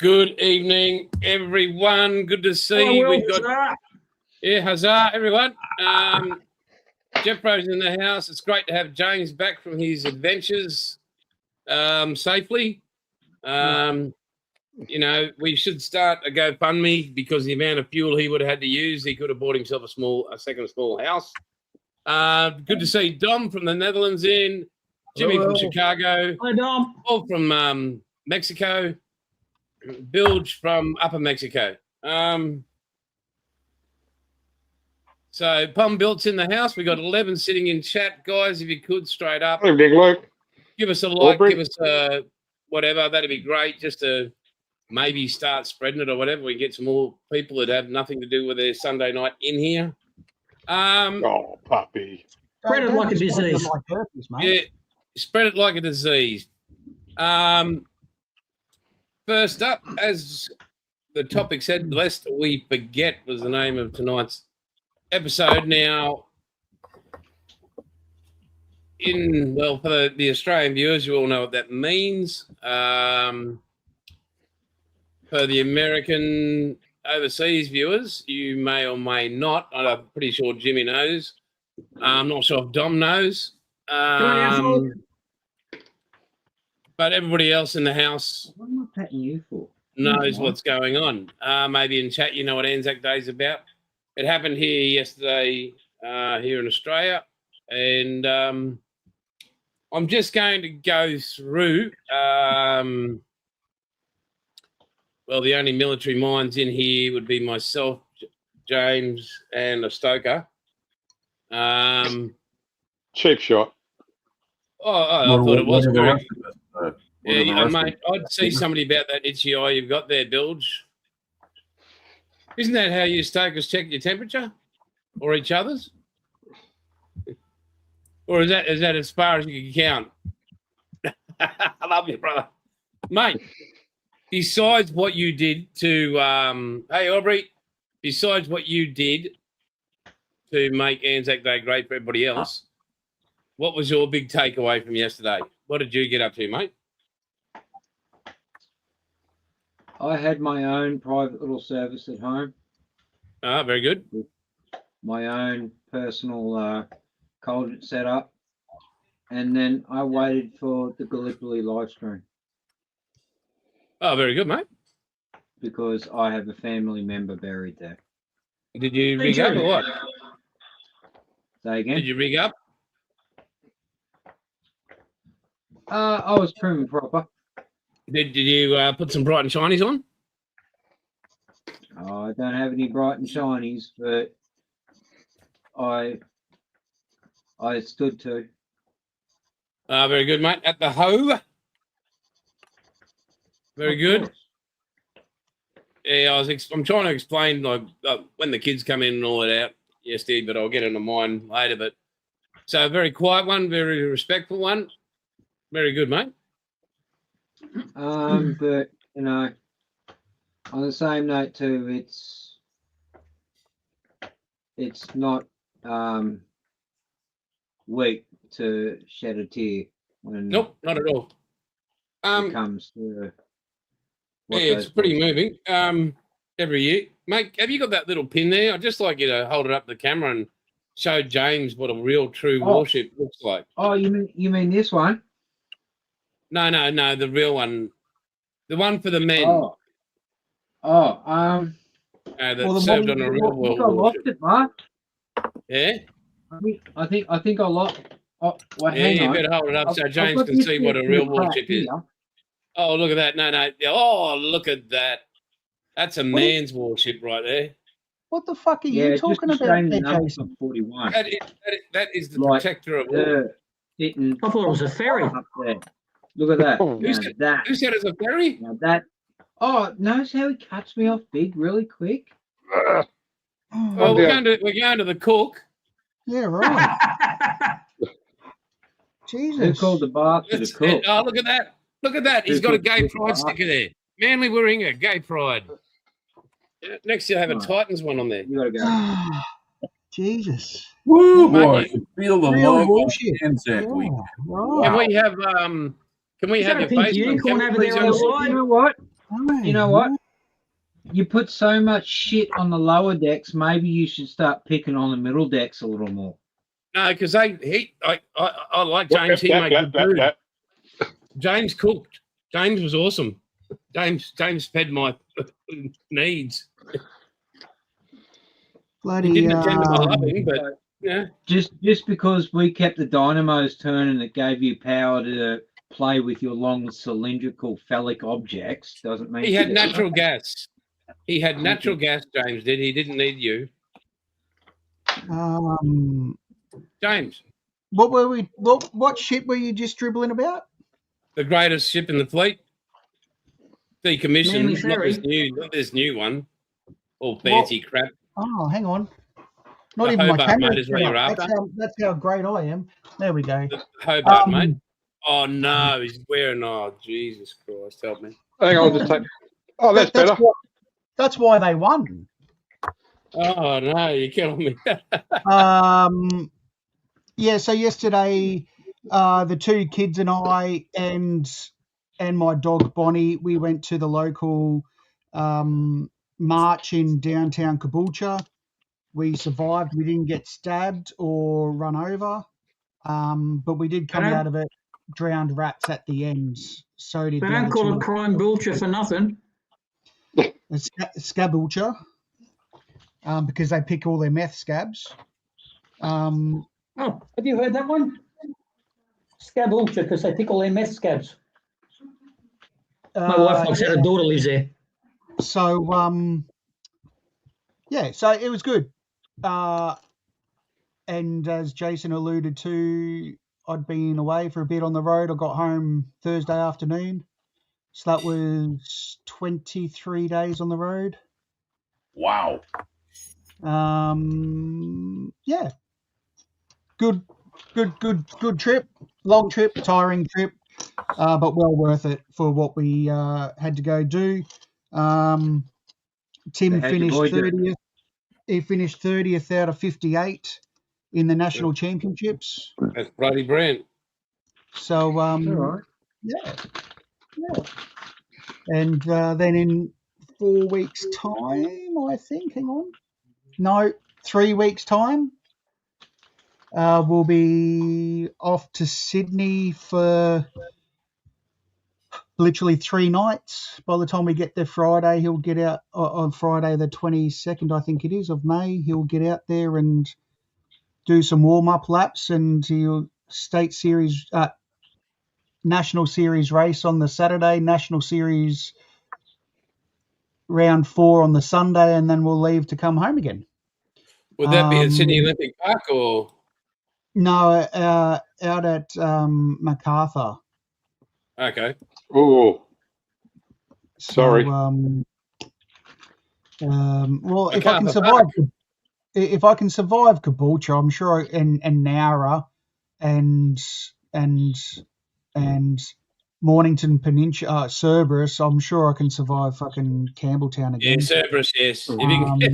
Good evening, everyone. Good to see you. We've got huzzah, everyone. Jeff Rose in the house. It's great to have James back from his adventures safely. You know, we should start a GoFundMe because the amount of fuel he would have had to use, he could have bought himself a second small house. Good to see Dom from the Netherlands in, Jimmy from Chicago. Hi, Dom. Paul from Mexico, Bilge from Upper Mexico. So Pom Built's in the house. We got 11 sitting in chat, guys. If you could, straight up, Evening, Luke. give us a like, Aubrey. give us a whatever. That'd be great. Just to maybe start spreading it or whatever. We get some more people that have nothing to do with their Sunday night in here. Oh, puppy. Spread it like a disease. Yeah, spread it like a disease. First up, as the topic said, lest we forget was the name of tonight's episode. Now, for the Australian viewers, you all know what that means. For the American overseas viewers, you may or may not. I'm pretty sure Jimmy knows. I'm not sure if Dom knows. But everybody else in the house What am I patting you for? knows what's going on. Maybe in chat, you know what Anzac Day is about. It happened here yesterday here in Australia. And I'm just going to go through, the only military minds in here would be myself, James, and a stoker. Cheap shot. I thought it was correct. What Yeah, mate, I'd see somebody about that itchy eye you've got there, Bilge. Isn't that how you stokers check your temperature? Or each other's? Or is that as far as you can count? I love you, brother. Mate, besides what you did to hey Aubrey, besides what you did to make Anzac Day great for everybody else, what was your big takeaway from yesterday? What did you get up to, mate? I had my own private little service at home, Very good. my own personal cold set up, and then I waited for the Gallipoli live stream Oh, very good, mate. because I have a family member buried there. Did you rig up or what? Say again? Did you rig up? I was prim and proper. Did you put some bright and shinies on? I don't have any bright and shinies, but I stood to. Very good, mate. At the hoe. Very good. Yeah, I'm trying to explain like when the kids come in and all that out yesterday, but I'll get into mine later. But so a very quiet one, very respectful one. Very good, mate. But you know, on the same note too, it's not weak to shed a tear when Nope, not at all. it comes to what Yeah, it's those pretty boys- moving. Every year, mate. Have you got that little pin there? I'd just like you to hold it up to the camera and show James what a real, true warship looks like. Oh, you mean this one? No, the real one, the one for the men. That served on a real I world think I lost warship. it, Mark. Yeah, I think I lost. Oh, well, yeah. hang You on. better hold it up so I've James got can this see what a little real crap warship is. here. Oh, look at that! No. Oh, look at that! That's a man's warship right there. What the fuck are Yeah, you just talking to about show you there, the numbers Jason? on 41. That is the Like, protector of all. Sitting I thought it was a ferry. up there. Look at that. Oh. Now Who said it's a ferry? now that. Oh, notice how he cuts me off big really quick. Well, Oh, we're going to the cook. yeah, right. Who Jesus. called the bath to the That's cook? it. Oh, look at that! Look at that! He's Who got a could gay cook pride the sticker there. Manly Warringah, gay pride. Yeah, next you'll have a Right. Titans one on there. You gotta go. Jesus. Woo, Mate, boy! You feel the Real love of bullshit. Anzac Yeah, Week. right. Can we have Is your that a pink face? unicorn over there on the You side? know what? You know what? You put so much shit on the lower decks. Maybe you should start picking on the middle decks a little more. No, because I like James. He That, made that, good food. that. James cooked. James was awesome. James fed my needs. Bloody. He didn't attend to my loving, but yeah. Just because we kept the dynamos turning that gave you power to play with your long cylindrical phallic objects doesn't mean He had natural gas. He had natural gas, James did. He didn't need you. James, What were we? What ship were you just dribbling about? the greatest ship in the fleet. Decommissioned, Mamie not Ferry. not this new one. All fancy crap. Oh, hang on. Not The even my Hobart, camera. mate, is what you're after. That's how great I am. There we go. The Hobart, Um, mate. Oh no, he's wearing. Oh Jesus Christ, help me. Hang on, just take. Oh, that's better. That's why they won. Oh no, you're killing me. Yeah. So yesterday, the two kids and I and my dog Bonnie, we went to the local march in downtown Caboolture. We survived. We didn't get stabbed or run over, but we did come out of it drowned rats at the ends. So did They the don't other call two. it crime bulcher for nothing. It's Scabulture, because they pick all their meth scabs. Oh, have you heard that one? Scabulcher, because they pick all their meth scabs. My wife looks at her daughter lives there. So yeah, so it was good. And as Jason alluded to, I'd been away for a bit on the road. I got home Thursday afternoon. So that was 23 days on the road. Wow. Yeah. Good trip. Long trip, tiring trip, but well worth it for what we had to go do. Tim finished 30th. He finished 30th out of 58 in the national championships. That's bloody brilliant. So yeah. And then in 4 weeks' time, I think. Hang on. No, 3 weeks' time. We'll be off to Sydney for literally 3 nights. By the time we get there Friday, he'll get out on Friday the 22nd, I think it is, of May. He'll get out there and do some warm-up laps, and he'll National Series race on the Saturday, National Series round 4 on the Sunday, and then we'll leave to come home again. Would that be at Sydney Olympic Park or? No, out at MacArthur. Okay. Oh, sorry. So, well, if MacArthur I can survive Caboolture, I'm sure, and Nowra, and Mornington Peninsula, Cerberus, I'm sure I can survive fucking Campbelltown again. Yeah, Cerberus, yes. If you can get,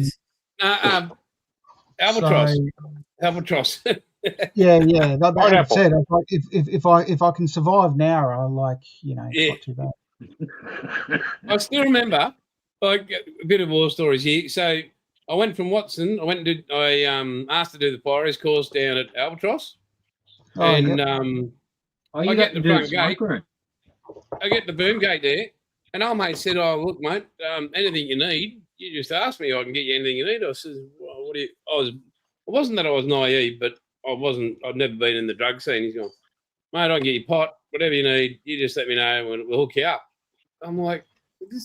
Albatross. Albatross. Yeah. That said, if I can survive Nowra, it's not too bad. I still remember, like, a bit of war stories here. So I went from Watson. I asked to do the Pirates course down at Albatross, and I get the front gate. I get the boom gate there, and our mate said, "Oh, look, mate, anything you need, you just ask me. I can get you anything you need." I says, "Well, what do you?" It wasn't that I was naive, but I'd never been in the drug scene. He's gone, "Mate, I can get you pot, whatever you need. You just let me know, and we'll hook you up." I'm like, "You're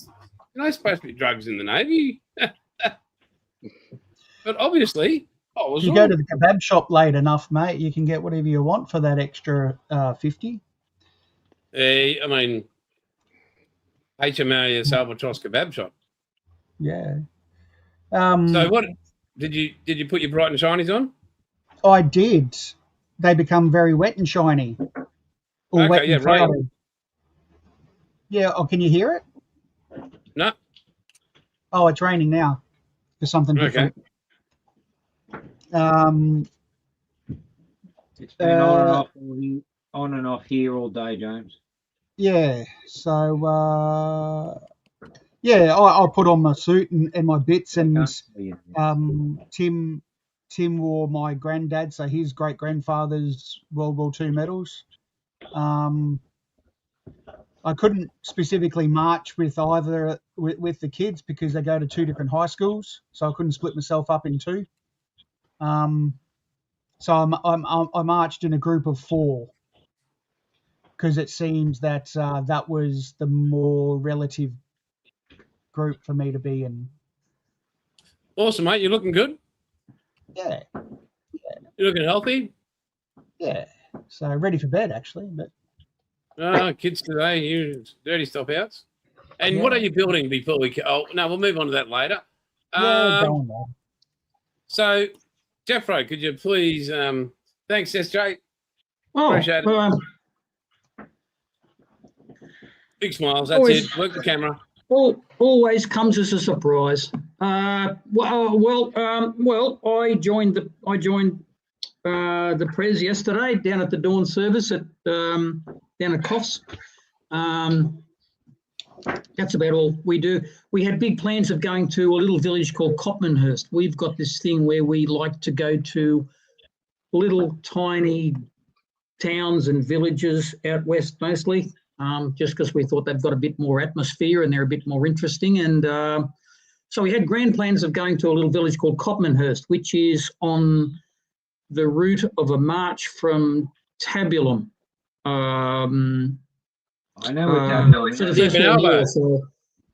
not supposed to be drugs in the Navy," but obviously, I was. You go to the kebab shop late enough, mate, you can get whatever you want for that extra 50. I mean, HMA is Albatross kebab shop. Yeah. So what did you put your bright and shinies on? I did. They become very wet and shiny. Or wet and right. cloudy. Yeah. Oh, can you hear it? No. Oh, it's raining now. For something different. It's been on and off here all day, James. Yeah. So Yeah, I put on my suit and my bits, and Can't see it. Tim wore my granddad, so his great grandfather's World War II medals. I couldn't specifically march with either with the kids because they go to two different high schools, so I couldn't split myself up in two. So I marched in a group of 4 because it seems that that was the more relative group for me to be in. Awesome, mate. You're looking good. Yeah, You're looking healthy. yeah. So ready for bed actually, but Kids today, you dirty stop outs. And what Yeah. are you building before we? Oh no, we'll move on to that later. yeah, Um, going on. so, Jeffro, could you please? Thanks, SJ. Oh, Appreciate it. Big smiles. That's always- it. Work the camera. always comes as a surprise. Well, I joined the Pres yesterday down at the dawn service at down at Coffs. That's about all we do. We had big plans of going to a little village called Copmanhurst. We've got this thing where we like to go to little tiny towns and villages out west mostly, just because we thought they've got a bit more atmosphere and they're a bit more interesting. And so we had grand plans of going to a little village called Copmanhurst, which is on the route of a march from Tabulum. I know what So the Yeah, First but World War. Albo. So,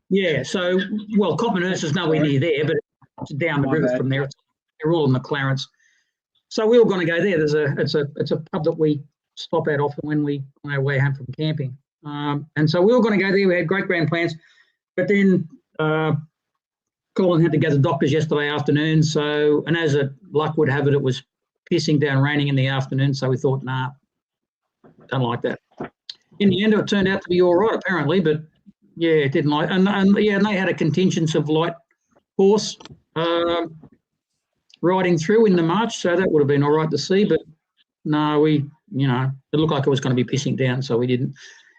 yeah, so, well, Copmanhurst is nowhere near there, but it's down the My river bad. from there. They're all in the Clarence. So we were going to go there. It's a pub that we stop at often when we on our way home from camping. And so we were going to go there. We had great grand plans, but then Colin had to go to the doctors yesterday afternoon. So, and as luck would have it, it was pissing down raining in the afternoon. So we thought, nah, don't like that. In the end, it turned out to be all right, apparently, but yeah, it didn't like. And yeah, and they had a contingent of light horse riding through in the march, so that would have been all right to see. But no, it looked like it was going to be pissing down, so we didn't.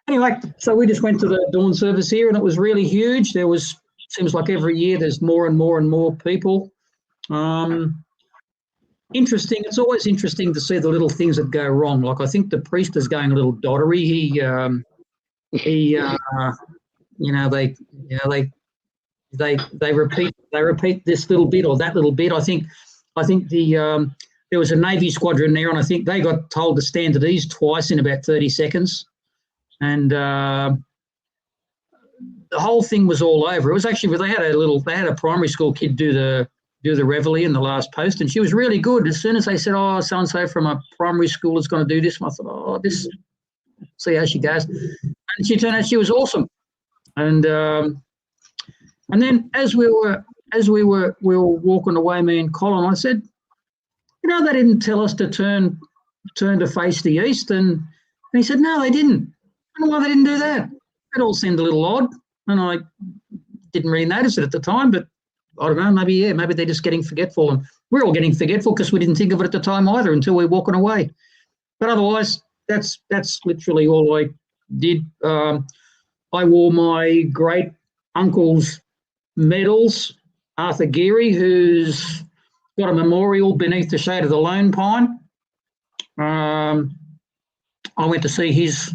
Anyway, so we just went to the dawn service here, and it was really huge. Seems like every year there's more and more and more people. Interesting. It's always interesting to see the little things that go wrong. Like I think the priest is going a little doddery. They repeat this little bit or that little bit. I think there was a Navy squadron there, and I think they got told to stand at ease twice in about 30 seconds, and the whole thing was all over. It was actually they had a primary school kid do the reveille in the last post, and she was really good. As soon as they said, "Oh, so and so from a primary school is going to do this," I thought, "Oh, see how she goes." And she turned out she was awesome. And then as we were walking away, me and Colin, I said, they didn't tell us to turn to face the east, and he said, no, they didn't. I don't know why they didn't do that. It all seemed a little odd, and I didn't really notice it at the time, but I don't know, maybe they're just getting forgetful, and we're all getting forgetful because we didn't think of it at the time either until we're walking away. But otherwise, that's literally all I did. I wore my great uncle's medals, Arthur Geary, who's got a memorial beneath the shade of the Lone Pine. I went to see his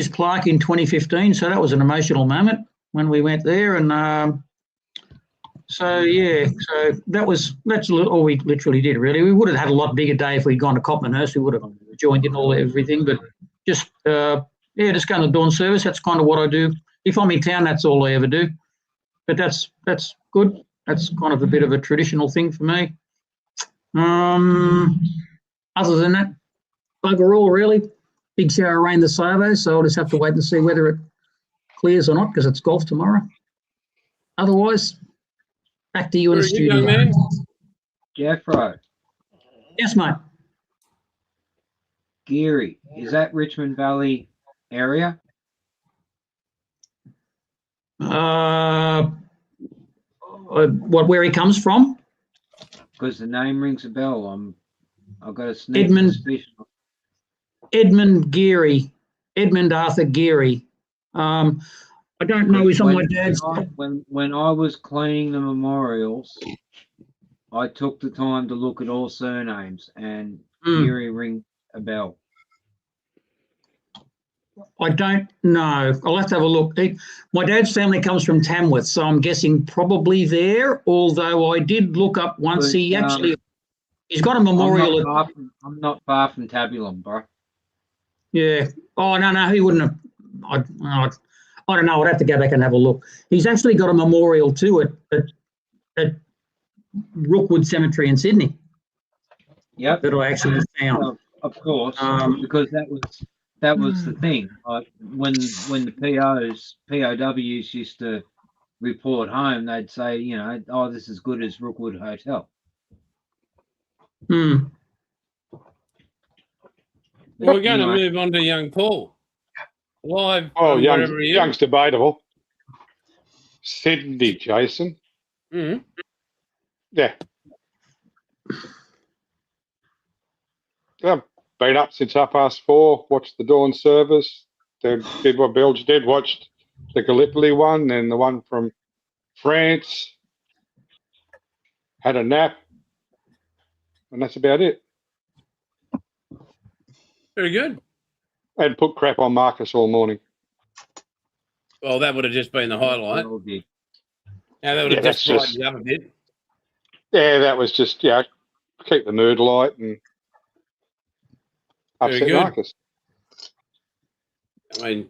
plaque in 2015, so that was an emotional moment when we went there, and so that's all we literally did. Really, we would have had a lot bigger day if we'd gone to Copmanhurst. We would have joined in everything, but just just going to dawn service. That's kind of what I do. If I'm in town, that's all I ever do. But that's good. That's kind of a bit of a traditional thing for me. Other than that, overall, really, big shower of rain this Savo, so I'll just have to wait and see whether it clears or not because it's golf tomorrow. Otherwise, back to you in the studio. Young man. Jeffro, Yes, mate. Geary, is that Richmond Valley area? Where he comes from? Because the name rings a bell. I've got a sneak Edmund. suspicion. Edmund Arthur Geary. I don't know. He's on my dad's. When I was cleaning the memorials, I took the time to look at all surnames, and Geary ring a bell. I don't know. I'll have to have a look. My dad's family comes from Tamworth, so I'm guessing probably there. Although I did look up once. But, He actually, he's got a memorial. I'm not far from Tabulum, bro. Yeah. Oh no, he wouldn't have. I don't know. I'd have to go back and have a look. He's actually got a memorial too at Rookwood Cemetery in Sydney. Yep. That I actually found. Of course, because that was the thing. Like when the POWs used to report home, they'd say, you know, oh, this is as good as Rookwood Hotel. Hmm. Well, we're going to move on to young Paul. Live. Oh, wherever he is. young's debatable. Sydney, Jason. Mhm. Yeah. I've been up since 4:30, watched the dawn service, then did what Bilge did, watched the Gallipoli one and the one from France, had a nap, and that's about it. Very good. And put crap on Marcus all morning. Well, that would have just been the highlight. Well, did. Now that would have just brightened you up a bit. Yeah, that was just, keep the mood light and Very upset good. Marcus. I mean,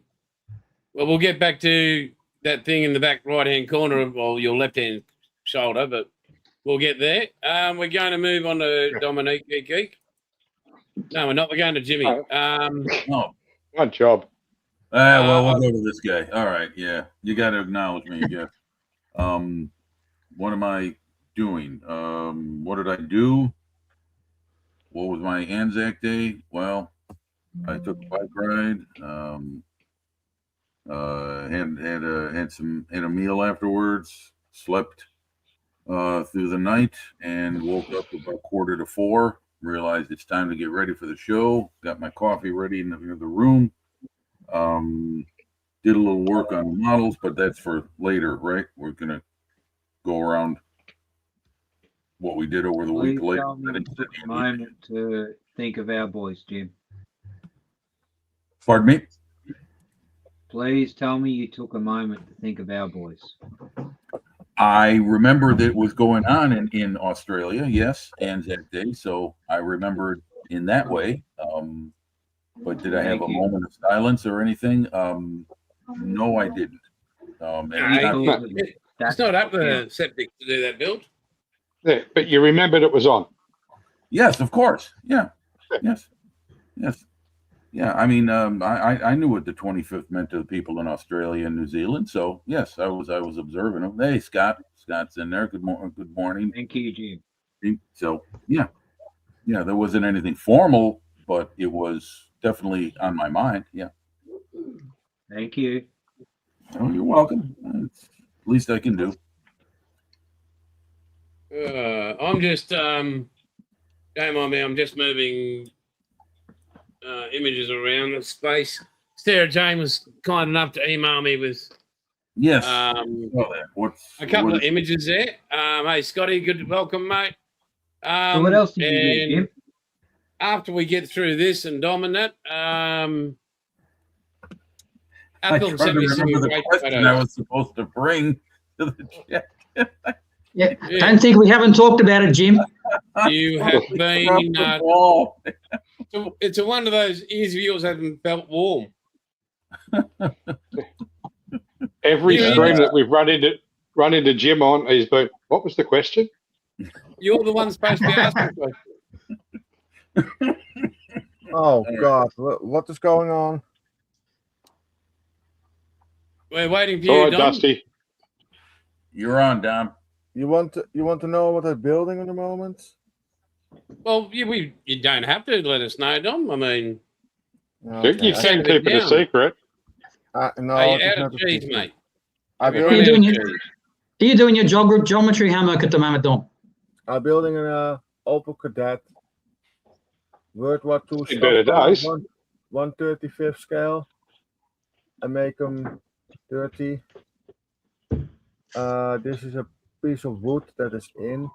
well, we'll get back to that thing in the back right-hand corner of your left-hand shoulder, but we'll get there. We're going to move on to Dominique Geek. No, we're not. We're going to Jimmy. Oh, Good job. well, we'll go to this guy. All right, yeah, you got to acknowledge me, I guess. What am I doing? What did I do? What was my Anzac Day? Well, I took a bike ride. Had a meal afterwards. Slept through the night and woke up about 3:45. Realized it's time to get ready for the show. Got my coffee ready in the room. Did a little work on the models, but that's for later, right? We're gonna go around what we did over the week Please later. tell me you took a moment to think of our boys, Jim. Pardon me? Please tell me you took a moment to think of our boys. I remember that was going on in Australia, yes, Anzac Day, so I remembered in that way. But did I have a moment of silence or anything? No, I didn't. It's not up the septic to do that build. Yeah, but you remembered it was on. Yes, of course. Yeah. Yes. Yeah. I mean, I knew what the 25th meant to the people in Australia and New Zealand. So yes, I was observing them. Hey, Scott's in there. Good morning. Thank you, Jim. So yeah, there wasn't anything formal, but it was definitely on my mind. Yeah. Thank you. Oh, you're welcome. It's the least I can do. I'm just don't mind me. I'm just moving images around the space. Sarah Jane was kind enough to email me with Yes. a couple of images there. Hey, Scotty, good welcome, mate. So what else did you do, Jim? After we get through this and dominate, I Apple tried sent to me some remember the great question I photos. was supposed to bring to the chat. Yeah. Don't think we haven't talked about it, Jim. You have been. Wall. It's a one of those ears of yours haven't felt warm. Every Yeah. stream that we've run into Jim on, he's been, what was the question? You're the one supposed to be asking questions. Oh God, what is going on? We're waiting for All you, right, Dom. Dusty. You're on, Dom. You want to know what they're building at the moment? Well, you don't have to let us know, Dom. I mean, Okay. You can keep it a secret. No, are you it's out not of a cheese, secret. mate? I'm We're Are you running building, doing out of your, cheese. are you doing your geometry homework at the moment, Dom? I'm building an Opel Kadett World War II In better days. 1/35th scale, and make them dirty. This is a piece of wood that is in.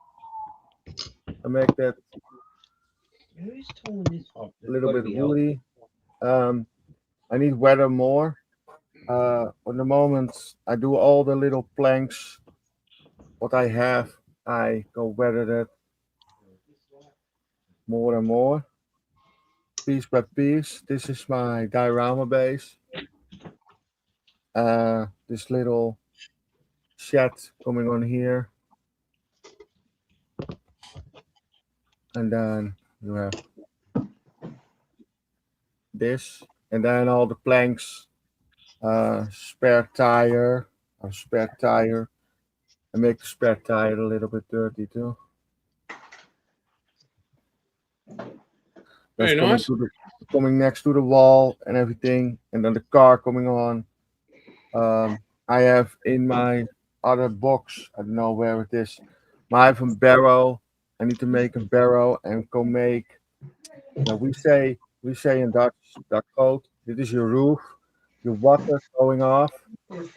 I make that Who's torn this off? a little bit woody. I need weather more. On the moment, I do all the little planks. What I have, I go weather that more and more, piece by piece. This is my diorama base. This little shed coming on here, and then you have this, and then all the planks. Spare tire. I make the spare tire a little bit dirty too. Very nice. Coming next to the wall and everything, and then the car coming on. I have in my other box, I don't know where it is, but I have a barrel. I need to make a barrel and go make. We say in Dutch code, this is your roof. Your water going off,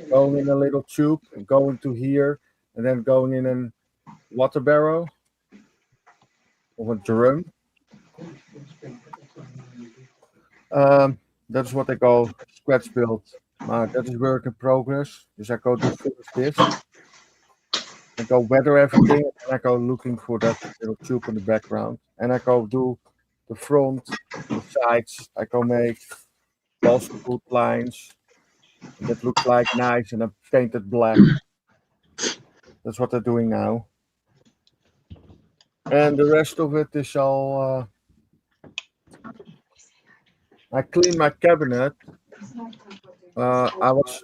going in a little tube, and going to here, and then going in a water barrel or a drum. That's what I call scratch build. That is work in progress. Dus I go to finish this. I go weather everything, and I go looking for that little tube in the background, and I go do the front, the sides. I go make also good lines that look like nice, and I painted black. That's what they're doing now. And the rest of it is all. I cleaned my cabinet. I was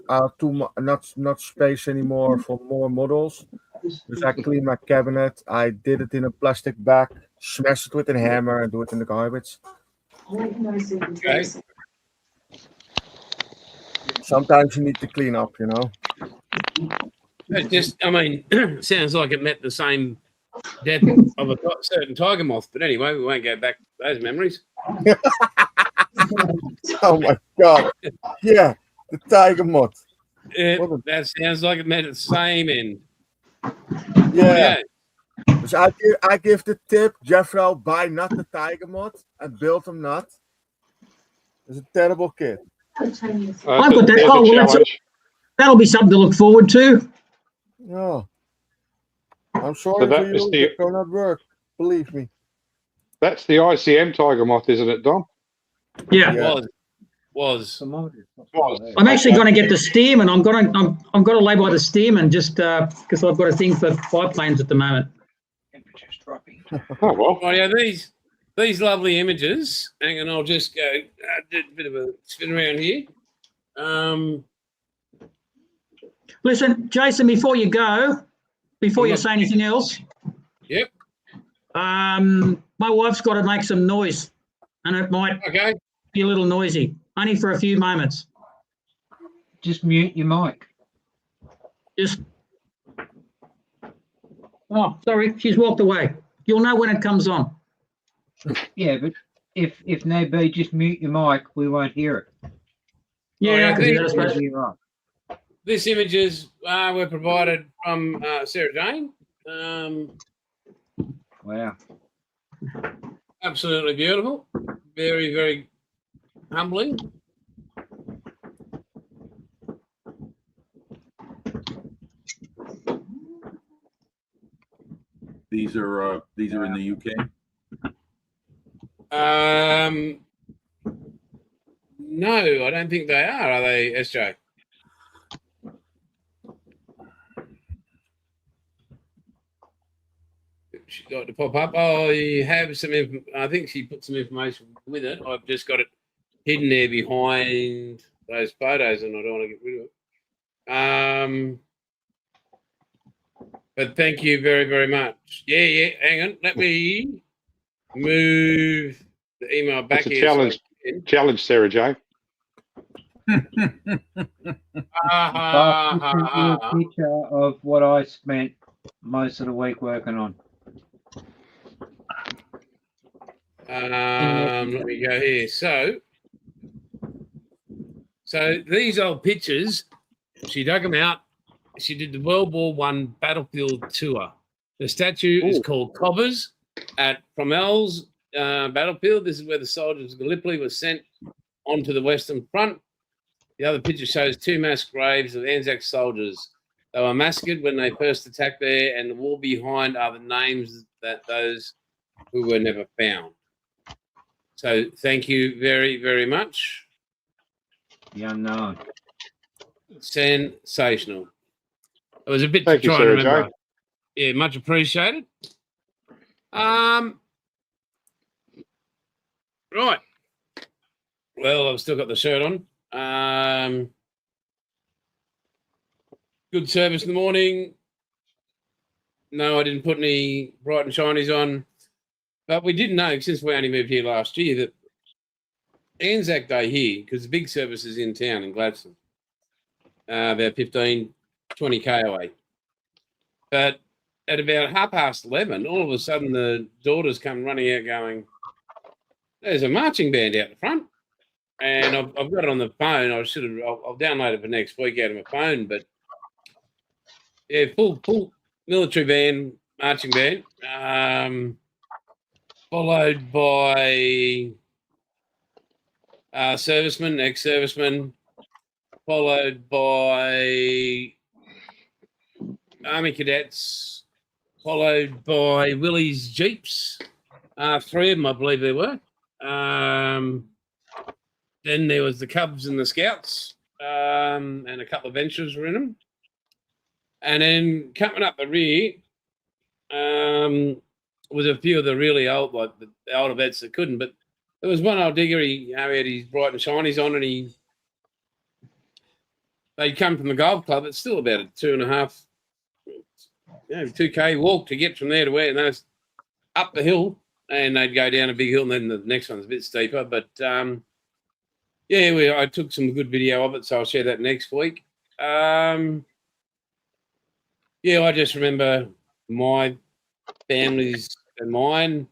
not space anymore for more models. Dus I cleaned my cabinet. I did it in a plastic bag, smash it with a hammer, and do it in the garbage. Okay. Sometimes you need to clean up, you know. It just, I mean, sounds like it met the same depth of a certain tiger moth. But anyway, we won't go back to those memories. Oh my god! Yeah, the tiger moth. That sounds like it met at the same end. Yeah. Dus I give the tip, Jeffro, buy not the tiger moth and build him not. It's a terrible kid. I've got that. Oh, well, that'll be something to look forward to. Yeah. I'm sorry for you. It will not work. Believe me. That's the ICM tiger moth, isn't it, Dom? Yeah. Was. I'm actually going to get the Stearman. I'm going to lay by the Stearman just because I've got a thing for biplanes at the moment. Temperature's dropping. Oh, well. Oh yeah, these lovely images. Hang on, I'll just go do a bit of a spin around here. Listen, Jason, before you say anything else. Yep. My wife's got to make some noise, and it might be a little noisy, only for a few moments. Just mute your mic. Oh, sorry, she's walked away. You'll know when it comes on. Yeah, but if need be, just mute your mic. We won't hear it. Yeah, I can do that, I You'll suppose. be right. These images were provided from Sarah Jane. Wow. Absolutely beautiful. Very, very humbling. These are in the UK. No, I don't think they are they, SJ? She got to pop up. Oh, you have some. I think she put some information with it. I've just got it hidden there behind those photos, and I don't want to get rid of it. But thank you very, very much. Yeah. Hang on. Let me move the email back It's a here. challenge, Sarah Jane. A picture of what I spent most of the week working on. Let me go here. So these old pictures She dug them out. She did the World War I battlefield tour. The statue is called Cobbers at Fromelles battlefield. This is where the soldiers of Gallipoli were sent onto the Western Front. The other picture shows 2 mass graves of Anzac soldiers. They were massacred when they first attacked there, and the wall behind are the names that those who were never found. So thank you very, very much. The unknown. Sensational. It was a bit Thank to you, try and sir, remember. Joe. Yeah, much appreciated. Right. Well, I've still got the shirt on. Good service in the morning. No, I didn't put any bright and shinies on. But we didn't know, since we only moved here last year, that Anzac Day here, because the big service is in town in Gladstone, about 15, 20k away. But at about 11:30, all of a sudden the daughters come running out going, there's a marching band out the front. And I've got it on the phone. I'll download it for next week out of my phone. But yeah, full military band, marching band, followed by servicemen, ex-servicemen, followed by Army cadets, followed by Willie's Jeeps. 3 of them, I believe there were. Then there was the Cubs and the Scouts, and a couple of Ventures were in them. And then coming up the rear was a few of the really old, like the older vets that couldn't. But there was one old digger, he had his bright and shinies on, and they'd come from the golf club. It's still about a 2k walk to get from there to where, and that's up the hill, and they'd go down a big hill, and then the next one's a bit steeper. But I took some good video of it, so I'll share that next week. I just remember my family's and mine,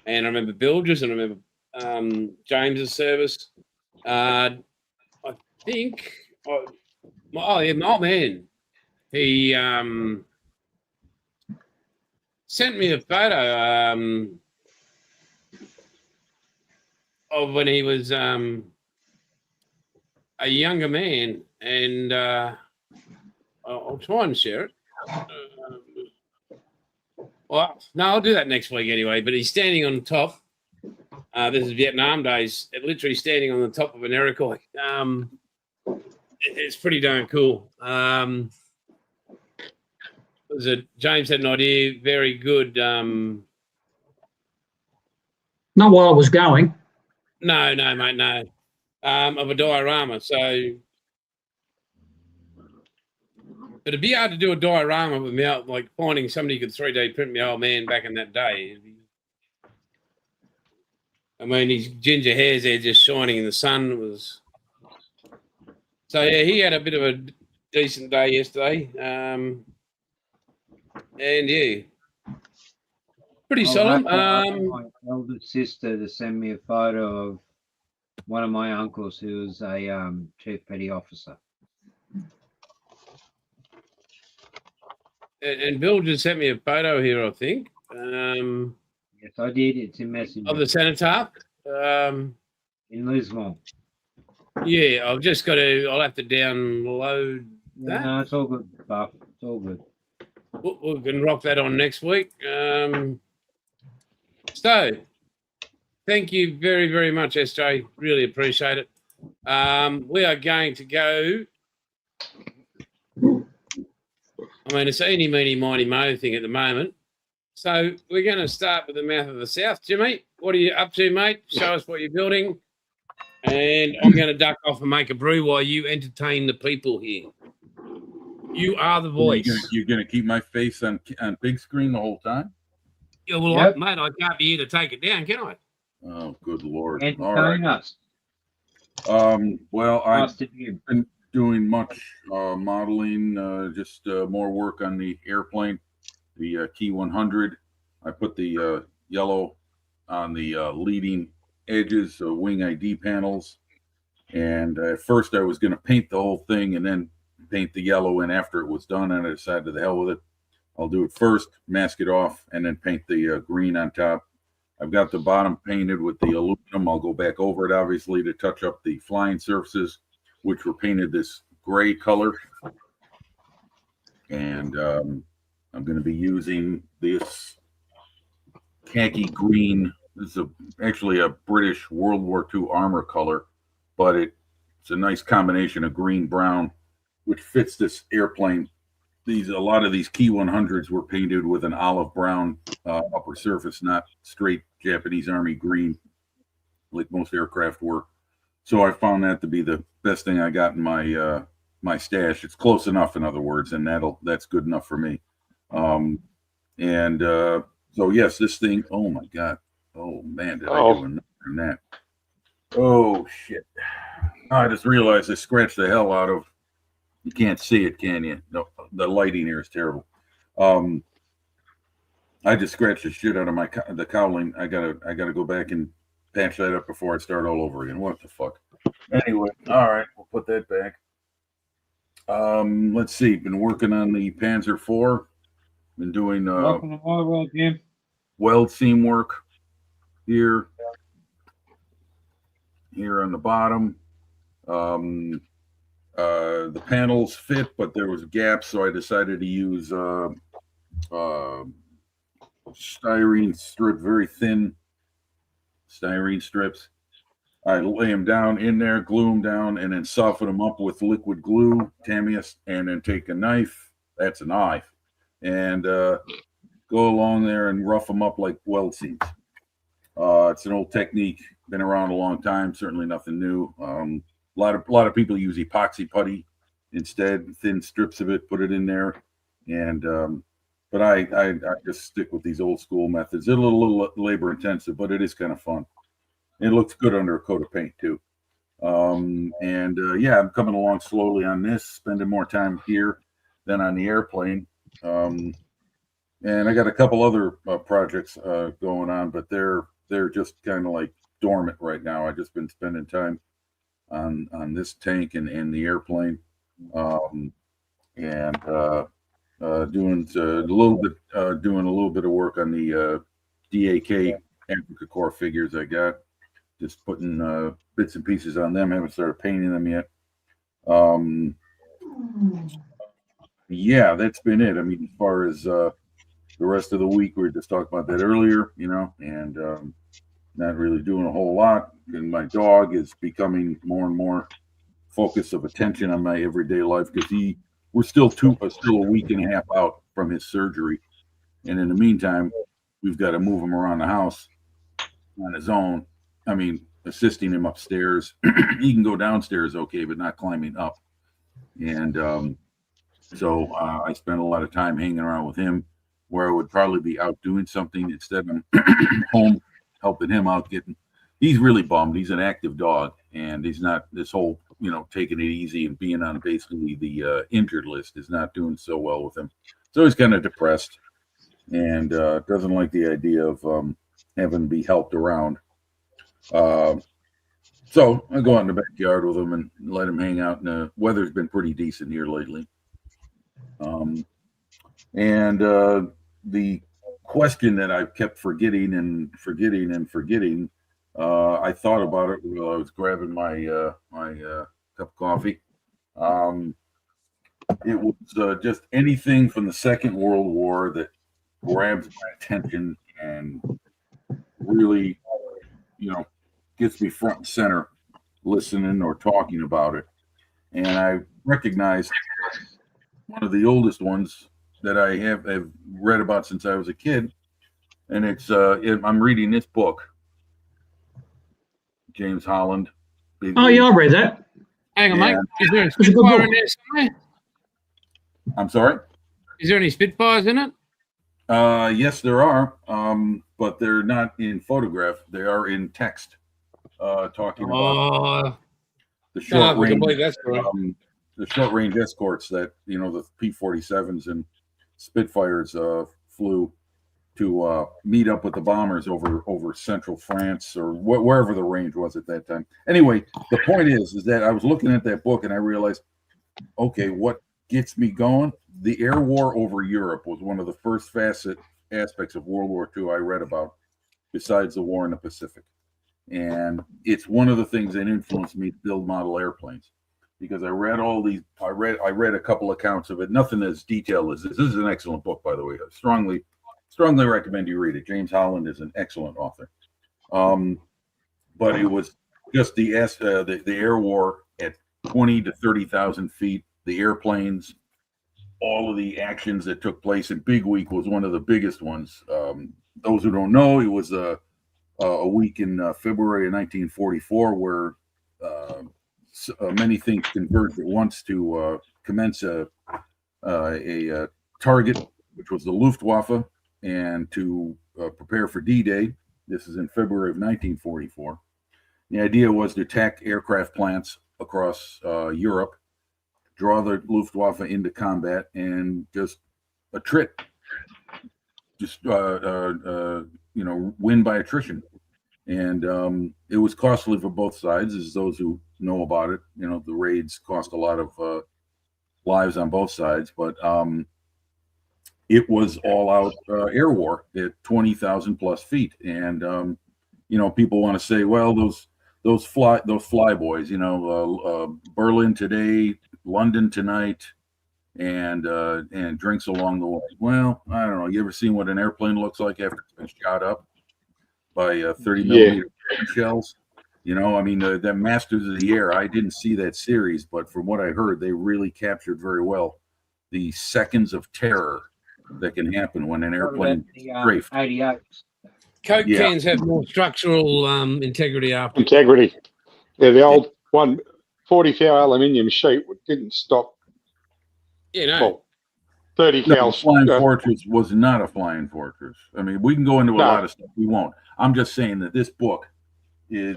and I remember Bilger's, and I remember James's service. I think, my old man, he sent me a photo of when he was a younger man, and I'll try and share it. I'll do that next week anyway. But he's standing on top. This is Vietnam days. Literally standing on the top of an Iroquois. It's pretty darn cool. James had an idea. Very good. Not while I was going. No, mate, no. Of a diorama. So, but it'd be hard to do a diorama without like finding somebody who could 3D print my old man back in that day. I mean, his ginger hair's there just shining in the sun. So yeah, he had a bit of a decent day yesterday. And yeah, pretty solemn. My elder sister to send me a photo of one of my uncles who was a chief petty officer. And Bill just sent me a photo here, I think. Yes, I did. It's in Messenger. Of the Cenotaph. In Lismore. Yeah, I'll have to download that. No, it's all good, Buff. It's all good. We can rock that on next week. So, thank you very, very much, SJ. Really appreciate it. We are going to go. I mean, it's eeny, meeny, miny, mo thing at the moment. So we're going to start with the mouth of the south. Jimmy, what are you up to, mate? Show us what you're building. And I'm going to duck off and make a brew while you entertain the people here. You are the voice. You're going to keep my face on big screen the whole time? Yeah, well, Yep. mate, I can't be here to take it down, can I? Oh, good Lord. All Entertain right. us. Well, I've Us to you. been doing much modeling, just more work on the airplane, the Key 100. I put the yellow on the leading edges, wing ID panels. And at first I was going to paint the whole thing, and then paint the yellow in after it was done, and I decided to the hell with it. I'll do it first, mask it off, and then paint the green on top. I've got the bottom painted with the aluminum. I'll go back over it, obviously, to touch up the flying surfaces, which were painted this gray color. And I'm going to be using this khaki green. This is actually a British World War II armor color, but it's a nice combination of green brown, which fits this airplane. A lot of these Key 100s were painted with an olive brown upper surface, not straight Japanese Army green like most aircraft were. So I found that to be the best thing I got in my my stash. It's close enough, in other words, and that's good enough for me. So yes, this thing. Oh my God. Oh man, did I do enough on that? Oh shit! I just realized I scratched the hell out of. You can't see it, can you? No, the lighting here is terrible. I just scratched the shit out of the cowling. I gotta go back and patch that up before I start all over again. What the fuck? Anyway, all right, we'll put that back. Let's see. Been working on the Panzer IV. Been doing Welcome to my world, Jim. weld seam work here on the bottom. The panels fit, but there was gaps, so I decided to use styrene strip, very thin styrene strips. I lay them down in there, glue them down, and then soften them up with liquid glue, Tamiya, and then take a knife. That's a knife, and go along there and rough them up like weld seams. It's an old technique, been around a long time. Certainly nothing new. A lot of people use epoxy putty instead, thin strips of it, put it in there, and but I just stick with these old school methods. It's a little labor intensive, but it is kind of fun. It looks good under a coat of paint too. Yeah, I'm coming along slowly on this, spending more time here than on the airplane. And I got a couple other projects going on, but they're just kind of like dormant right now. I've just been spending time on this tank and the airplane, doing a little bit of work on the DAK Africa Corps figures I got. Just putting bits and pieces on them. Haven't started painting them yet. Yeah, that's been it. I mean, as far as the rest of the week, we were just talking about that earlier, and not really doing a whole lot. And my dog is becoming more and more focus of attention on my everyday life because we're still a week and a half out from his surgery, and in the meantime, we've got to move him around the house on his own. I mean, assisting him upstairs. He can go downstairs, okay, but not climbing up. And so I spent a lot of time hanging around with him, where I would probably be out doing something instead of home helping him out. He's really bummed. He's an active dog, and he's not this whole taking it easy and being on basically the injured list is not doing so well with him. So he's kind of depressed and doesn't like the idea of having to be helped around. So I go out in the backyard with him and let him hang out. And the weather's been pretty decent here lately. The question that I've kept forgetting, I thought about it while I was grabbing my cup of coffee. It was just anything from the Second World War that grabs my attention and really, gets me front and center listening or talking about it. And I recognized one of the oldest ones that I have read about since I was a kid. And I'm reading this book, James Holland. Oh, yeah, I read that. Hang on, mate. Is there a It's a good Spitfire book. in there somewhere? I'm sorry? Is there any Spitfires in it? Yes, there are, but they're not in photograph. They are in text, talking about the short we can range, believe that's correct. the short range escorts that the P-47s and Spitfires flew to meet up with the bombers over central France or wherever the range was at that time. Anyway, the point is that I was looking at that book and I realized okay, what gets me going? The air war over Europe was one of the first aspects of World War II I read about, besides the war in the Pacific. And it's one of the things that influenced me to build model airplanes, because I read all these. I read a couple accounts of it. Nothing as detailed as this. This is an excellent book, by the way. I strongly recommend you read it. James Holland is an excellent author. But it was just the air war at 20 to 30,000 feet. The airplanes, all of the actions that took place in Big Week was one of the biggest ones. Those who don't know, it was a week in February of 1944 where many things converged at once to commence a target, which was the Luftwaffe, and to prepare for D-Day. This is in February of 1944. The idea was to attack aircraft plants across Europe, draw the Luftwaffe into combat, and just attrit, just win by attrition. And it was costly for both sides, as those who know about it. The raids cost a lot of lives on both sides, but it was all out air war at 20,000 plus feet. And people want to say, well, those flyboys, Berlin today, London tonight, and drinks along the way. Well, I don't know. You ever seen what an airplane looks like after it's been shot up by 30 millimeter shells? The Masters of the Air, I didn't see that series, but from what I heard, they really captured very well the seconds of terror that can happen when an airplane strafed. 88. Coke cans have more structural integrity after. Integrity. Yeah, the old 40 foul aluminium sheet didn't stop. Yeah, no. Well, 30 No, foul. Flying Fortress was not a flying fortress. I mean, we can go into a lot of stuff. We won't. I'm just saying that this book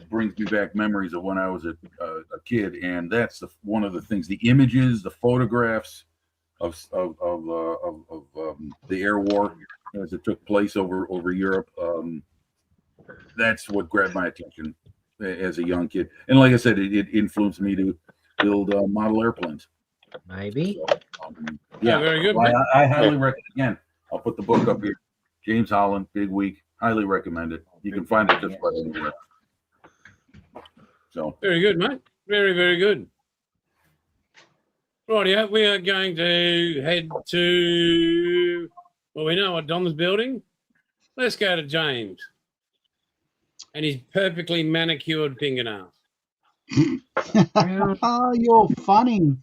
brings me back memories of when I was a kid, and that's one of the things. The images, the photographs of the air war as it took place over Europe. That's what grabbed my attention as a young kid, and like I said, it influenced me to build model airplanes. Maybe. So, Yeah, very good. I highly recommend. Again, I'll put the book up here. James Holland, Big Week. Highly recommend it. You can find it just about anywhere. So Very good, mate. Very, very good. Rightio, we are going to head to, well, we know what Dom's building. Let's go to James and his perfectly manicured fingernails. Oh, you're funny.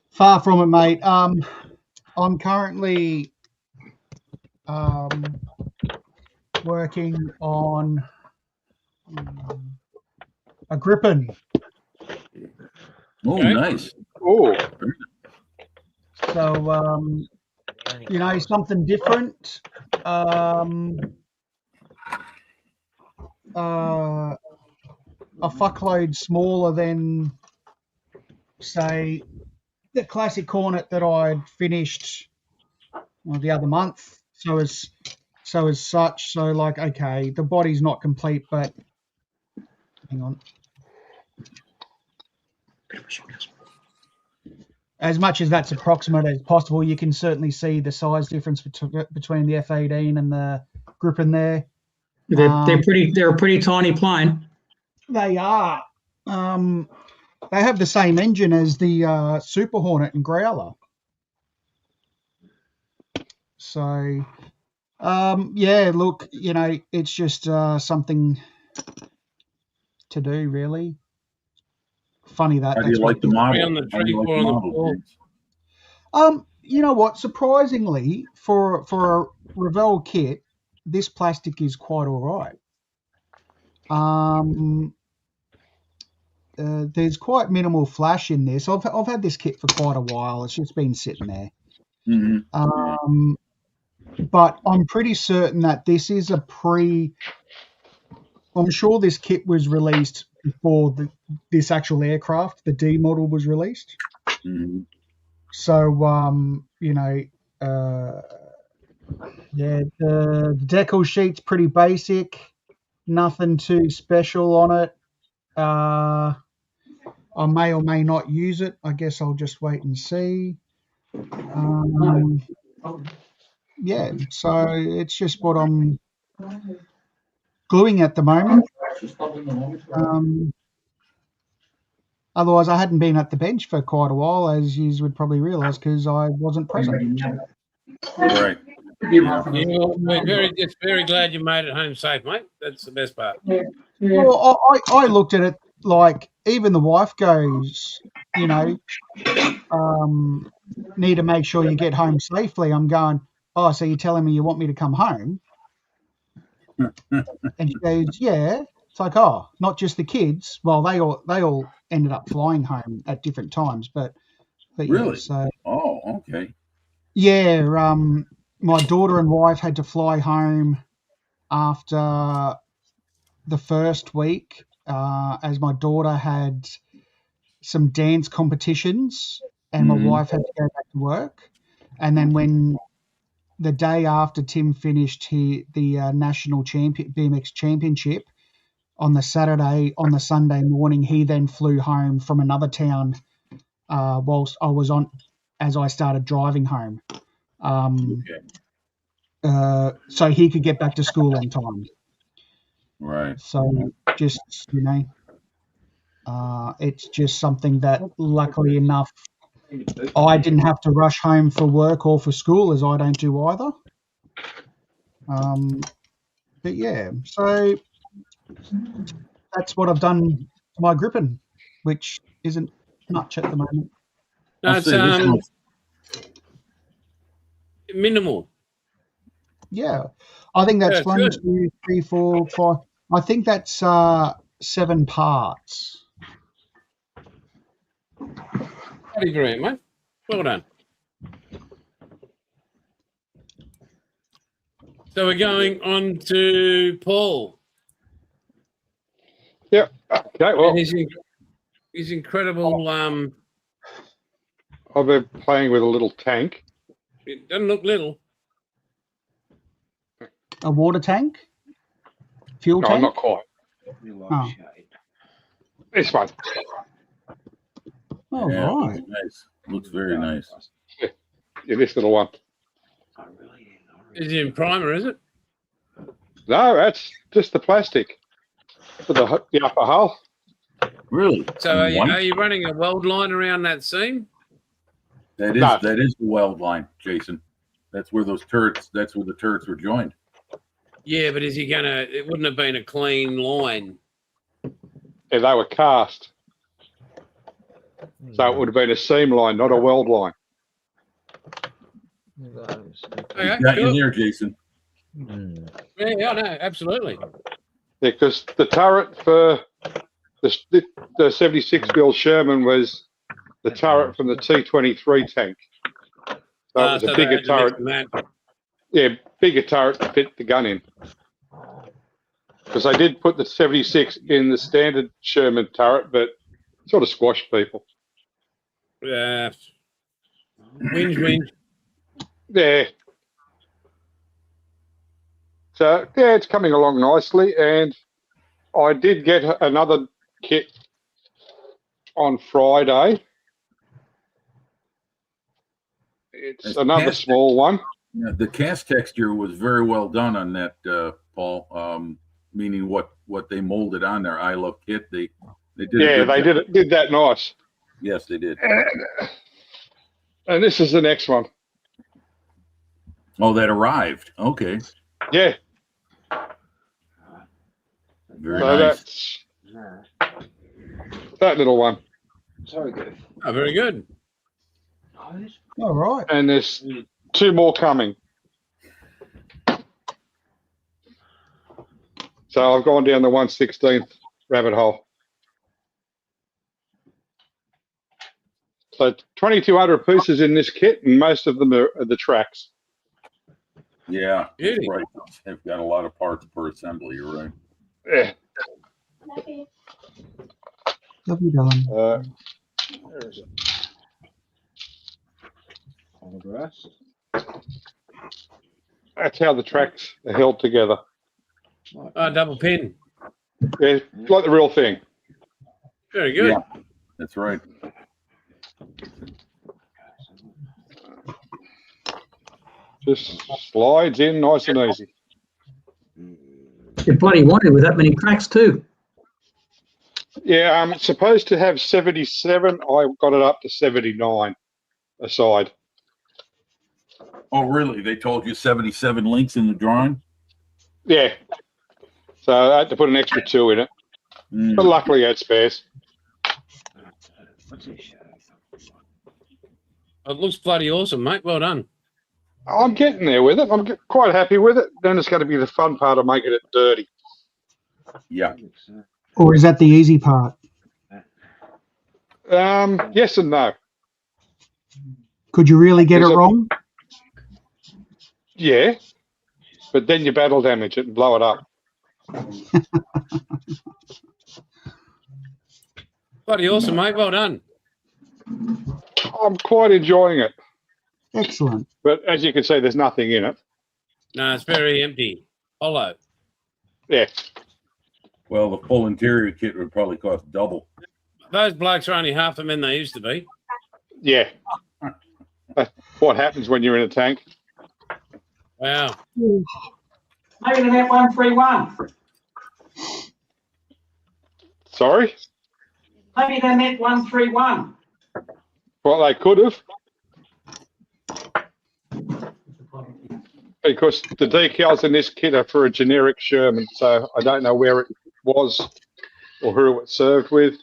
Far from it, mate. I'm currently working on a Gripen. oh, Okay. nice. Oh, So, something different. A fuckload smaller than, say, the classic Hornet that I'd finished the other month. So as such, like, okay, the body's not complete, but hang on. As much as that's approximate as possible, you can certainly see the size difference between the F-18 and the Gripen there. They're a pretty tiny plane. They are. They have the same engine as the Super Hornet and Growler. So, look, it's just something to do, really. Funny that. How do you like the model? On the How do you like the 34 on the model, floor. James? You know what? Surprisingly, for a Revell kit, this plastic is quite all right. There's quite minimal flash in this. I've had this kit for quite a while. It's just been sitting there. Mm-hmm. But I'm pretty certain that this is I'm sure this kit was released before this actual aircraft, the D model, was released. Mm-hmm. So, the decal sheet's pretty basic. Nothing too special on it. I may or may not use it. I guess I'll just wait and see. Yeah, so it's just what I'm gluing at the moment. Otherwise, I hadn't been at the bench for quite a while, as you would probably realise, because I wasn't present. Right. We're very glad you made it home safe, mate. That's the best part. Well, I looked at it like even the wife goes, you know, need to make sure you get home safely. I'm going, oh, so you're telling me you want me to come home? And she goes, yeah. It's like, oh, not just the kids. Well, they all ended up flying home at different times, but Really? yeah, so Oh, okay. yeah, my daughter and wife had to fly home after the first week, as my daughter had some dance competitions and my Mhm. wife had to go back to work. And then when the day after Tim finished the national BMX championship on the Sunday morning, he then flew home from another town whilst I was as I started driving home. Okay. So he could get back to school on time. Right. So just, it's just something that luckily enough, I didn't have to rush home for work or for school, as I don't do either. But yeah, so that's what I've done to my gripping, which isn't much at the moment. No, I'll it's say this much. minimal. Yeah, I think that's Yeah, it's 1, good. 2, 3, 4, 5. I think that's 7 parts. I'd agree, mate. Well done. So we're going on to Paul. Yeah. Okay. Well, And his incredible. I've been playing with a little tank. It doesn't look little. A water tank, fuel No, tank. not quite. Oh. This one. Oh, Yeah, right. looks nice. Looks very nice. Yeah, this little one. Is it in primer, is it? No, that's just the plastic for the upper hull. Really? So In one? are you running a weld line around that seam? That is No. that is the weld line, Jason. That's where those turrets. That's where the turrets were joined. Yeah, but is he gonna? It wouldn't have been a clean line. Yeah, they were cast. So it would have been a seam line, not a weld line. Okay, Got you cool. there, Jason. Yeah, no, absolutely. Yeah, because the turret for the 76 Bill Sherman was the turret from the T-23 tank. So it was So a they bigger had to mix turret. and match. Yeah, bigger turret to fit the gun in. Because they did put the 76 in the standard Sherman turret, but sort of squashed people. Yeah. Whinge. Yeah. So, yeah, it's coming along nicely. And I did get another kit on Friday. It's That's another cast small one. Yeah, the cast texture was very well done on that, Paul. Meaning what they molded on their I Love kit. They did. Yeah, they did that nice. Yes, they did. And this is the next one. Oh, that arrived. Okay, Yeah. very So nice. that's that little one. Sorry, good. Oh, very good. All right. And there's 2 more coming. So I've gone down the 1/16th rabbit hole. So 2,200 pieces in this kit, and most of them are the tracks. Yeah, that's Beauty. right. They've got a lot of parts per assembly. You're right. Yeah. Lovely, darling. Where is it? That's how the tracks are held together. Oh, double pin. Yeah, like the real thing. Very good. Yeah. That's right. Just slides in nice and easy. If bloody wanted with that many cracks too. Yeah, it's supposed to have 77. I got it up to 79 a side. Oh, really? They told you 77 links in the drawing? Yeah. So I had to put an extra 2 in it. Mm. But luckily I had spares. What's this? It looks bloody awesome, mate. Well done. I'm getting there with it. Quite happy with it. Then it's going to be the fun part of making it dirty. Yeah. Or is that the easy part? Yes and no. Could you really get it Is it- wrong? Yeah. But then you battle damage it and blow it up. Bloody awesome, mate. Well done. I'm quite enjoying it. Excellent. But as you can see, there's nothing in it. No, it's very empty. Hollow. Yeah. Well, the full interior kit would probably cost double. Those blokes are only half the men they used to be. Yeah. That's what happens when you're in a tank. Wow. Maybe they meant 131. Sorry? Maybe they meant 131. Well, they could have. Because the decals in this kit are for a generic Sherman, so I don't know where it was or who it was served with.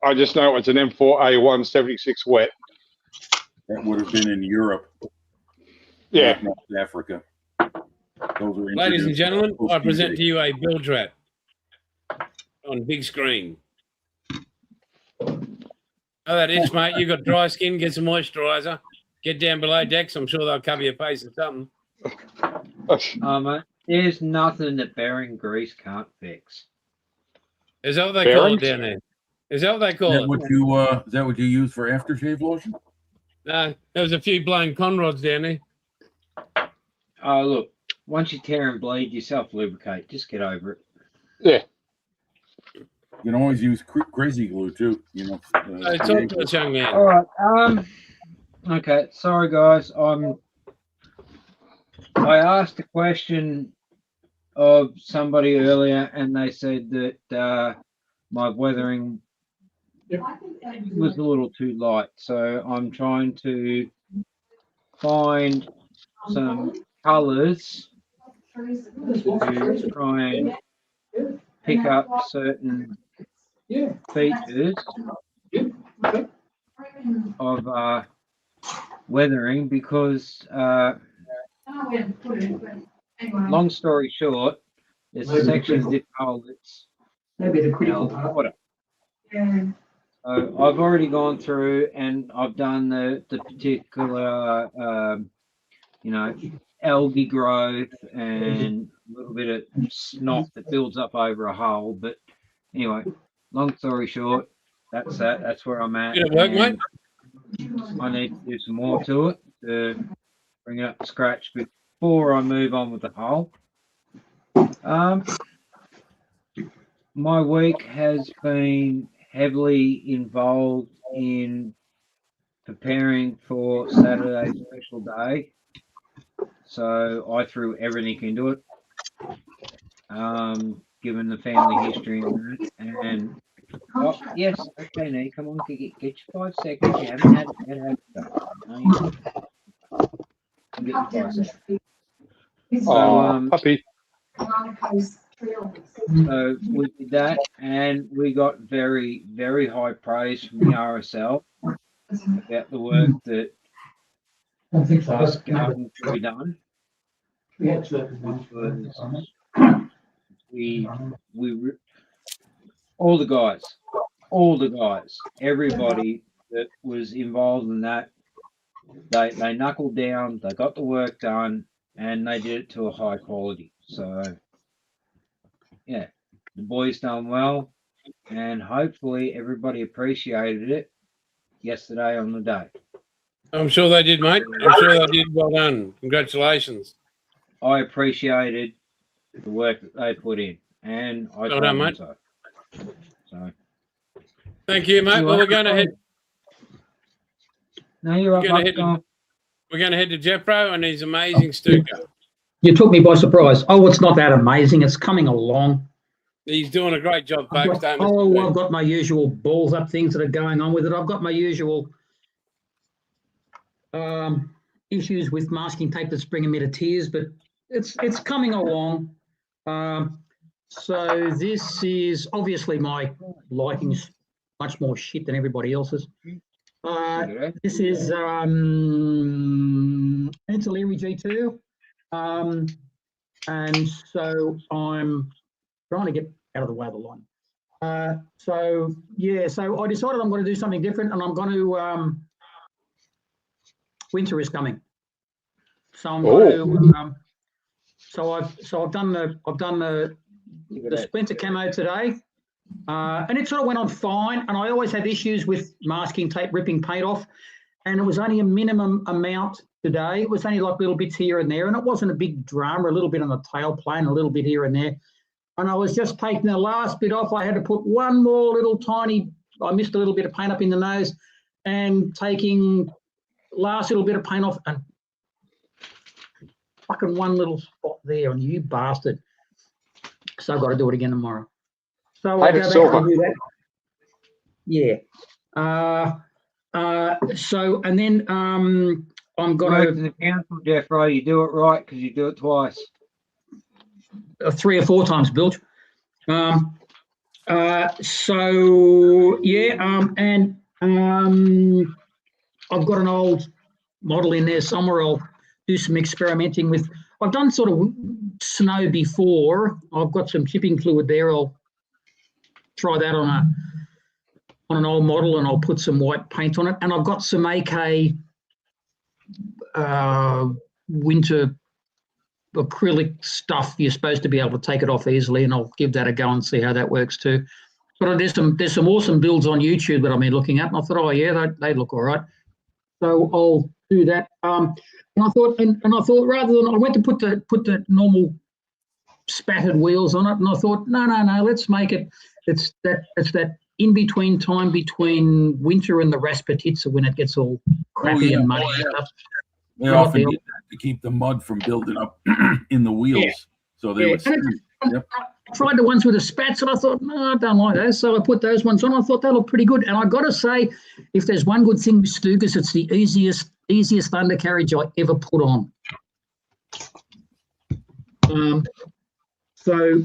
I just know it's an M4A1 76 wet. That would have been in Europe, Yeah. not North Africa. Those are Ladies and introduced gentlemen, I post-Tuesday. present to you a bilge rat on big screen. Oh, that is, mate. You got dry skin. Get some moisturiser. Get down below decks. I'm sure they'll cover your face or something. Mate, there's nothing that bearing grease can't fix. Is that what they call it Bearings? down there? Is that what they Is call that it? what you is that what you use for aftershave lotion? No, there was a few blown conrods down there. Oh, look, once you tear and bleed, you self-lubricate. Just get over it. Yeah. You can always use crazy glue too. You know. So talk to us, young man. All right. Okay. Sorry, guys. I asked a question of somebody earlier, and they said that my weathering was a little too light. So I'm trying to find some colours to try and pick up certain features of weathering, because long story short, there's a section of this hole that's Maybe the critical part. water. So I've already gone through and I've done the particular algae growth and a little bit of snot that builds up over a hole. But anyway, long story short, that's that. That's where I'm at. Good work, mate. And I need to do some more to it to bring it up to scratch before I move on with the hole. My week has been heavily involved in preparing for Saturday's special day. So I threw everything into it, given the family history and oh, yes, okay, now come on, get your 5 seconds. You haven't had it. No, you get your 5 seconds. So, Puppy. So we did that, and we got very, very high praise from the RSL about the work that was going to be done. We all the guys, everybody that was involved in that, they knuckled down, they got the work done, and they did it to a high quality. So yeah, the boys done well, and hopefully everybody appreciated it yesterday on the day. I'm sure they did, mate. I'm sure they did. Well done. Congratulations. I appreciated the work that they put in, and I Well done, told them mate. so. So Thank you, mate. You're Well, we're welcome. going to head. No, you're We're up, gonna mate. head Go on. We're going to head to Jeffro and his amazing Stuka. You took me by surprise. Oh, it's not that amazing. It's coming along. He's doing a great job, I've folks. got, Don't miss I've got my usual balls up things that are going on with it. I've got my usual issues with masking tape that's bringing me to tears, but it's coming along. So this is obviously my lighting's much more shit than everybody else's. This is Antileri G2, and so I'm trying to get out of the way of the line. So I decided I'm going to do something different, and I'm going to winter is coming, so I'm going to I've done the Splinter camo today, and it sort of went on fine. And I always had issues with masking tape ripping paint off, and it was only a minimum amount today. It was only like little bits here and there, and it wasn't a big drama. A little bit on the tail plane, a little bit here and there. And I was just taking the last bit off. I had to put one more little tiny. I missed a little bit of paint up in the nose, and taking last little bit of paint off, and fucking one little spot there, and you bastard. So I've got to do it again tomorrow. So I'll go back and do that. Yeah. So, and then I'm going to the council, Jeffro. You do it right because you do it twice. 3 or 4 times, Bilge. And I've got an old model in there somewhere. I'll do some experimenting with. I've done sort of snow before. I've got some chipping fluid there. I'll try that on an old model, and I'll put some white paint on it. And I've got some AK winter acrylic stuff. You're supposed to be able to take it off easily, and I'll give that a go and see how that works too. But there's some awesome builds on YouTube that I've been looking at, and I thought, oh yeah, they look all right. So I'll do that. And I thought rather than I went to put the normal spattered wheels on it, and I thought no, let's make it. It's that in between time between winter and the Rasputitsa when it gets all crappy and muddy and stuff. They often did that to keep the mud from building up in the wheels, so they would. Yep. I tried the ones with the spats, and I thought, no, I don't like those. So I put those ones on. I thought they look pretty good. And I got to say, if there's one good thing with Stukas, it's the easiest undercarriage I ever put on. So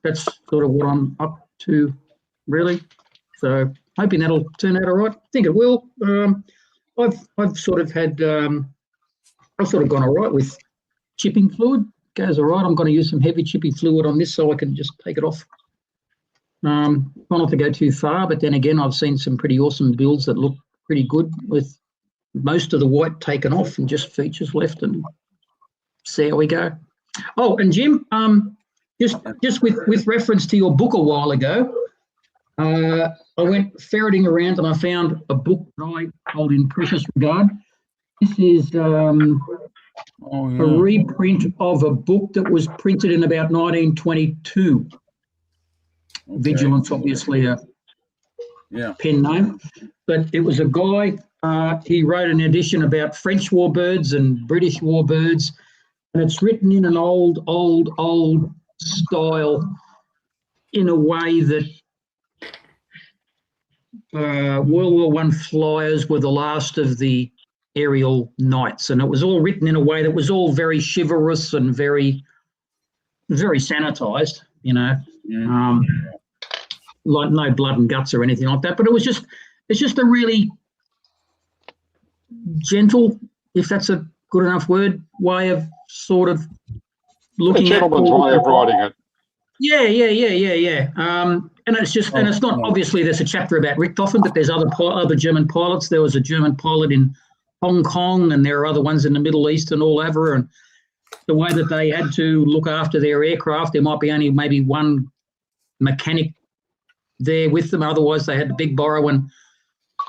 that's sort of what I'm up to, really. So hoping that'll turn out all right. I think it will. I've sort of had I've sort of gone all right with chipping fluid. Goes all right. I'm going to use some heavy chipping fluid on this so I can just take it off. Try not to go too far, but then again, I've seen some pretty awesome builds that look pretty good with most of the white taken off and just features left, and see how we go. Oh, and Jim, just with reference to your book a while ago, I went ferreting around and I found a book that I hold in precious regard. This is a reprint of a book that was printed in about 1922. Okay. Vigilance, obviously a pen name, but it was a guy, he wrote an edition about French warbirds and British warbirds, and it's written in an old style in a way that World War I flyers were the last of the aerial knights, and it was all written in a way that was all very chivalrous and very, very sanitized, you know. Like no blood and guts or anything like that, but it's just a really gentle, if that's a good enough word, way of sort of looking a gentleman's way of writing it. Yeah. And it's just, and it's not, obviously there's a chapter about Richthofen, but there's other German pilots. There was a German pilot in Hong Kong, and there are other ones in the Middle East and all over, and the way that they had to look after their aircraft, there might be only maybe one mechanic there with them. Otherwise, they had to borrow and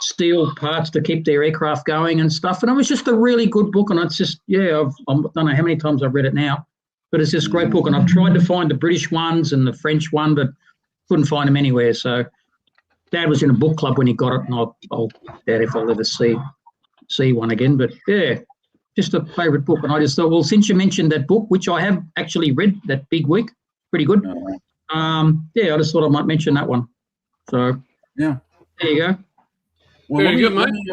steal parts to keep their aircraft going and stuff. And it was just a really good book. And it's just, I don't know how many times I've read it now, but it's just a great book. And I've tried to find the British ones and the French one, but couldn't find them anywhere. So Dad was in a book club when he got it, and I'll doubt if I'll ever see one again. But yeah, just a favourite book. And I just thought, well, since you mentioned that book, which I have actually read, that Big Week, pretty good. Yeah, I just thought I might mention that one. So Yeah. there you go. Well, Very good, let me,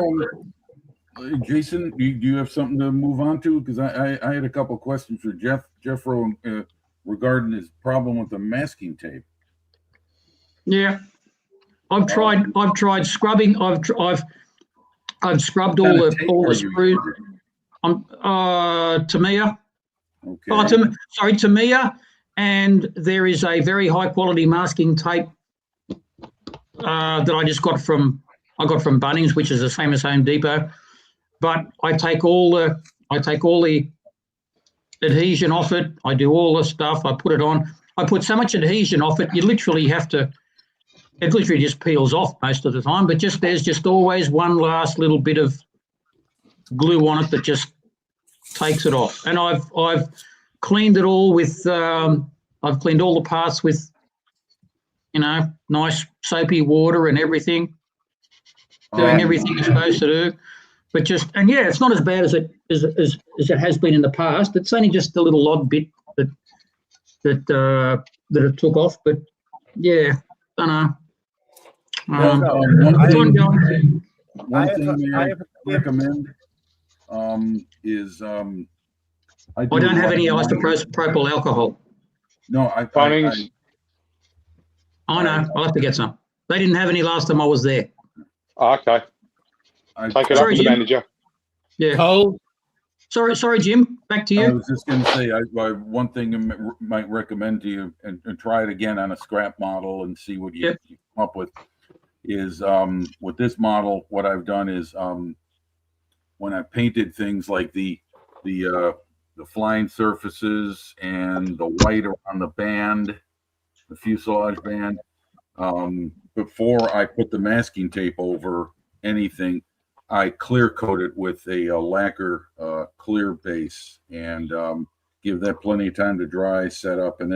Jason, do you have something to move on to? Because I had a couple of questions for Jeffro regarding his problem with the masking tape. Yeah, I've tried scrubbing. I've scrubbed all the screws. Tamiya. Okay. Tamiya, and there is a very high quality masking tape that I got from Bunnings, which is the same as Home Depot. But I take all the adhesion off it. I do all the stuff. I put it on. I put so much adhesion off it, you literally have to. It literally just peels off most of the time. But there's just always one last little bit of glue on it that just takes it off. And I've cleaned it all with. I've cleaned all the parts with, nice soapy water and everything. Doing everything you're supposed to do. But it's not as bad as it has been in the past. It's only just a little odd bit that it took off. But yeah, I don't know. One thing I recommend is I don't have any isopropyl alcohol. No, Bunnings. I know. I'll have to get some. They didn't have any last time I was there. Okay. Take it up Sorry, to the Jim. manager. Yeah. Cold. Sorry, Jim. Back to I you. was just going to say, one thing I might recommend to you, and try it again on a scrap model and see what you come up with, is with this model, what I've done is when I painted things like the flying surfaces and the white around the band, the fuselage band, before I put the masking tape over anything, I clear coat it with a lacquer clear base and give that plenty of time to dry, set up, and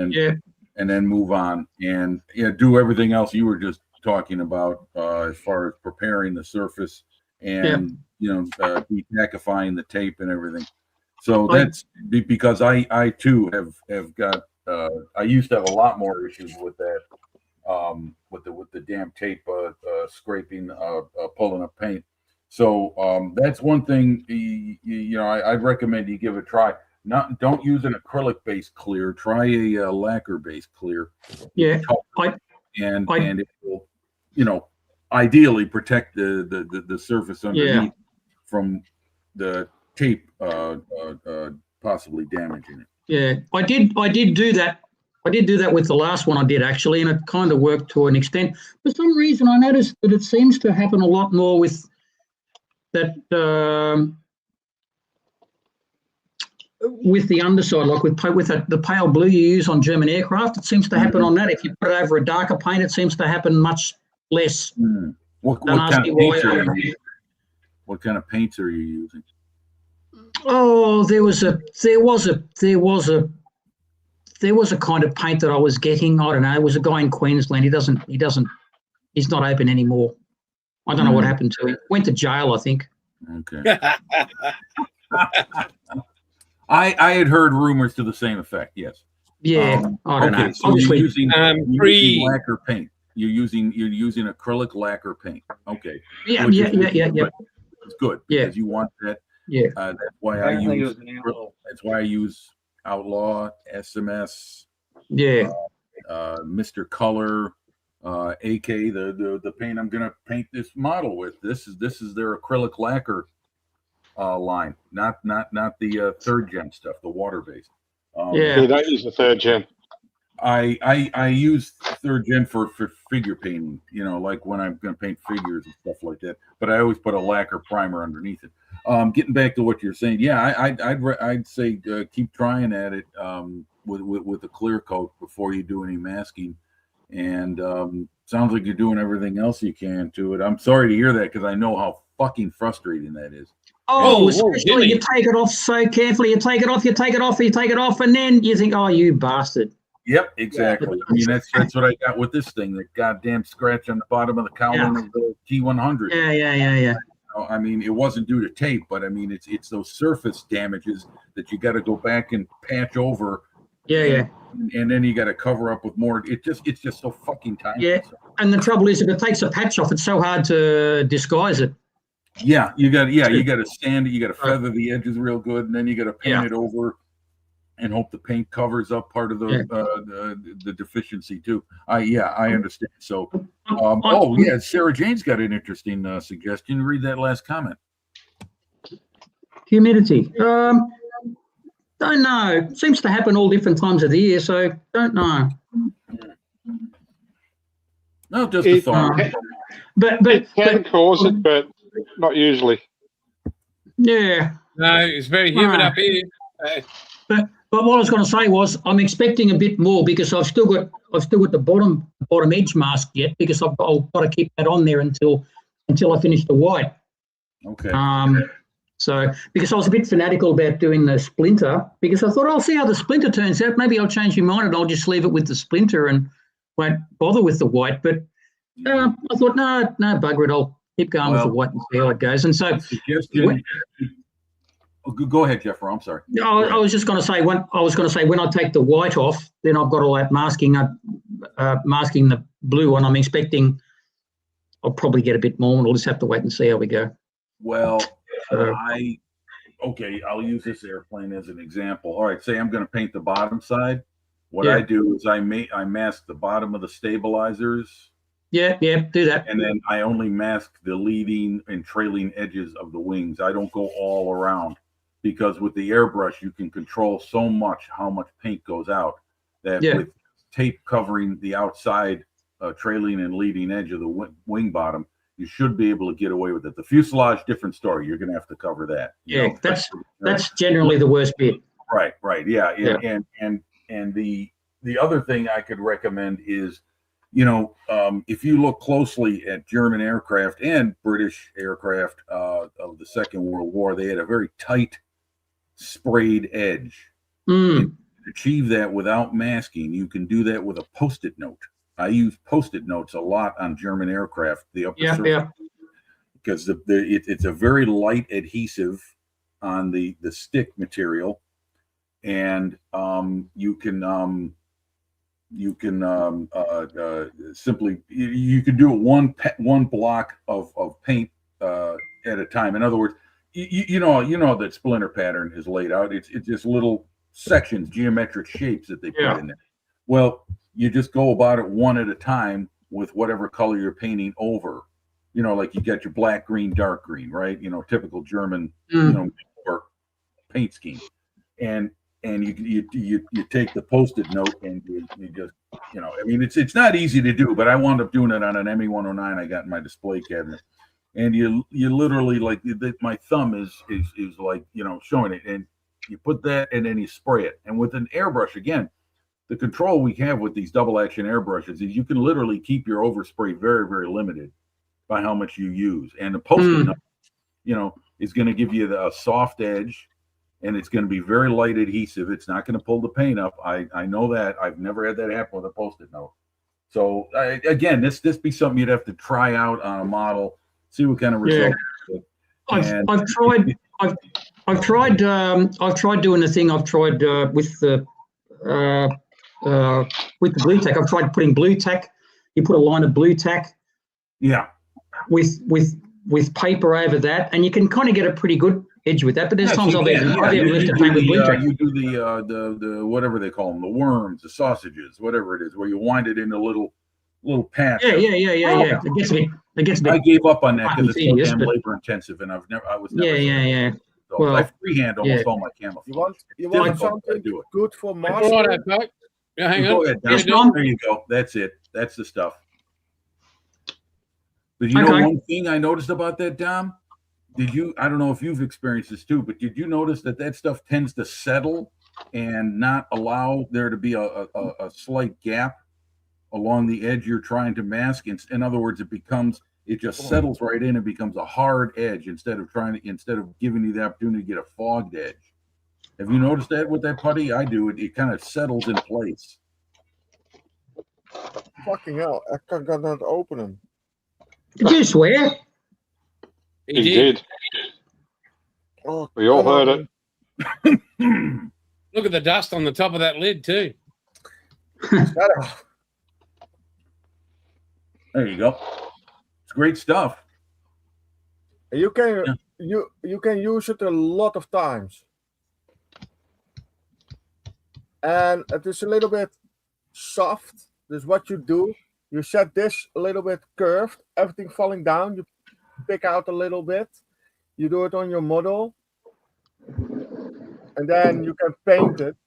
then move on and do everything else you were just talking about as far as preparing the surface and detackifying the tape and everything. So that's because I too have got I used to have a lot more issues with that with the damn tape scraping pulling up paint. So that's one thing I'd recommend you give a try. Don't use an acrylic based clear. Try a lacquer based clear. Yeah, and it will ideally protect the surface underneath from the tape possibly damaging it. Yeah, I did do that. I did do that with the last one I did actually, and it kind of worked to an extent. For some reason, I noticed that it seems to happen a lot more with that with the underside, like with the pale blue you use on German aircraft. It seems to happen on that. If you put it over a darker paint, it seems to happen much less. What kind of paints are you using? Oh, there was a kind of paint that I was getting. I don't know. It was a guy in Queensland. He's not open anymore. I don't know what happened to him. Went to jail, I think. Okay. I had heard rumors to the same effect. Yes. Yeah. I don't know. So Obviously, you're using lacquer paint. You're using acrylic lacquer paint. Okay. Yeah. It's good because you want that. Yeah. That's why I use Outlaw, SMS. Yeah. Mr. Color, AK, the paint I'm gonna paint this model with. This is their acrylic lacquer line, not the third gen stuff, the water based. You don't use the third gen. I use third gen for figure painting, like when I'm going to paint figures and stuff like that. But I always put a lacquer primer underneath it. Getting back to what you're saying, I'd say keep trying at it with a clear coat before you do any masking. And sounds like you're doing everything else you can to it. I'm sorry to hear that because I know how fucking frustrating that is. Especially when you take it off so carefully. You take it off, and then you think, oh, you bastard. Yep, exactly. I mean, that's what I got with this thing. That goddamn scratch on the bottom of the cowling of the T100. Yeah. I mean, it wasn't due to tape, but I mean, it's those surface damages that you got to go back and patch over. Yeah. And then you got to cover up with more. It's just so fucking time. Yeah. And the trouble is, if it takes a patch off, it's so hard to disguise it. Yeah, you got to sand it. You got to feather the edges real good, and then you got to paint it over, and hope the paint covers up part of the deficiency too. I understand. So, Sarah Jane's got an interesting suggestion. Read that last comment. Humidity. Don't know. Seems to happen all different times of the year, so don't know. No, just a thought. But It can cause it, but not usually. yeah. No, it's very humid up here. But what I was going to say was I'm expecting a bit more because I've still got the bottom edge mask yet because I've got to keep that on there until I finish the white. Okay. So because I was a bit fanatical about doing the splinter because I thought I'll see how the splinter turns out. Maybe I'll change my mind and I'll just leave it with the splinter and won't bother with the white. But I thought no, bugger it. I'll keep going with the white and see how it goes. And so. Go ahead, Jeff. I'm sorry. I was just going to say when I take the white off, then I've got all that masking the blue one. I'm expecting I'll probably get a bit more, and we'll just have to wait and see how we go. Well, I'll use this airplane as an example. All right, say I'm going to paint the bottom side. What I do is I mask the bottom of the stabilizers. Yeah, do that. And then I only mask the leading and trailing edges of the wings. I don't go all around. Because with the airbrush, you can control so much how much paint goes out that with tape covering the outside trailing and leading edge of the wing bottom, you should be able to get away with it. The fuselage, different story. You're going to have to cover that. That's generally the worst bit. Right. Yeah. And the other thing I could recommend is, if you look closely at German aircraft and British aircraft of the Second World War, they had a very tight sprayed edge. To achieve that without masking, you can do that with a Post-it note. I use Post-it notes a lot on German aircraft. The upper surface, because it's a very light adhesive on the stick material, and you can simply you can do it one block of paint at a time. In other words, you know that splinter pattern is laid out. It's just little sections, geometric shapes that they put in there. Well, you just go about it one at a time with whatever color you're painting over. Like you got your black, green, dark green, right? Typical German, paint scheme. And you take the Post-it note and you just, it's not easy to do, but I wound up doing it on an ME 109 I got in my display cabinet. And you literally my thumb is like, showing it, and you put that and then you spray it. And with an airbrush, again, the control we have with these double action airbrushes is you can literally keep your overspray very, very limited by how much you use. And the Post-it note, is going to give you a soft edge, and it's going to be very light adhesive. It's not going to pull the paint up. I know that. I've never had that happen with a Post-it note. So again, this be something you'd have to try out on a model, see what kind of results. I've tried doing the thing. I've tried with the blue tack. I've tried putting blue tack. You put a line of blue tack. Yeah. With paper over that, and you can kind of get a pretty good edge with that. But there's times I've even lifted paint with blue tack. You do the whatever they call them, the worms, the sausages, whatever it is, where you wind it into little patch. Yeah. It gets a bit. I gave up on that because it's so damn labor intensive, and I was never. Yeah. So well, I freehand almost all my camouflage. You want something good for Mars? Hang on. Go ahead, Dom. There you go. That's it. That's the stuff. But you know one thing I noticed about that, Dom? I don't know if you've experienced this too, but did you notice that stuff tends to settle and not allow there to be a slight gap along the edge you're trying to mask? In other words, it just settles right in and becomes a hard edge instead of giving you the opportunity to get a fogged edge. Have you noticed that with that putty? I do. It kind of settles in place. Fucking hell, I cannot open them. Did you swear? He He did. did. Oh, We all come heard on. it. Look at the dust on the top of that lid too. Shut up. There you go. It's great stuff. You can Yeah. you can use it a lot of times, and it is a little bit soft. This is what you do. You set this a little bit curved, everything falling down. You pick out a little bit. You do it on your model, and then you can paint it,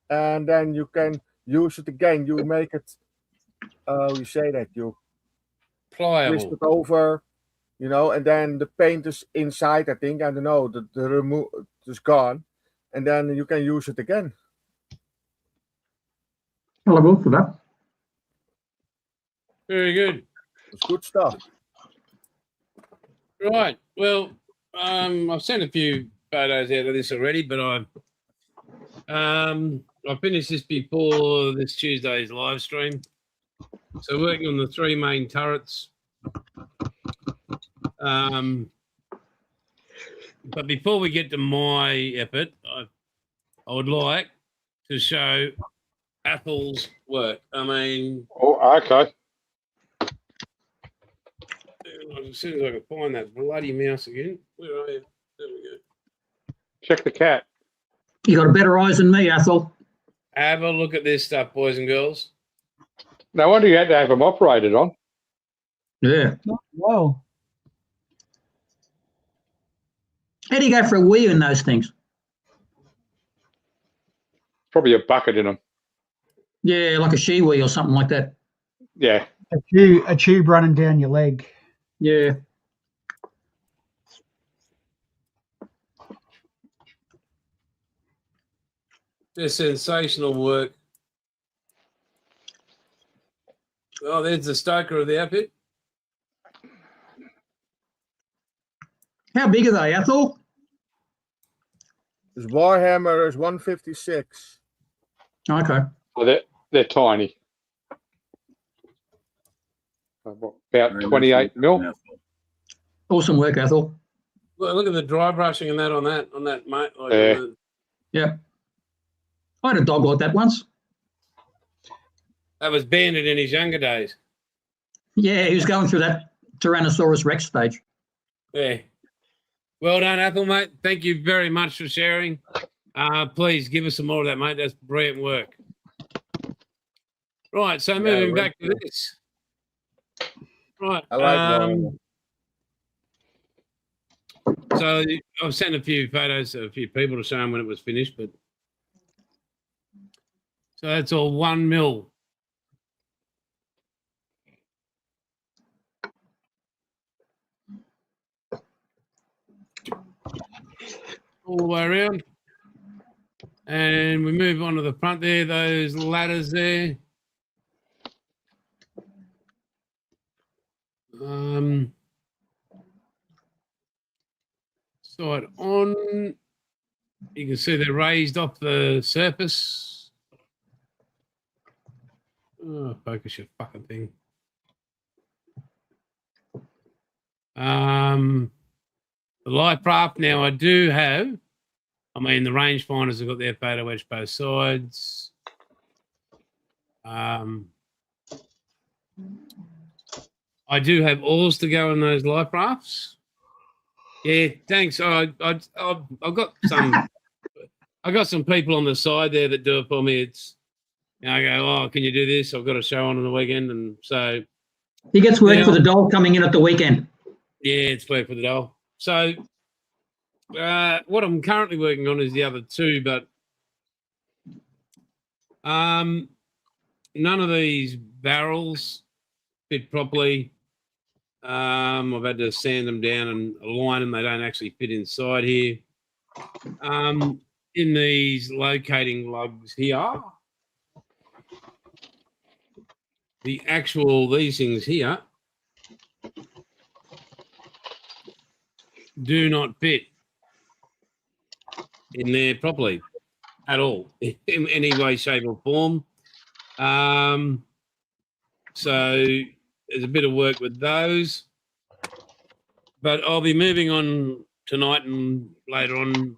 and then you can use it again. You make it. You say that you twist Pliable. it over, and then the paint is inside. I think I don't know. The remove is gone, and then you can use it again. I'll have a look for that. Very good. It's good stuff. Right. Well, I've sent a few photos out of this already, but I finished this before this Tuesday's live stream. So working on the 3 main turrets. But before we get to my effort, I would like to show Athel's work. I mean, Oh, okay. as soon as I can find that bloody mouse again. Where are you? There we go. Check the cat. You got better eyes than me, Athel. Have a look at this stuff, boys and girls. No wonder you had to have them operated on. Yeah. Whoa. How do you go for a wee in those things? Probably a bucket in them. Yeah, like a shiwi or something like that. Yeah. A tube running down your leg. Yeah. They're sensational work. Oh, there's the stoker of the outfit. How big are they, Athel? This Warhammer is 156. Okay. Well, they're tiny. About Very 28 mil. nice. Awesome work, Athel. Look at the dry brushing and that on that mate. Like Yeah. on the- Yeah. I had a dog like that once. that was Bandit in his younger days. Yeah, he was going through that Tyrannosaurus Rex stage. Yeah. Well done, Athel, mate. Thank you very much for sharing. Please give us some more of that, mate. That's brilliant work. Right, so moving really back to this. Right. I like Warhammer. So I've sent a few photos of a few people to show them when it was finished, but so that's all 1 mil. All the way around. And we move on to the front there, those ladders there. Side on, you can see they're raised off the surface. Oh, focus your fucking thing. The light craft now I do have. I mean, the rangefinders have got their photo edge both sides. I do have oars to go in those life rafts. Yeah, thanks. I've got some. I got some people on the side there that do it for me. It's, I go, oh, can you do this? I've got a show on the weekend, and so He gets work Now- for the doll coming in at the weekend. yeah, it's work for the doll. So what I'm currently working on is the other two, but none of these barrels fit properly. I've had to sand them down and align them. They don't actually fit inside here. In these locating lugs here, these things here do not fit in there properly at all, in any way, shape, or form. So there's a bit of work with those. But I'll be moving on tonight and later on.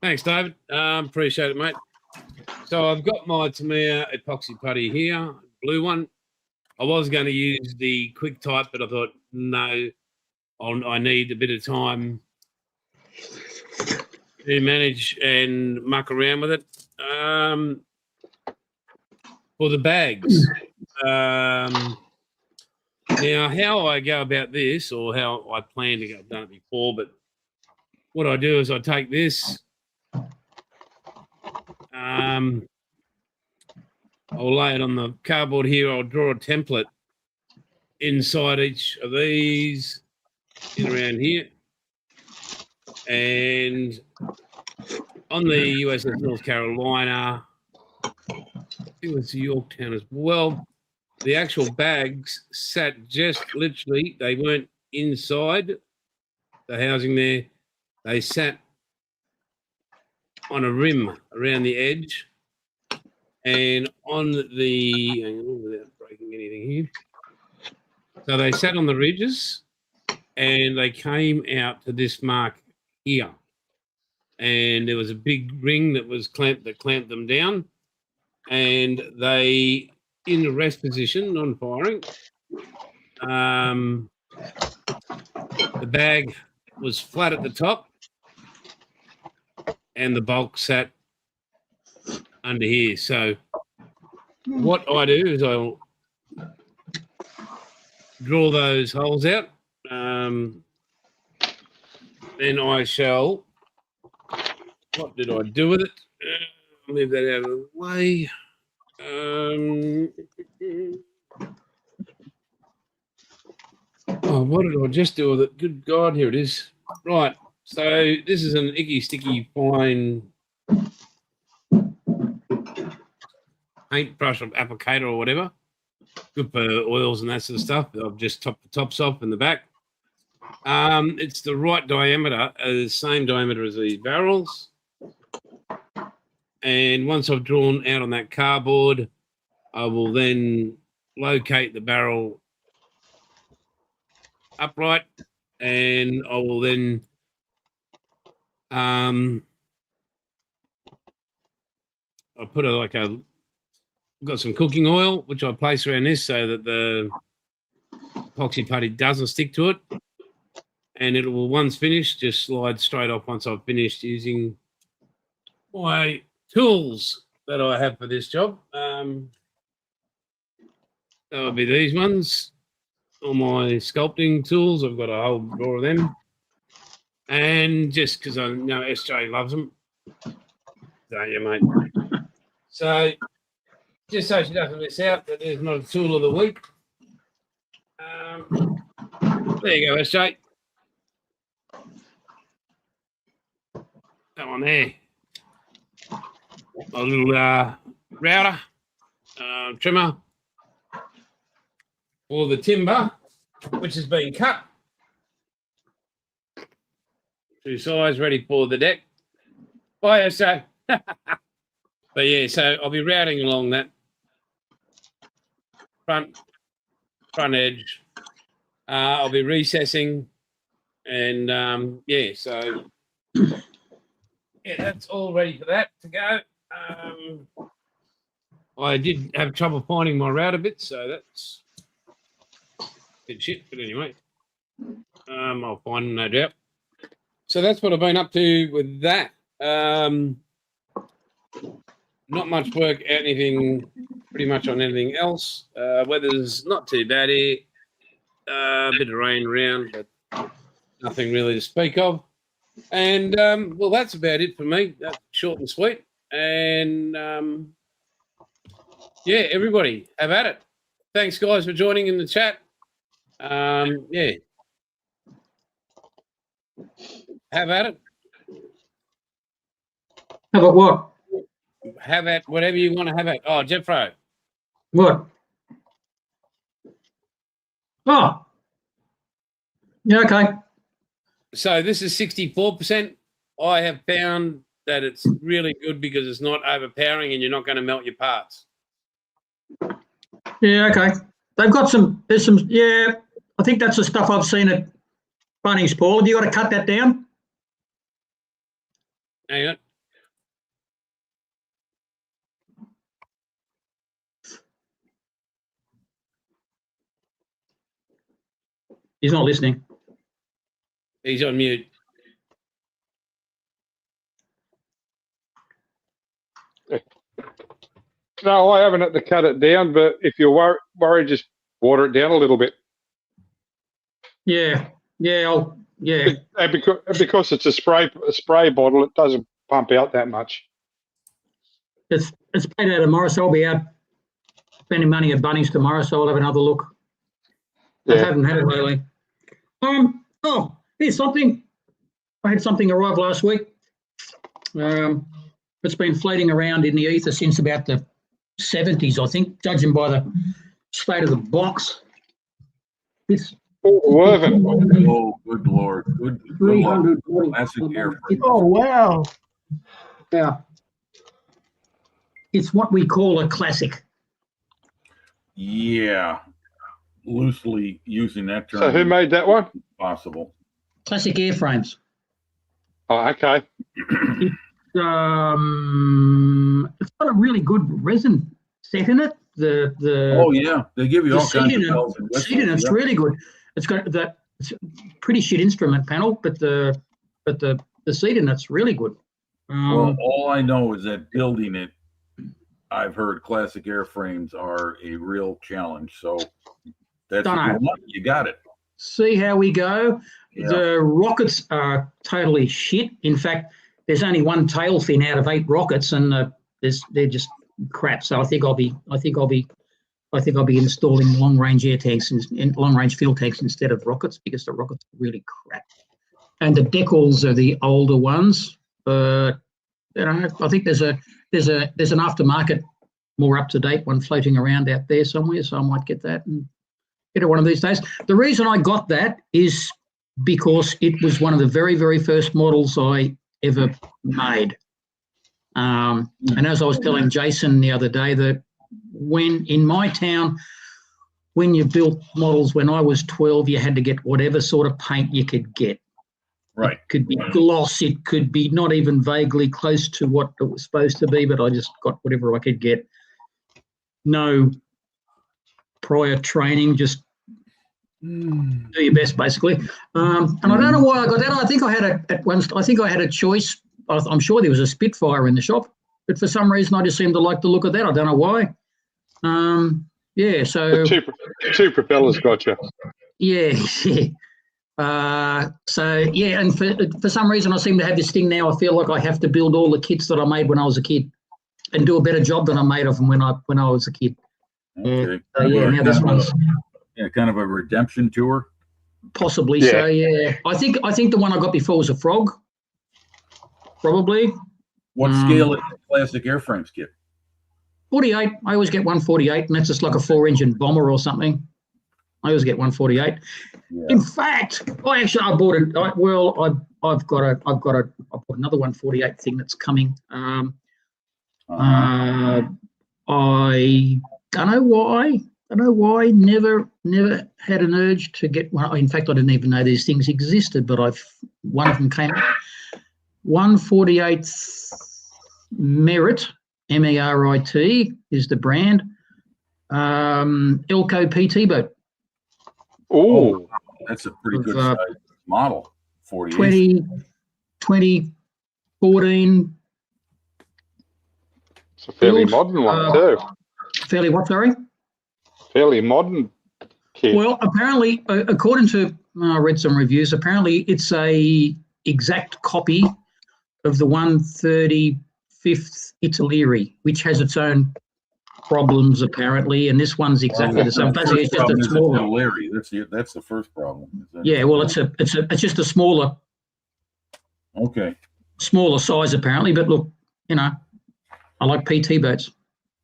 Thanks, David. Appreciate it, mate. So I've got my Tamiya epoxy putty here, blue one. I was going to use the quick type, but I thought, no, I need a bit of time to manage and muck around with it. For the bags, now how I go about this, or how I plan to go, I've done it before, but what I do is I take this, I'll lay it on the cardboard here. I'll draw a template inside each of these, in around here. And on the USS North Carolina, I think it was Yorktown as well, the actual bags sat just literally, they weren't inside the housing there. They sat on a rim around the edge. And on the, hang on, without breaking anything here. So they sat on the ridges and they came out to this mark here. And there was a big ring that was clamped them down. And they, in the rest position, non-firing, the bag was flat at the top and the bulk sat under here. So what I do is I'll draw those holes out. Then I shall, what did I do with it? Move that out of the way. Oh, what did I just do with it? Good God, here it is. Right. So this is an icky, sticky, fine paintbrush or applicator or whatever. Good for oils and that sort of stuff. I've just topped the tops off in the back. It's the right diameter, the same diameter as these barrels. And once I've drawn out on that cardboard, I will then locate the barrel upright, and I will then I'll put got some cooking oil, which I place around this so that the epoxy putty doesn't stick to it. And it will, once finished, just slide straight off once I've finished using my tools that I have for this job. That'll be these ones. All my sculpting tools. I've got a whole drawer of them. And just because I know SJ loves them. Don't you, mate? So, just so she doesn't miss out that there's not a tool of the week. There you go, SJ. That one there. A little router, trimmer for the timber, which has been cut to size, ready for the deck. Bye, SJ. But yeah, so I'll be routing along that front edge. I'll be recessing, and yeah, so yeah, that's all ready for that to go. I did have trouble finding my router bit, so that's a bit shit. But anyway, I'll find them, no doubt. So that's what I've been up to with that. Not much work, anything, pretty much on anything else. Weather's not too bad here. A bit of rain around, but nothing really to speak of. And, well, that's about it for me. That's short and sweet. And, yeah, everybody, have at it. Thanks, guys, for joining in the chat. Yeah. Have at it. Have at what? Have at whatever you want to have at. Oh, Jeffro. What? Oh. Yeah, okay. So this is 64%. I have found that it's really good because it's not overpowering and you're not going to melt your parts. Yeah, okay. They've got some. There's some. Yeah, I think that's the stuff I've seen at Bunnings. Paul, have you got to cut that down? Hang on. He's not listening. He's on mute. No, I haven't had to cut it down, but if you're worried, just water it down a little bit. Yeah, yeah, And because it's a spray bottle, it doesn't pump out that much. It's paid out tomorrow, so I'll be out spending money at Bunnings tomorrow, so I'll have another look. I Yeah. haven't had it lately. Oh, here's something. I had something arrive last week. It's been floating around in the ether since about the 70s, I think, judging by the state of the box. It's Oh, Worthing. Oh, good Lord. Good Lord. 340. Classic airframe. Oh wow! Yeah. It's what we call a classic. Yeah. Loosely using that term. So who made that one? Possible. Classic airframes. Oh, okay. It's got a really good resin set in it. Oh yeah, they give you the all seat kinds in of bells and it, seat in whistles. it's really good. It's got that it's a pretty shit instrument panel, but the seat in it's really good. Well, all I know is that building it, I've heard classic airframes are a real challenge. So that's Dunno. a good one. You got it. See how we go. Yeah. The rockets are totally shit. In fact, there's only one tail fin out of 8 rockets, and they're just crap. So I think I'll be installing long range air tanks and long range fuel tanks instead of rockets, because the rockets are really crap. And the decals are the older ones. I think there's an aftermarket, more up to date one floating around out there somewhere. So I might get that and get it one of these days. The reason I got that is because it was one of the very, very first models I ever made. And as I was telling Jason the other day, that when in my town, when you built models when I was 12, you had to get whatever sort of paint you could get. Right. It could be gloss, it could be not even vaguely close to what it was supposed to be, but I just got whatever I could get. No prior training, just do your best, basically. And I don't know why I got that. I think I had a choice. I'm sure there was a Spitfire in the shop, but for some reason I just seemed to like the look of that. I don't know why. Yeah, so The two propellers got you. yeah. So yeah, and for some reason I seem to have this thing now. I feel like I have to build all the kits that I made when I was a kid, and do a better job than I made of them when I was a kid. Okay. Yeah, now this one's kind of a redemption tour. possibly Yeah. so. Yeah, I think the one I got before was a Frog, probably. What scale is the classic airframes kit? 48. I always get 148, and that's just like a 4-engine bomber or something. I always get 148. Yeah. In fact, I bought it. I bought another 148 thing that's coming. I don't know why. Never had an urge to get one. In fact, I didn't even know these things existed, but one of them came. 148 Merit, MERIT is the brand. Elco PT boat. Oh, That's a pretty Of, good size model. 48. 2014. it's a fairly Build, modern one too. Fairly what, sorry? Fairly modern kit. Well, apparently, according to I read some reviews, apparently it's a exact copy of the 135th Italeri, which has its own problems apparently, and this one's exactly the same. Basically, it's just a smaller. Larry. That's the first problem. Is that- Yeah, well, it's just a smaller Okay. size apparently. But look, I like PT boats.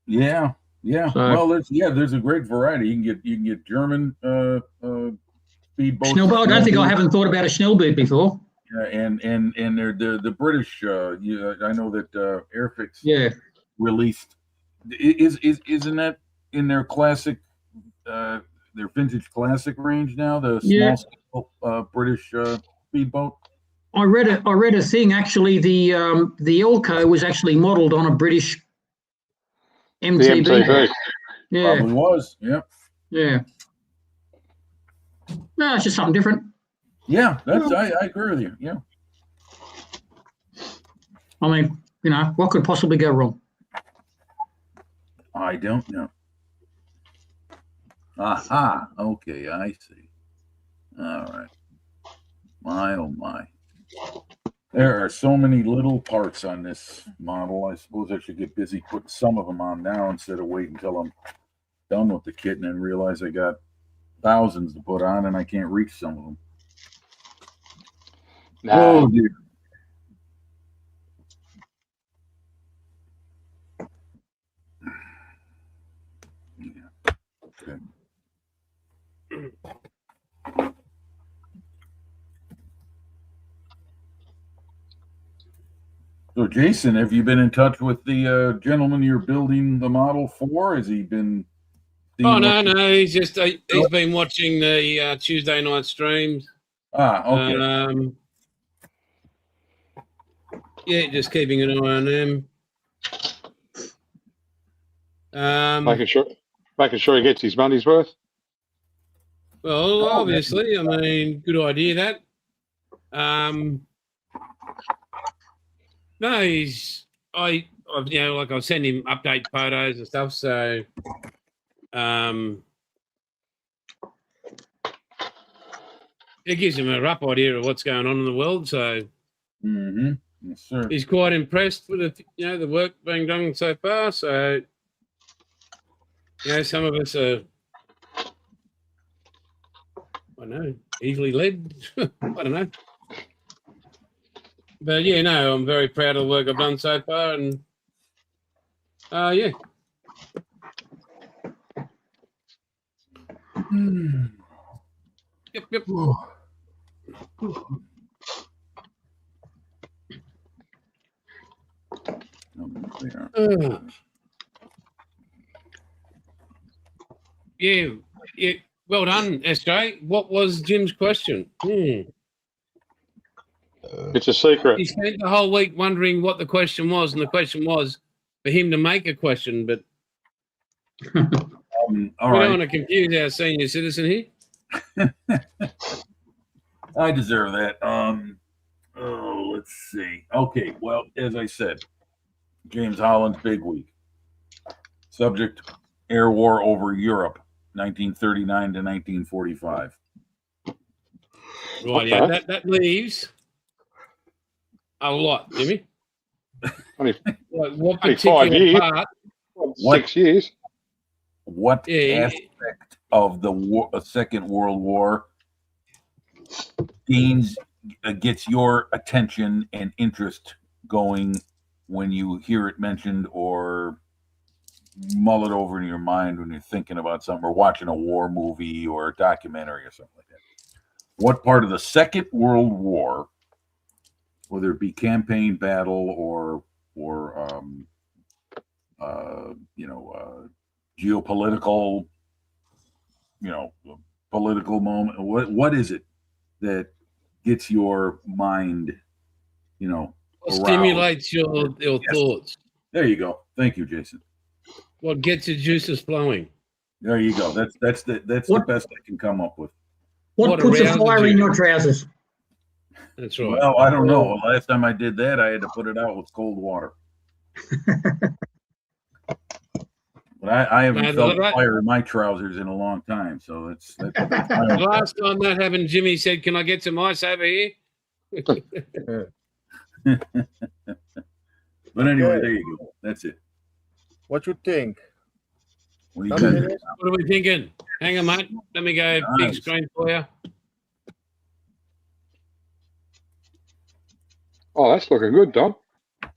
Yeah. Yeah. So- Well, there's a great variety. You can get German speedboats. Schnellboat. I don't think I haven't thought about a Schnellboot before. And they're the British. I know that Airfix Yeah. released. Isn't that in their classic their vintage classic range now? The Yeah. small scale British speedboat. I read a thing. Actually, the Elco was actually modelled on a British The MTB. MTV. Yeah, Probably was. Yep. yeah. No, it's just something different. Yeah, that's I agree with you. Yeah. I mean, you know, what could possibly go wrong? I don't know. Aha. Okay, I see. All right. My oh my. There are so many little parts on this model. I suppose I should get busy putting some of them on now instead of waiting until I'm done with the kit and then realize I got thousands to put on and I can't reach some of them. Nah, Oh dear. Yeah. Okay. So, Jason, have you been in touch with the gentleman you're building the model for? Has he been? Oh no, he's just he's been watching the Tuesday night streams. Okay. Yeah, just keeping an eye on them. making sure he gets his money's worth. Well, obviously, I mean, good idea that. No, I've like I'll send him update photos and stuff. So, it gives him a rough idea of what's going on in the world. So, Yes, sir. he's quite impressed with the work being done so far. So, some of us are, I don't know, easily led. I don't know. But yeah, no, I'm very proud of the work I've done so far, and yeah. Yep. Yeah. Well done, SJ. What was Jim's question? It's a secret. He spent the whole week wondering what the question was, and the question was for him to make a question, but All we right. don't want to confuse our senior citizen here. I deserve that. Let's see. Okay, well, as I said, James Holland's big week. Subject: air war over Europe, 1939 to 1945. Right, yeah, that leaves a lot, Jimmy. Only What 5 particular years. part? 6 years. What Yeah. aspect of the Second World War gets your attention and interest going when you hear it mentioned or mull it over in your mind when you're thinking about something or watching a war movie or a documentary or something like that? What part of the Second World War, whether it be campaign, battle, or geopolitical, political moment, what is it that gets your mind, aroused? Stimulates your Yes. thoughts. There you go. Thank you, Jason. What gets your juices flowing? There you go. That's the best I can come up with. What puts a arouses fire in you? your trousers? That's right. Well, I don't know. Last time I did that, I had to put it out with cold water. But I haven't No, felt that- fire in my trousers in a long time, so that's The last time that happened, Jimmy said, "Can I get some ice over here?" But anyway, Okay. there you go. That's it. What you think? What do you Done got? with it? What are we thinking? Hang on, mate. Let me go big Nice. screen for you. Oh, that's looking good, Don. Yeah,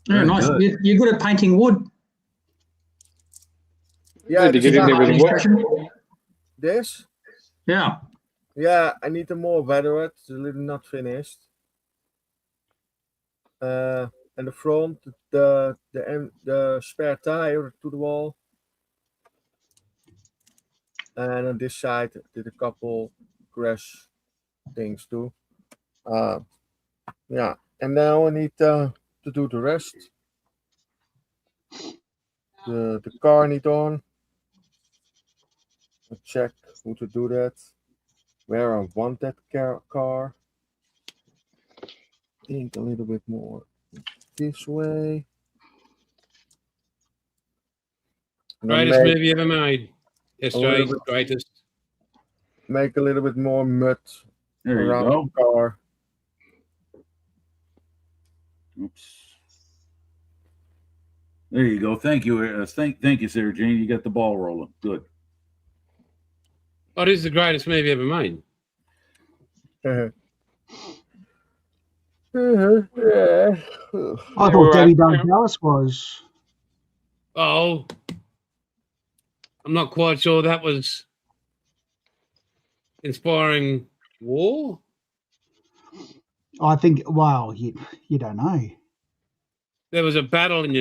Very nice. good. You're good at painting wood. Yeah, Need to get in there with a Illustration. this. Yeah. Yeah, I need to more weather it. It's a little not finished. And the front, the spare tire to the wall. and on this side did a couple grass things too. Yeah, and now I need to do the rest. The car need on. I check who to do that. Where I want that car. Think a little bit more this way. And then Greatest movie ever made. Yesterday, little bit- greatest. make a little bit more mud There you around go. the car. Oops. There you go. Thank you. Thank you, Sarah Jane. You got the ball rolling. Good. What is the greatest movie ever made? I Yeah. thought Debbie Does Dallas was. Oh, I'm not quite sure that was inspiring war. I think. Well, you don't know. There was a battle in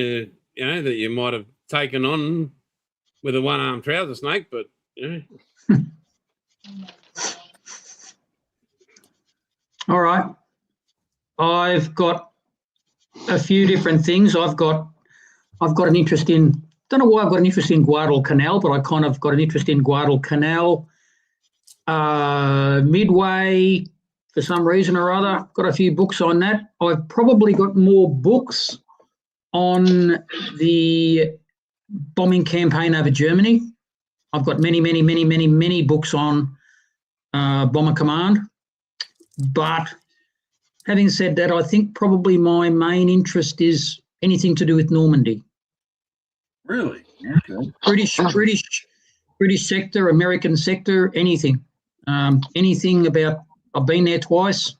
that you might have taken on with a one-armed trouser snake, but All right. I've got a few different things. I've got an interest in. Don't know why I've got an interest in Guadalcanal, but I kind of got an interest in Guadalcanal. Midway, for some reason or other, got a few books on that. I've probably got more books on the bombing campaign over Germany. I've got many books on Bomber Command. But having said that, I think probably my main interest is anything to do with Normandy. Really? Okay. British sector, American sector, anything. Anything about, I've been there twice.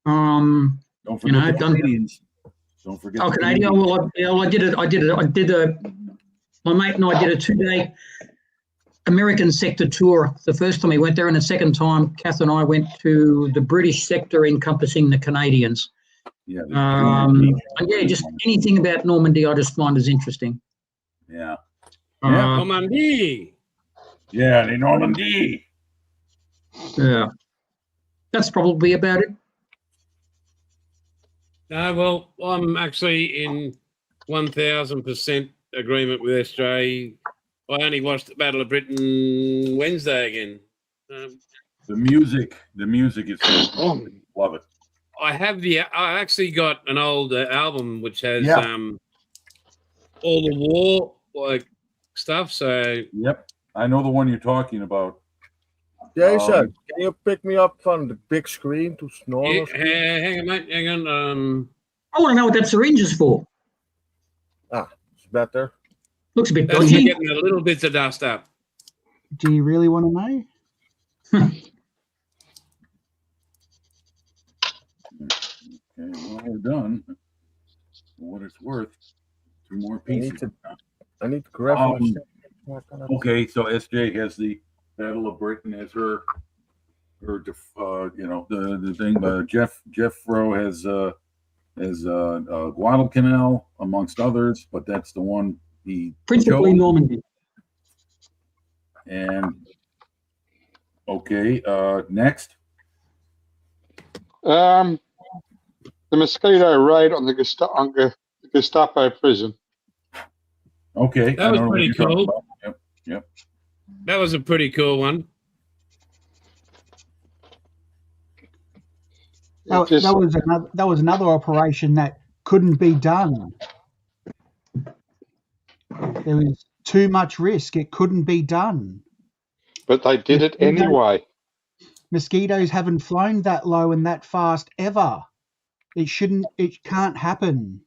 Don't forget the done- Canadians. Don't forget. Oh, the Canadian. Canadians. Well, I did my mate and I did a 2-day American sector tour. The first time we went there, and the second time, Kath and I went to the British sector encompassing the Canadians. Yeah. And yeah, just anything about Normandy I just find is interesting. Yeah. Normandy. Yeah. The Normandy. Yeah. That's probably about it. Well, I'm actually in 1,000% agreement with SJ. I only watched the Battle of Britain Wednesday again. The music is fantastic. Love it. I actually got an old album which has Yeah. all the war stuff. So Yep. I know the one you're talking about. Jason, can you pick me up on the big screen to normal? hang on, mate. Hang on. I want to know what that syringe is for. It's better. Looks a bit That's for dodgy. getting the little bits of dust up. Do you really want to know? Okay, well, we're done. For what it's worth, 2 more pieces. I need to grab Um, my stuff. Okay, so SJ has the Battle of Britain as her the thing. But Jeff Rowe has Guadalcanal amongst others, but that's the one he Principally chose. Normandy. And okay, next. The Mosquito raid on the Gestapo prison. Okay, That I was don't know what pretty you're talking cool. about. Yep. That was a pretty cool one. That was another operation that couldn't be done. There was too much risk. It couldn't be done. But they did it anyway. Mosquitoes haven't flown that low and that fast ever. It can't happen.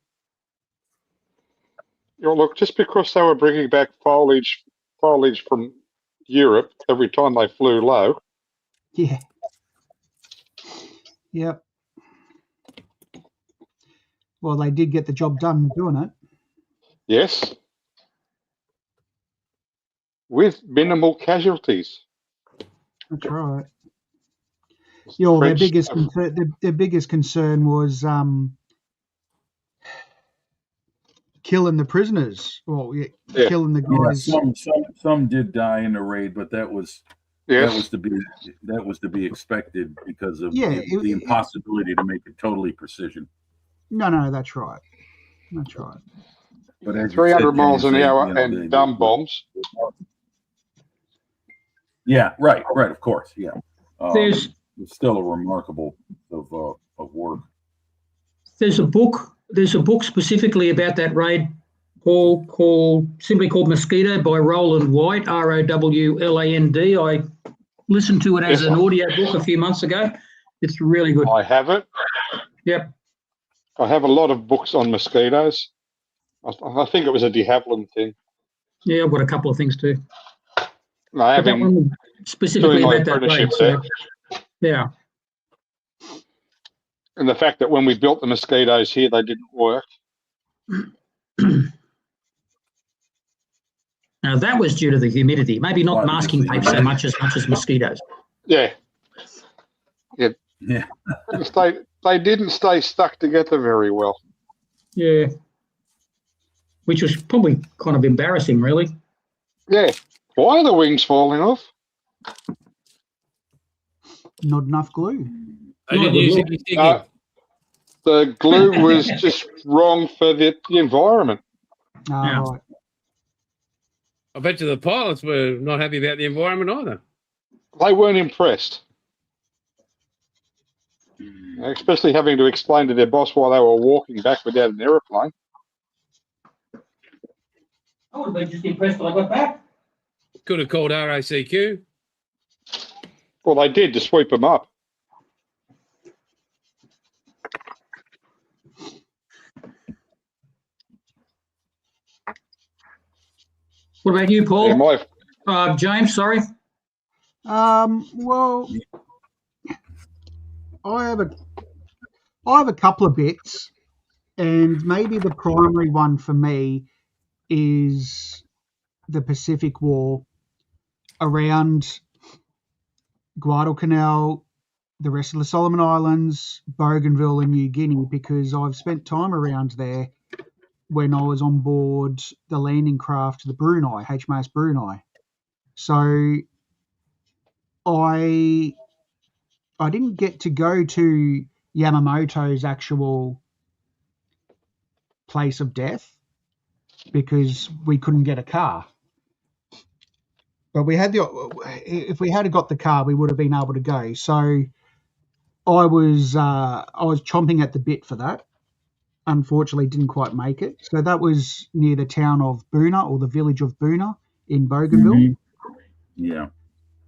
Look, just because they were bringing back foliage from Europe every time they flew low. Yeah. Yep. Well, they did get the job done doing it. Yes. With minimal casualties. That's right. Yeah, their biggest concern was killing the prisoners, or Yeah. killing the Yeah, guys. some did die in the raid, but that was Yes. that was to be expected because of Yeah, the impossibility to make it totally precision. No, that's right. That's right. But as you 300 said, miles an James, hour and dumb bombs. Yeah, right, of course, yeah. There's- It's still a remarkable of work. There's a book specifically about that raid, Paul, simply called Mosquito by Roland White, Rowland. I listened to it as Yes. an audio book a few months ago. It's really good. I have it. Yep. I have a lot of books on mosquitoes. I think it was a de Havilland thing. Yeah, I've got a couple of things too. I But that having one specifically doing my about that raid. apprenticeship So, yeah. and the fact that when we built the mosquitoes here, they didn't work. Now that was due to the humidity. Maybe not Well, masking it's the tape so humidity. much as mosquitoes. Yeah, Yeah. they didn't stay stuck together very well. Yeah. Which was probably kind of embarrassing, really. Yeah. Why are the wings falling off? Not enough glue. I didn't use any sticking. Uh, the glue was just wrong for the environment. Yeah. Right. I bet you the pilots were not happy about the environment either. They weren't impressed. Especially having to explain to their boss why they were walking back without an aeroplane. I would have been just impressed when I got back. Could have called RACQ. Well, they did to sweep them up. What about you, Yeah, Paul? James, sorry. Well, I have a couple of bits, and maybe the primary one for me is the Pacific War around Guadalcanal, the rest of the Solomon Islands, Bougainville, and New Guinea, because I've spent time around there when I was on board the landing craft, the Brunei, HMAS Brunei. So I didn't get to go to Yamamoto's actual place of death because we couldn't get a car. But we had if we had got the car, we would have been able to go. So I was chomping at the bit for that. Unfortunately, didn't quite make it. So that was near the town of Boona, or the village of Boona in Bougainville. Mm-hmm. Yeah.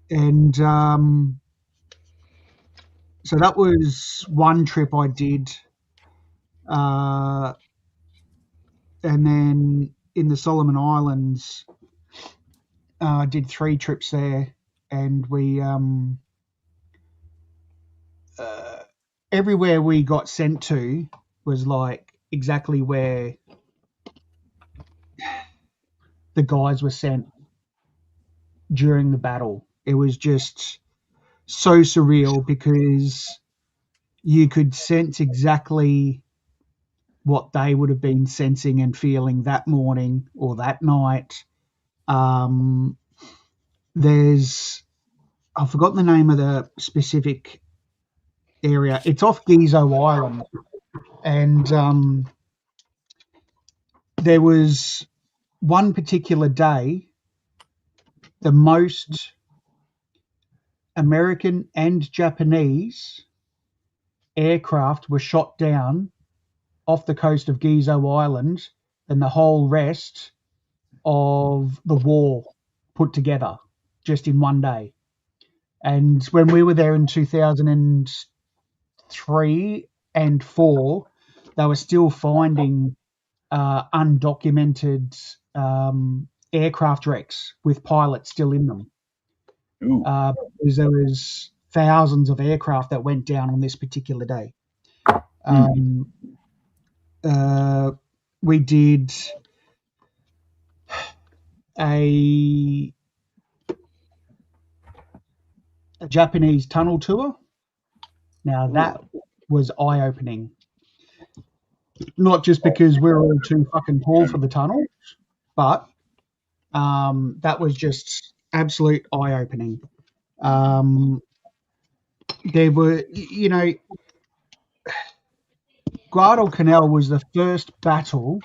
And so that was one trip I did. And then in the Solomon Islands, I did 3 trips there, and we everywhere we got sent to was like exactly where the guys were sent during the battle. It was just so surreal because you could sense exactly what they would have been sensing and feeling that morning or that night. I've forgotten the name of the specific area. It's off Gizo Island, and there was one particular day, the most American and Japanese aircraft were shot down off the coast of Gizo Island than the whole rest of the war put together just in one day. And when we were there in 2003 and 4, they were still finding undocumented aircraft wrecks with pilots still in them. Because there was thousands of aircraft that went down on this particular day. We did a Japanese tunnel tour. Now that was eye-opening not just because we're all too fucking tall for the tunnels, but that was just absolute eye-opening. There were, you know, Guadalcanal was the first battle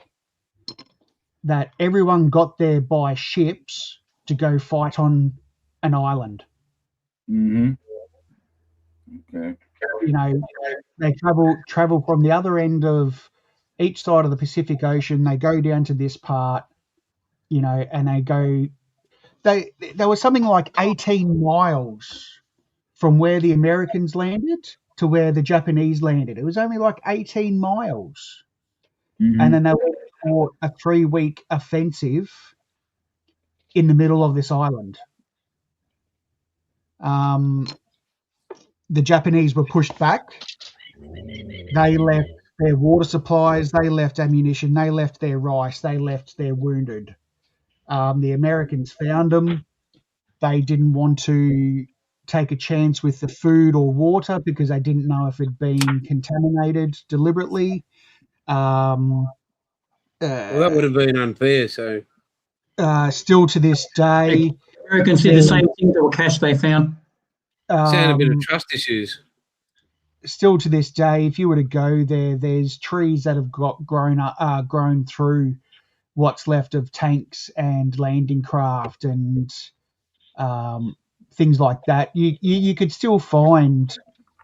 that everyone got there by ships to go fight on an island. Mm-hmm. Okay. You know, they travel from the other end of each side of the Pacific Ocean. They go down to this part, you know, and they go. There was something like 18 miles from where the Americans landed to where the Japanese landed. It was only like 18 miles. Mhm. And then they went for a 3-week offensive in the middle of this island. The Japanese were pushed back. They left their water supplies, they left ammunition, they left their rice, they left their wounded. The Americans found them. They didn't want to take a chance with the food or water because they didn't know if it had been contaminated deliberately. Well, that would have been unfair. So Still to this day, Americans did the same thing to a cache they found. sound a bit of trust issues. Still to this day, if you were to go there, there's trees that have grown through what's left of tanks and landing craft and things like that. You could still find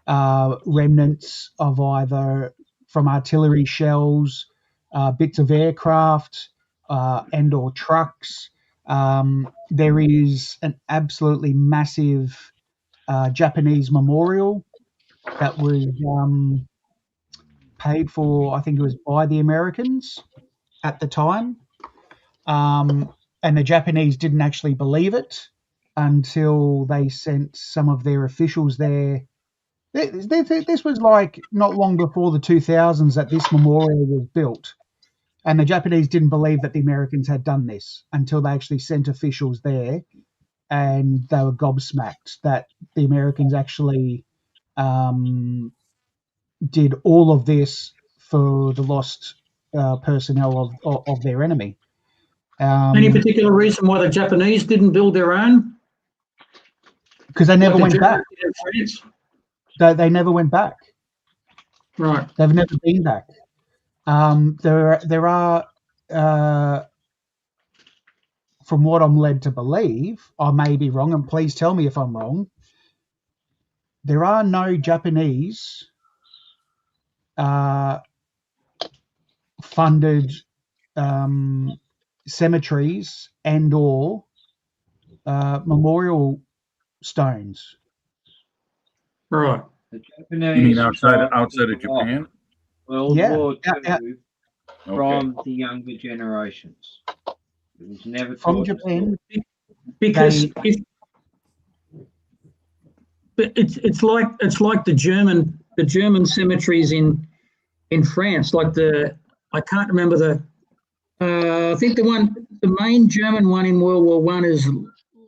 remnants of either from artillery shells, bits of aircraft, and or trucks. There is an absolutely massive Japanese memorial that was paid for, I think it was by the Americans at the time. And the Japanese didn't actually believe it until they sent some of their officials there. This was like not long before the 2000s that this memorial was built. And the Japanese didn't believe that the Americans had done this until they actually sent officials there, and they were gobsmacked that the Americans actually did all of this for the lost personnel of their enemy. Any particular reason why the Japanese didn't build their own? Because they never Like went the back. Germans did in France? They never went back. Right. They've never been back. There are, from what I'm led to believe, I may be wrong, and please tell me if I'm wrong, there are no Japanese funded cemeteries and or memorial stones. Right. The Japanese You mean outside tried of to Japan? World Yeah, War yeah, yeah. II Okay. from the younger generations. It was never From taught to Japan. Because but it's like the German cemeteries in France, like I can't remember I think the main German one in World War I is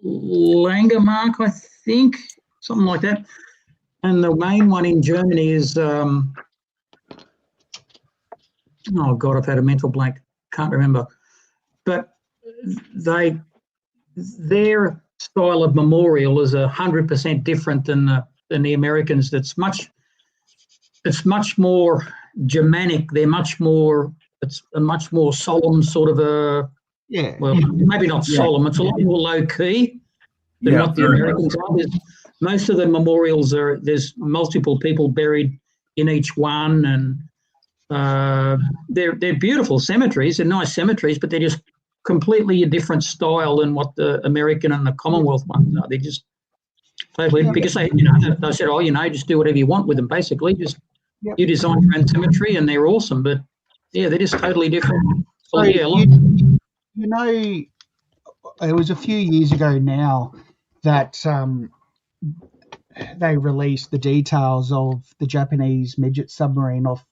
Langemark, I think, something like that, and the main one in Germany is oh God, I've had a mental blank, can't remember, but their style of memorial is 100% different than the Americans. It's much more Germanic. It's a much more solemn sort of well, maybe not solemn. It's a lot more low key than what the very Americans are. Most of the memorials there's multiple people buried in each one, and they're beautiful cemeteries. They're nice cemeteries, but they're just completely a different style than what the American and the Commonwealth ones are. They're just totally, because they said, just do whatever you want with them. Basically, just you design your own cemetery, and they're awesome. But yeah, they're just totally different. So it was a few years ago now that they released the details of the Japanese midget submarine off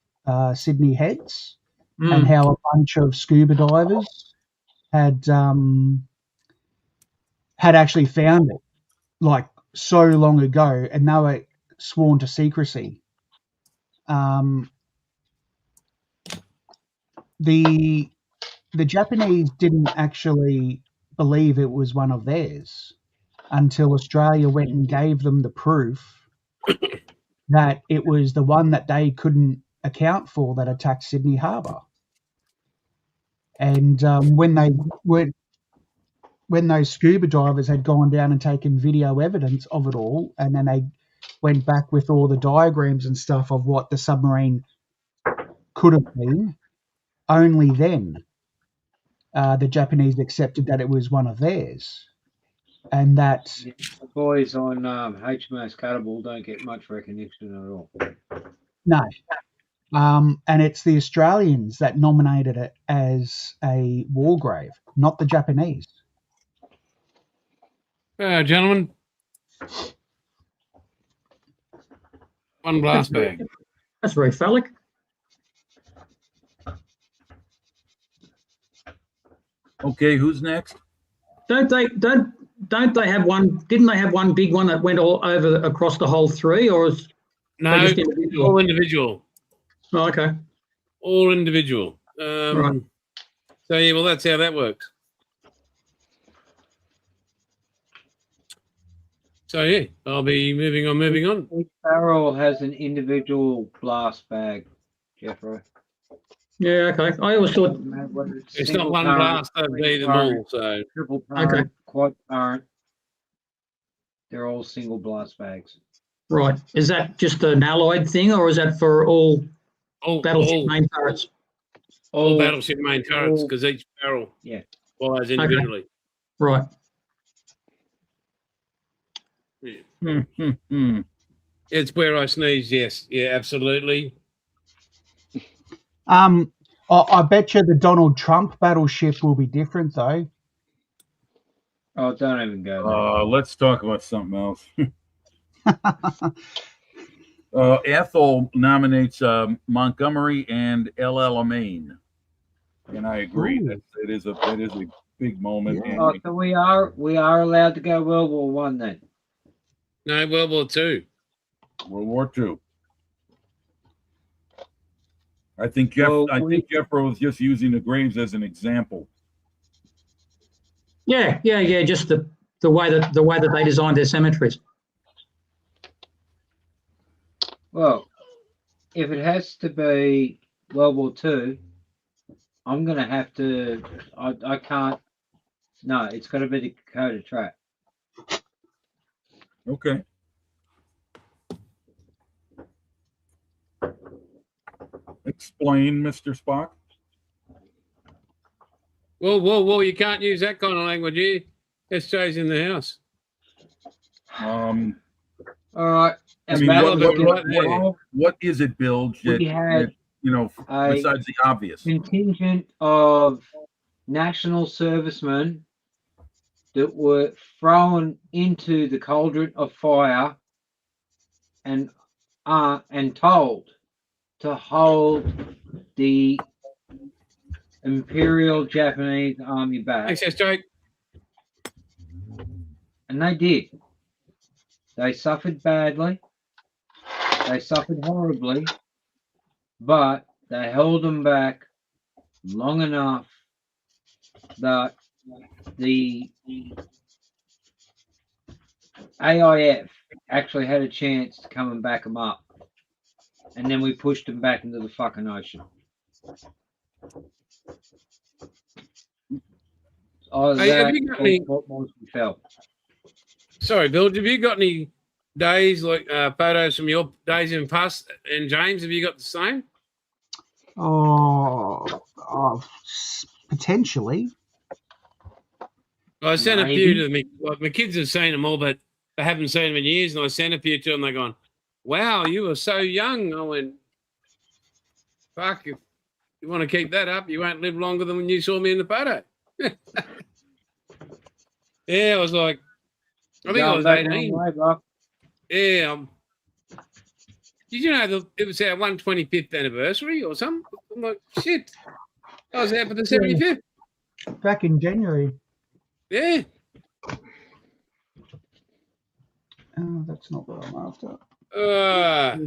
Sydney Heads, and how a bunch of scuba divers had actually found it like so long ago, and they were sworn to secrecy. the Japanese didn't actually believe it was one of theirs until Australia went and gave them the proof that it was the one that they couldn't account for that attacked Sydney Harbour. And when those scuba divers had gone down and taken video evidence of it all, and then they went back with all the diagrams and stuff of what the submarine could have been, only then the Japanese accepted that it was one of theirs. And that, The boys on HMAS Cuttable don't get much recognition at all. no. And it's the Australians that nominated it as a war grave, not the Japanese. Gentlemen, one blast bag. That's very phallic. Okay, who's next? Don't they have one? Didn't they have one big one that went all over across the whole three, or is No, just individual? all individual. Oh, okay. All individual. Right. So yeah, well, that's how that works. So yeah, I'll be moving on. Each barrel has an individual blast bag, Jeffro. Yeah, okay. I always thought, Whether It's single not one current, blast, they'd be them all. So triple current, Okay. quad current. They're all single blast bags. right, is that just an allied thing, or is that for all battleship all main turrets? battleship main turrets, all- because each barrel Yeah. fires individually. Right. It's where I sneeze. Yes, yeah, absolutely. I bet you the Donald Trump battleship will be different, though. Oh, don't even go there. Let's talk about something else. Ethel nominates Montgomery and El Alamein, and I agree that it is a big moment. Yeah. Oh, so we are allowed to go World War One then. No, World War II. World War II. I think Well, Jeffro was just using the graves as an example. Yeah. Just the way that they designed their cemeteries. Well, if it has to be World War II, I'm gonna have to. I can't. No, it's got to be the Dakota Trap. Okay. Explain, Mr. Spock. Whoa! You can't use that kind of language here. SJ's in the house. All right. I mean, what is it, Bill? We had a besides the obvious. contingent of national servicemen that were thrown into the cauldron of fire and told to hold the Imperial Japanese Army back. Thanks, SJ. And they did. They suffered badly. They suffered horribly, but they held them back long enough that the AIF actually had a chance to come and back them up. And then we pushed them back into the fucking ocean. Hey, have you got any- What we felt. Sorry, Bill. Have you got any days like photos from your days in past? And James, have you got the same? Potentially. I sent a few Maybe. to me. Like, my kids have seen them all, but they haven't seen them in years. And I sent a few to them. They're going, "Wow, you were so young." I went, "Fuck, if you want to keep that up, you won't live longer than when you saw me in the photo." Yeah, I was like, I think I was 18. Yeah. Did you know it was our 125th anniversary or something? I'm like, shit. I was there for the 75th. Back in January. Yeah. Oh, that's not what I'm after. Uh,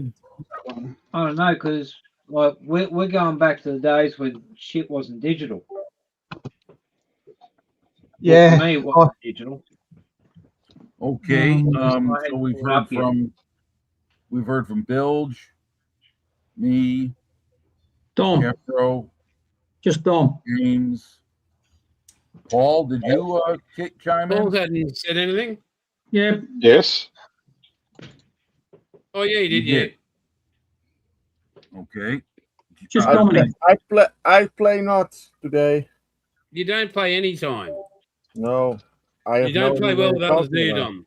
I don't know, because Like we're going back to the days when shit wasn't digital. Yeah. Well, for me, it wasn't digital. Okay. I had So we've pulled heard up yet. from Bilge, me, Dom, Jeffro, just Dom. James. Paul, did you chime Paul in? hadn't said anything. Yeah, Yes. Oh yeah, he did. You Yeah. did. Okay. just I Dominic. I play not today. You don't play any time. No, I have You don't no play idea well what with you're others, talking do you, about. Dom?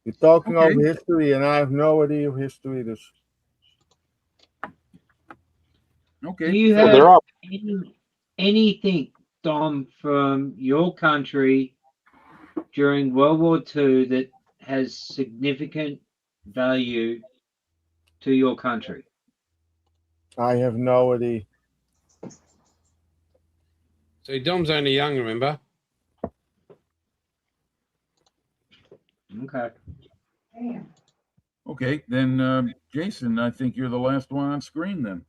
You're talking Okay. over history, and I have no idea of history. This Okay. Do you Well, have they're up. anything, Dom, from your country during World War II that has significant value to your country? I have no idea. So Dom's only young, remember? Okay. Okay. Then, Jason, I think you're the last one on screen then.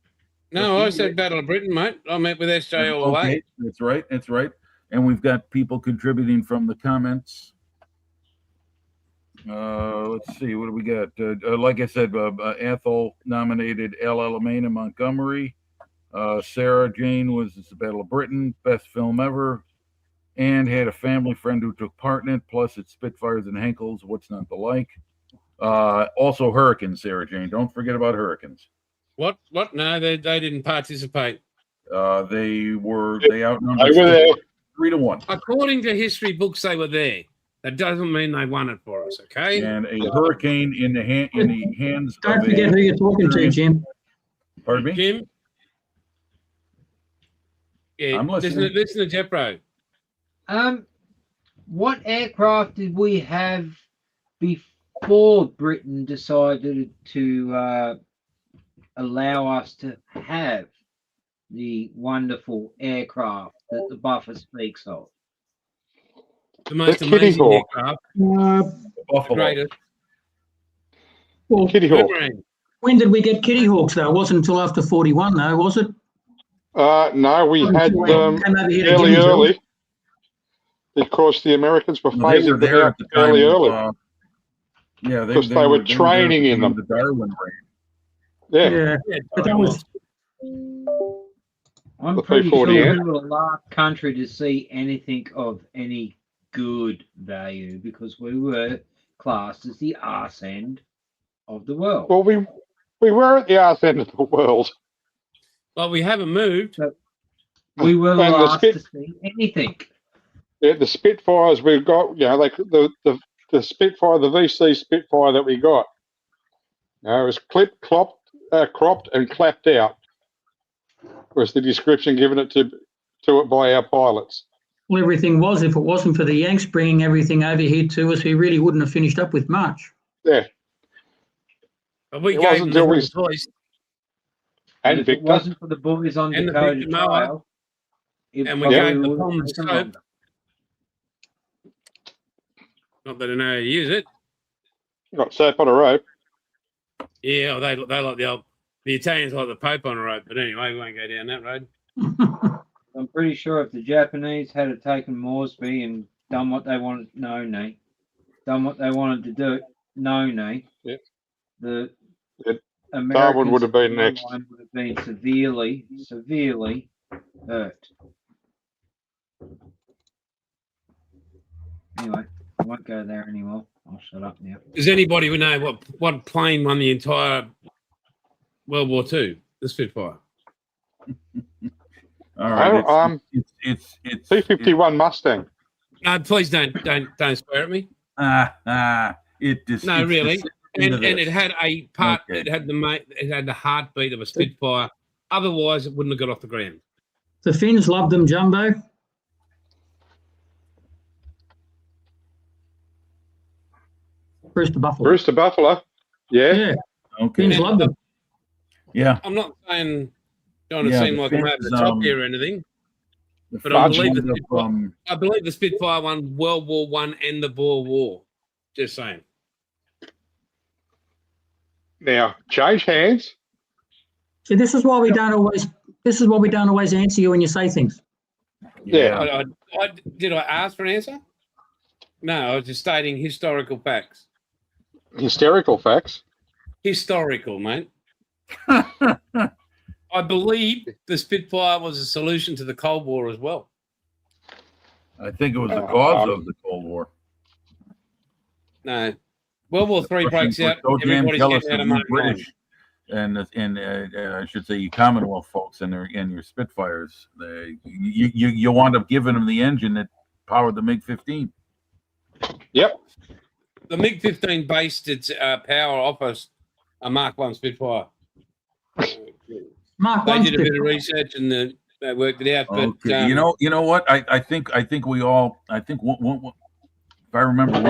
No, Okay, I said Battle of Britain, mate. I met with SJ all the Okay, way. that's right. That's right. And we've got people contributing from the comments. Let's see, what do we got? Like I said, Ethel nominated El Alamein in Montgomery. Sarah Jane was The Battle of Britain, best film ever, and had a family friend who took part in it. Plus, it's Spitfires and Henkels. What's not to like? Also, Hurricanes. Sarah Jane. Don't forget about Hurricanes. What? No, they didn't participate. They outnumbered They were there. 3-1. According to history books, they were there. That doesn't mean they won it for us, okay? And a hurricane in the hands Don't of forget who you're talking to, Jim. Pardon me? Jim? Yeah, I'm listening. listen to Jeffro. What aircraft did we have before Britain decided to allow us to have the wonderful aircraft that the buffer speaks of? The most The Kitty amazing Hawk. aircraft. The Buffalo. greatest. Well, Kitty Hawk. Boomerang. when did we get Kitty Hawks, though? It wasn't until after 41, though, was it? No, we had them Came over here to fairly Gimsville. early because the Americans were No, they were phasing them there out at the time. fairly early. Yeah, Because they were training there in during them. The Darwin reign. Yeah. Yeah, Yeah, but that was I'm The pretty sure P-40, we were the last country to see anything of any good value because we were classed as the arse end of the world. Well, we were at the arse end of the world. Well, we haven't moved. We were the and the last Spit- to see anything. Yeah, the Spitfires we've got, like the Spitfire, the VC Spitfire that we got, it was cropped, and clapped out. Was the description given it to it by our pilots? well, everything was. If it wasn't for the Yanks bringing everything over here to us, we really wouldn't have finished up with much. Yeah, But we It gave wasn't them the until we- choice. and if it Victor. wasn't for the boys on And the Dakota Victor Moa. Trail, it And we probably gave the would have bomb taken scope. longer. Not that I know how to use it. Got soap on a rope. Yeah, they like the Italians like the Pope on a rope. But anyway, we won't go down that road. I'm pretty sure if the Japanese had taken Moresby and done what they wanted, done what they wanted to do, Yep. the Yep. Americans Darwin would have been next. would have been severely hurt. Anyway, I won't go there anymore. I'll shut up now. Does anybody know what plane won the entire World War II? The Spitfire. All right. It's P-51 Mustang. No, please don't swear at me. it's No, really. into And it this. had a part. Okay. It had the heartbeat of a Spitfire. Otherwise, it wouldn't have got off the ground. The Finns loved them, Jumbo. Brewster Buffalo. Brewster Buffalo. Yeah. Yeah, Okay. Finns loved them. Yeah. I'm not saying trying to Yeah, seem the like I'm over the Finns, top here or anything. The But I Finns believe wound the up, Spitfire- I believe the Spitfire won World War One and the Boer War. Just saying. Now, change hands. See, this is why we don't always. This is why we don't always answer you when you say things. Yeah. Did I ask for an answer? No, I was just stating historical facts. Hysterical facts. Historical, mate. I believe the Spitfire was a solution to the Cold War as well. I think it was the cause of the Cold War. No, World War III breaks Russians out. were so damn Everybody's jealous getting out of of you money. British and I should say you Commonwealth folks and your Spitfires. You wound up giving them the engine that powered the MiG-15. Yep. The MiG-15 based its power off a Mark I Spitfire. Mark They one did a bit of Spitfire. research and they worked it out. But Okay. You know what? I think if I remember one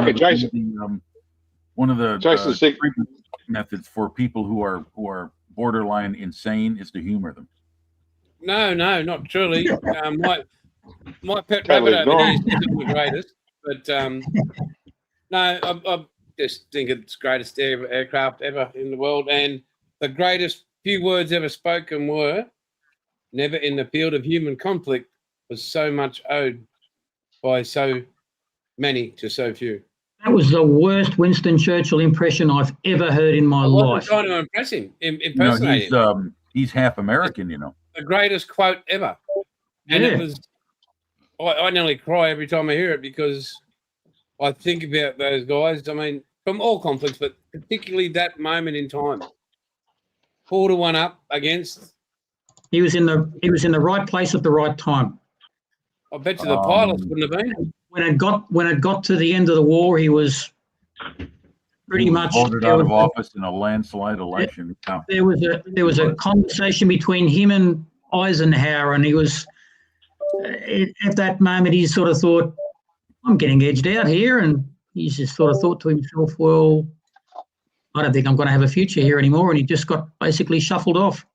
of the Jason, see- treatment methods for people who are borderline insane is to humor them. No, not truly. My pet Totally rabbit over wrong. here is the greatest, but no, I just think it's the greatest aircraft ever in the world, and the greatest few words ever spoken were, "Never in the field of human conflict was so much owed by so many to so few." That was the worst Winston Churchill impression I've ever heard in my I wasn't life. trying to impress him, You know, impersonate him. he's half American, you know. The greatest quote ever. And Yeah. it was, I nearly cry every time I hear it because I think about those guys. I mean, from all conflicts, but particularly that moment in time. 4-1 up against, He was in the right place at the right time. I bet you the pilots wouldn't have been. When it got to the end of the war, he was pretty He was much voted out of office in a landslide election. Yeah. there was a conversation between him and Eisenhower, and he was at that moment he sort of thought, I'm getting edged out here, and he just sort of thought to himself, well, I don't think I'm going to have a future here anymore, and he just got basically shuffled off.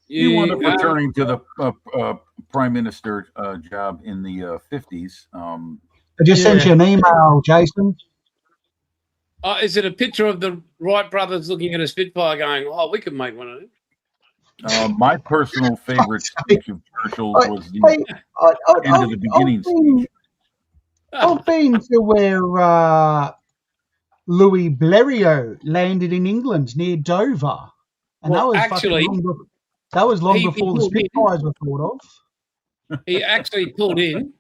He wound up returning to the prime minister job in the 50s. I just sent you an email, Jason. Is it a picture of the Wright brothers looking at a Spitfire going, oh, we could make one of them? My personal favorite speech of Churchill was the end of the beginning speech. I've been to where Louis Blériot landed in England near Dover, and Well, that was long before the Spitfires were thought of. He actually pulled in.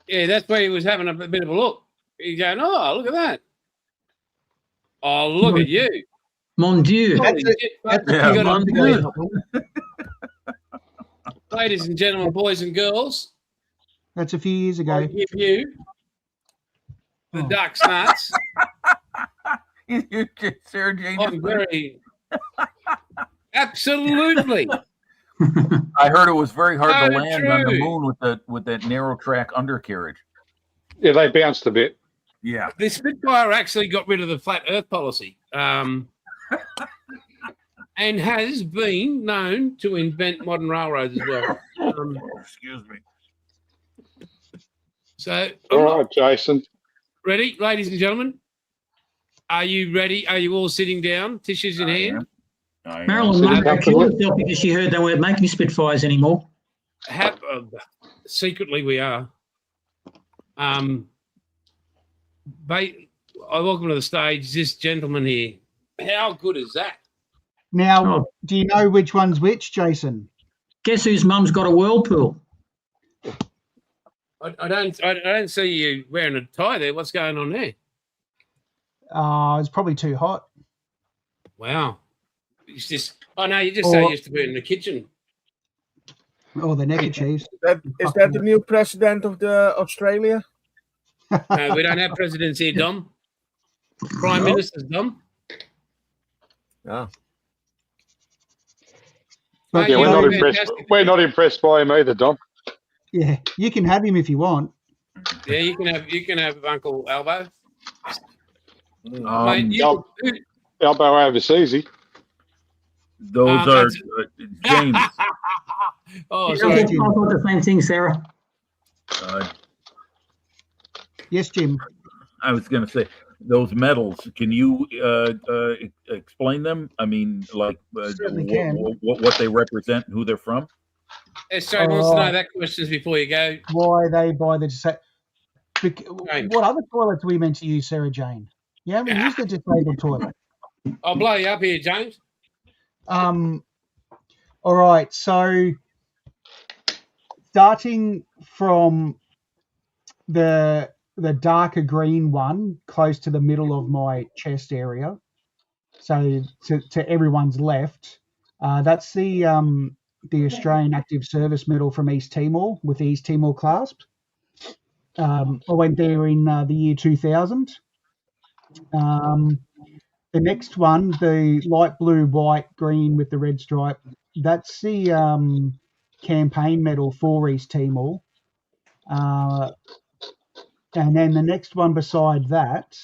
Yeah, that's where he was having a bit of a look. He's going, oh, look at that. Oh, look at you. Mon Dieu. That's Holy it. shit, That's mate. Yeah, You got months a- ago. Ladies and gentlemen, boys and girls, That's a few years I ago. give you the Oh. Ducks nuts. Sarah Jane I'm very absolutely. I heard it was very hard to So land on the true. moon with that narrow track undercarriage. Yeah, they bounced a bit. Yeah. The Spitfire actually got rid of the flat Earth policy, and has been known to invent modern railroads as well. Excuse me. So, All right, Jason. ready, ladies and gentlemen? Are you ready? Are you all sitting down? Tissues in hand? Marilyn Sitting Monroe comfortably. killed herself because she heard they weren't making Spitfires anymore. Secretly, we are. I welcome to the stage this gentleman here. How good is that? Now, Oh. do you know which one's which, Jason? Guess whose mum's got a whirlpool? I don't see you wearing a tie there. What's going on there? It's probably too hot. Wow. It's just, you just so Or- used to be in the kitchen. Or the neckerchiefs. Is that the new president of the Australia? No, we don't have presidents here, Dom. Prime Ministers, Dom. Yeah. But, Yeah, you we're know, not impressed. fantastic. We're not impressed by him either, Dom. yeah, you can have him if you want. Yeah, you can have Uncle Albo. Mate, Al- Elbow overseas. Those are James. Oh, I sorry. thought the same thing, Sarah. Uh, Yes, Jim. I was going to say those medals. Can you explain them? I mean, like Certainly can. what they represent, who they're from? Sorry, wants to know that questions before you go. Why they buy the James. what other toilets are we meant to use, Sarah Jane? You haven't used the disabled toilet. I'll blow you up here, James. All right, so starting from the darker green one, close to the middle of my chest area, so to everyone's left, that's the Australian Active Service Medal from East Timor with the East Timor clasp. I went there in the year 2000. The next one, the light blue, white, green with the red stripe, that's the campaign medal for East Timor. And then the next one beside that,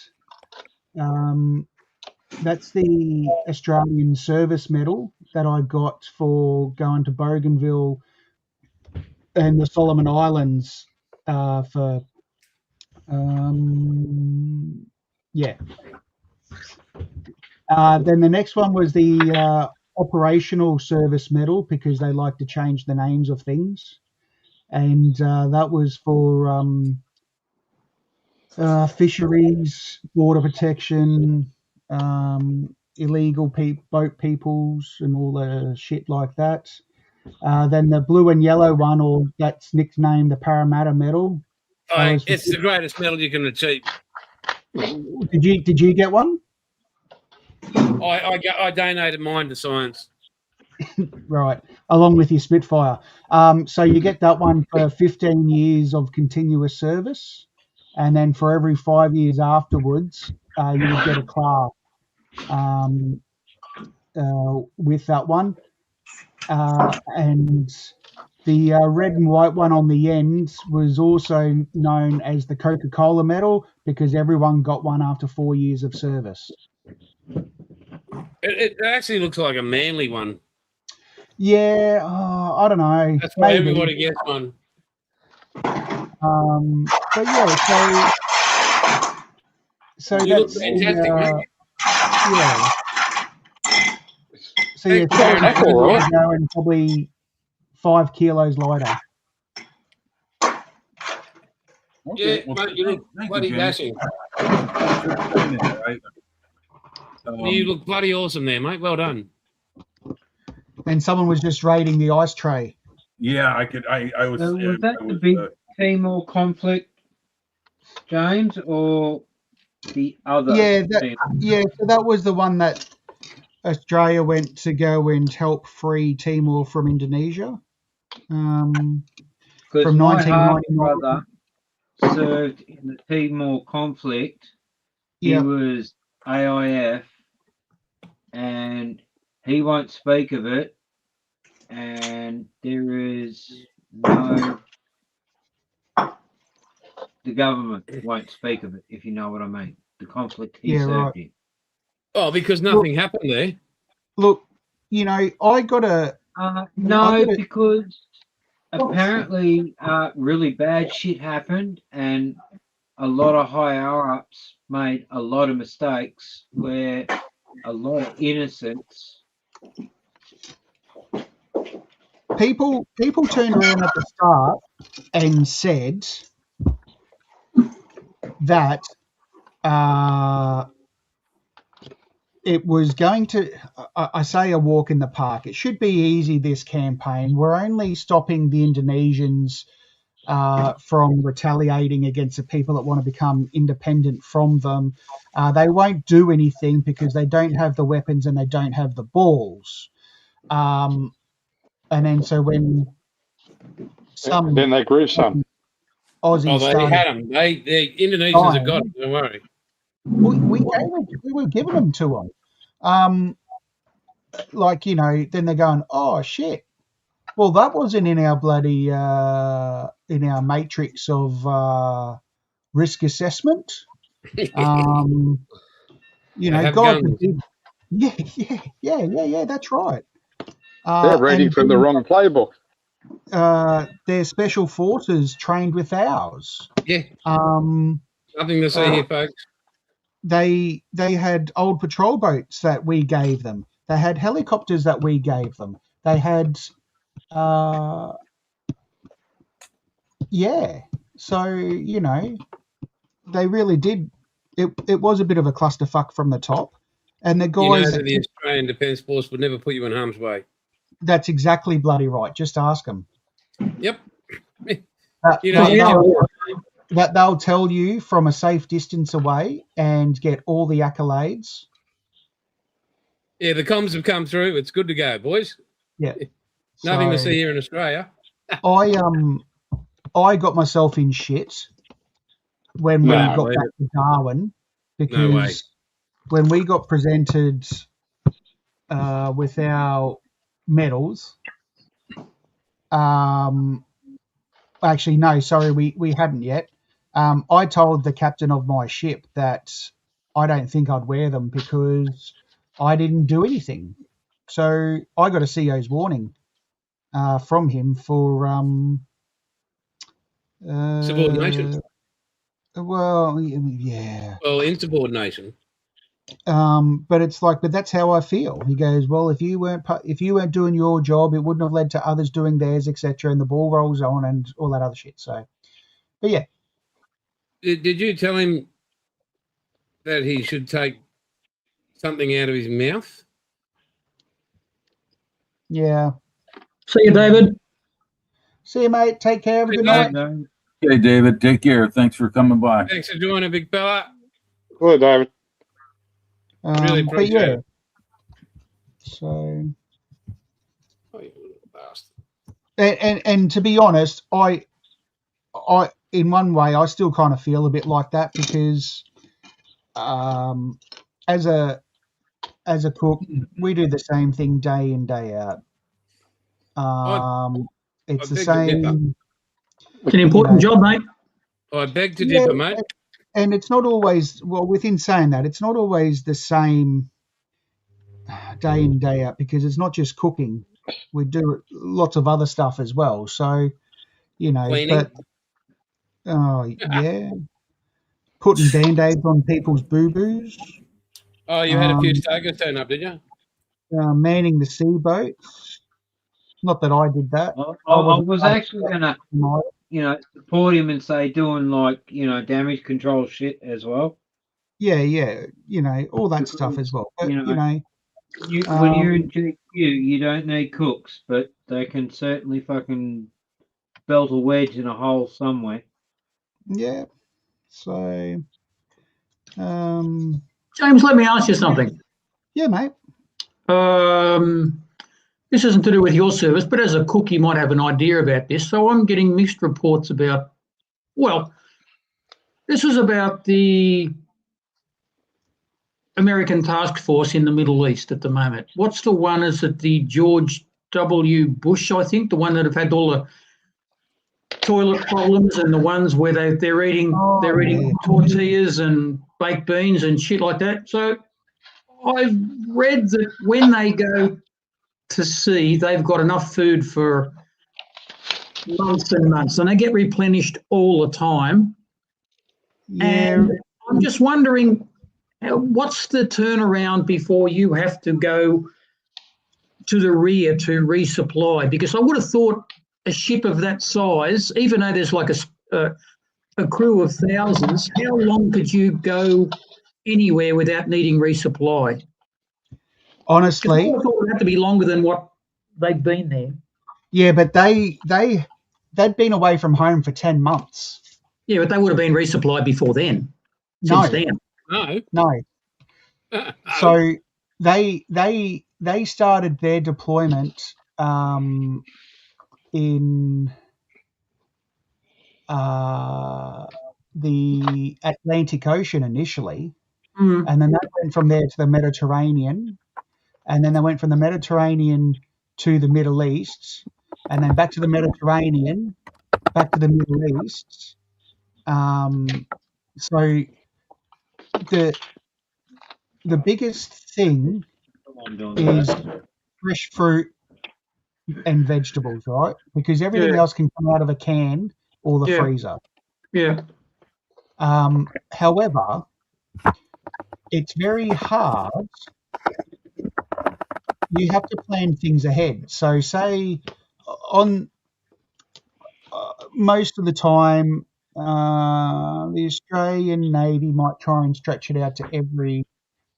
that's the Australian Service Medal that I got for going to Bougainville and the Solomon Islands for, yeah. Then the next one was the Operational Service Medal because they like to change the names of things. And that was for fisheries, border protection, illegal boat peoples and all the shit like that. Then the blue and yellow one, or that's nicknamed the Parramatta Medal. It's the greatest medal you can achieve. Did you get one? I donated mine to science. Right, along with your Spitfire. So you get that one for 15 years of continuous service, and then for every 5 years afterwards, you would get a class with that one. And the red and white one on the end was also known as the Coca-Cola Medal because everyone got one after 4 years of service. It actually looks like a manly one. Yeah, I don't know. That's why maybe. everybody gets one. But yeah, so You look that's fantastic, mate. yeah. So yeah, Thank you very much. all right. And probably 5 kilos lighter. Yeah, well, mate, you look thank bloody James. dashing. You look bloody awesome there, mate. Well done. And someone was just raiding the ice tray. Yeah, I could. I was. Was that I the was, big Timor conflict, James, or the other? Yeah, Timor? so that was the one that Australia went to go and help free Timor from Indonesia. Because from my 1999. half-brother served in the Timor conflict. He Yeah. was AIF, and he won't speak of it, and there is no... The government won't speak of it, if you know what I mean. The conflict he served right. in. Oh, because nothing happened there. Look, you know, I got a... No, because apparently really bad shit happened, and a lot of higher-ups made a lot of mistakes where a lot of innocents... People turned around at the start and said that it was going to, I say a walk in the park. It should be easy, this campaign. We're only stopping the Indonesians from retaliating against the people that want to become independent from them. They won't do anything because they don't have the weapons and they don't have the balls. And then so when some Then they grew some. Aussies They started, had them. The Indonesians have got them. Don't worry. we were giving them to them. Like, you know, then they're going, oh shit. Well, that wasn't in our bloody in our matrix of risk assessment. You know, have God, guns. yeah. That's right. They're reading and from the wrong playbook. their special forces trained with ours. Yeah. Um, Nothing to see here, folks. they had old patrol boats that we gave them. They had helicopters that we gave them. They had, yeah. So, you know, they really did. It was a bit of a clusterfuck from the top. And the You know guys, that the Australian Defence Force would never put you in harm's way. that's exactly bloody right. Just ask them. Yep. That, You know, that you they'll, that they'll tell you from a safe distance away and get all the accolades. Yeah, the comms have come through. It's good to go, boys. Yeah. Nothing to So, see here in Australia. I got myself in shit when we No, got way. back to Darwin because No way. when we got presented with our medals, actually no, sorry, we hadn't yet. I told the captain of my ship that I don't think I'd wear them because I didn't do anything. So I got a CO's warning from him for Subordination. Well, yeah. Well, insubordination. But it's like, but that's how I feel. He goes, well, if you weren't doing your job, it wouldn't have led to others doing theirs, etc. And the ball rolls on and all that other shit. So, but yeah, Did you tell him that he should take something out of his mouth? yeah. See you, David. See you, mate. Take care. Have a good Good night. Okay, David, take care. Thanks for coming by. Thanks for joining, big fella. Hello, David. Really But appreciate yeah. it. So, Oh, you little bastard. and to be honest, I in one way I still kind of feel a bit like that because as a cook, we do the same thing day in, day out. It's the beg to differ. same. It's an important job, mate. I beg to Yeah, differ, mate. and it's not always, well, within saying that, it's not always the same day in, day out because it's not just cooking. We do lots of other stuff as well. So, you know, Cleaning. but, oh, yeah. Putting Band-Aids on people's boo-boos, Oh, you had a few stakers turn up, did you? manning the sea boats. Not that I did that. I was actually gonna, support him and say doing damage control shit as well. Yeah, all that stuff as well. But, You know, when you're in GQ, you don't need cooks, but they can certainly fucking belt a wedge in a hole somewhere. yeah. So, James, let me ask you something. yeah, mate. This isn't to do with your service, but as a cook, you might have an idea about this. So I'm getting mixed reports about, well, this was about the American task force in the Middle East at the moment. What's the one? Is it the George W. Bush, I think, the one that have had all the toilet problems and the ones where they're eating tortillas and baked beans and shit like that. So I've read that when they go to sea, they've got enough food for months and months, and they get replenished all the time. Yeah. And I'm just wondering, what's the turnaround before you have to go to the rear to resupply? Because I would have thought a ship of that size, even though there's like a crew of thousands, how long could you go anywhere without needing resupply? Honestly, I thought it would have to be longer than what they've been there. yeah, but they'd been away from home for 10 months. Yeah, but they would have been resupplied before then. No. Since then. No. So they started their deployment in the Atlantic Ocean initially, and then that went from there to the Mediterranean, and then they went from the Mediterranean to the Middle East, and then back to the Mediterranean, back to the Middle East. So the biggest thing is fresh fruit and vegetables, right? Because everything else can come out of a can or the freezer. Yeah. However, it's very hard. You have to plan things ahead. So, say on most of the time, the Australian Navy might try and stretch it out to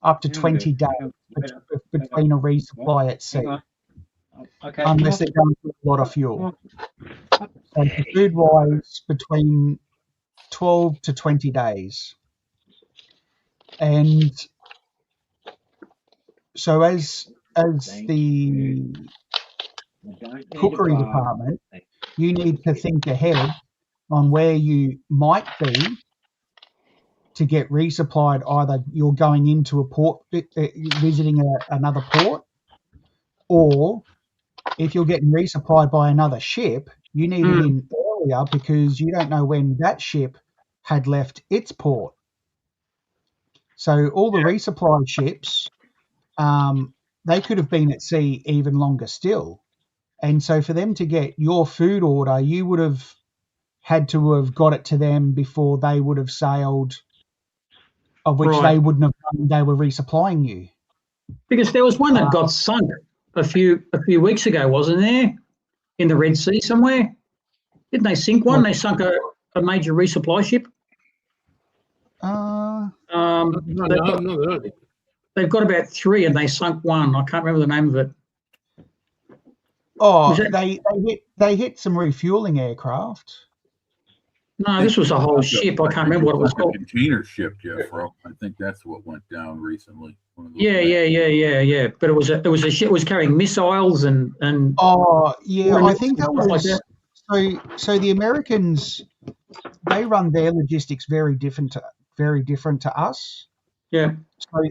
up to 20 days between a resupply at sea, Okay. unless they're going through a lot of fuel. So for food-wise, between 12 to 20 days. And so as the cookery department, you need to think ahead on where you might be to get resupplied. Either you're going into a port, visiting another port, or if you're getting resupplied by another ship, you need it in earlier because you don't know when that ship had left its port. So all the resupply ships, they could have been at sea even longer still. And so for them to get your food order, you would have had to have got it to them before they would have sailed, of which they wouldn't have known they were resupplying you. Because there was one that got sunk a few weeks ago, wasn't there? In the Red Sea somewhere. Didn't they sink one? They sunk a major resupply ship. They've got about 3 and they sunk one. I can't remember the name of it. Oh, they hit some refueling aircraft. No, this was a whole ship. I can't remember what it was called. Container ship, Jeffro. I think that's what went down recently. Yeah. But it was a ship. It was carrying missiles and. Oh yeah, I think that was like that. So the Americans, they run their logistics very different to us. Yeah. So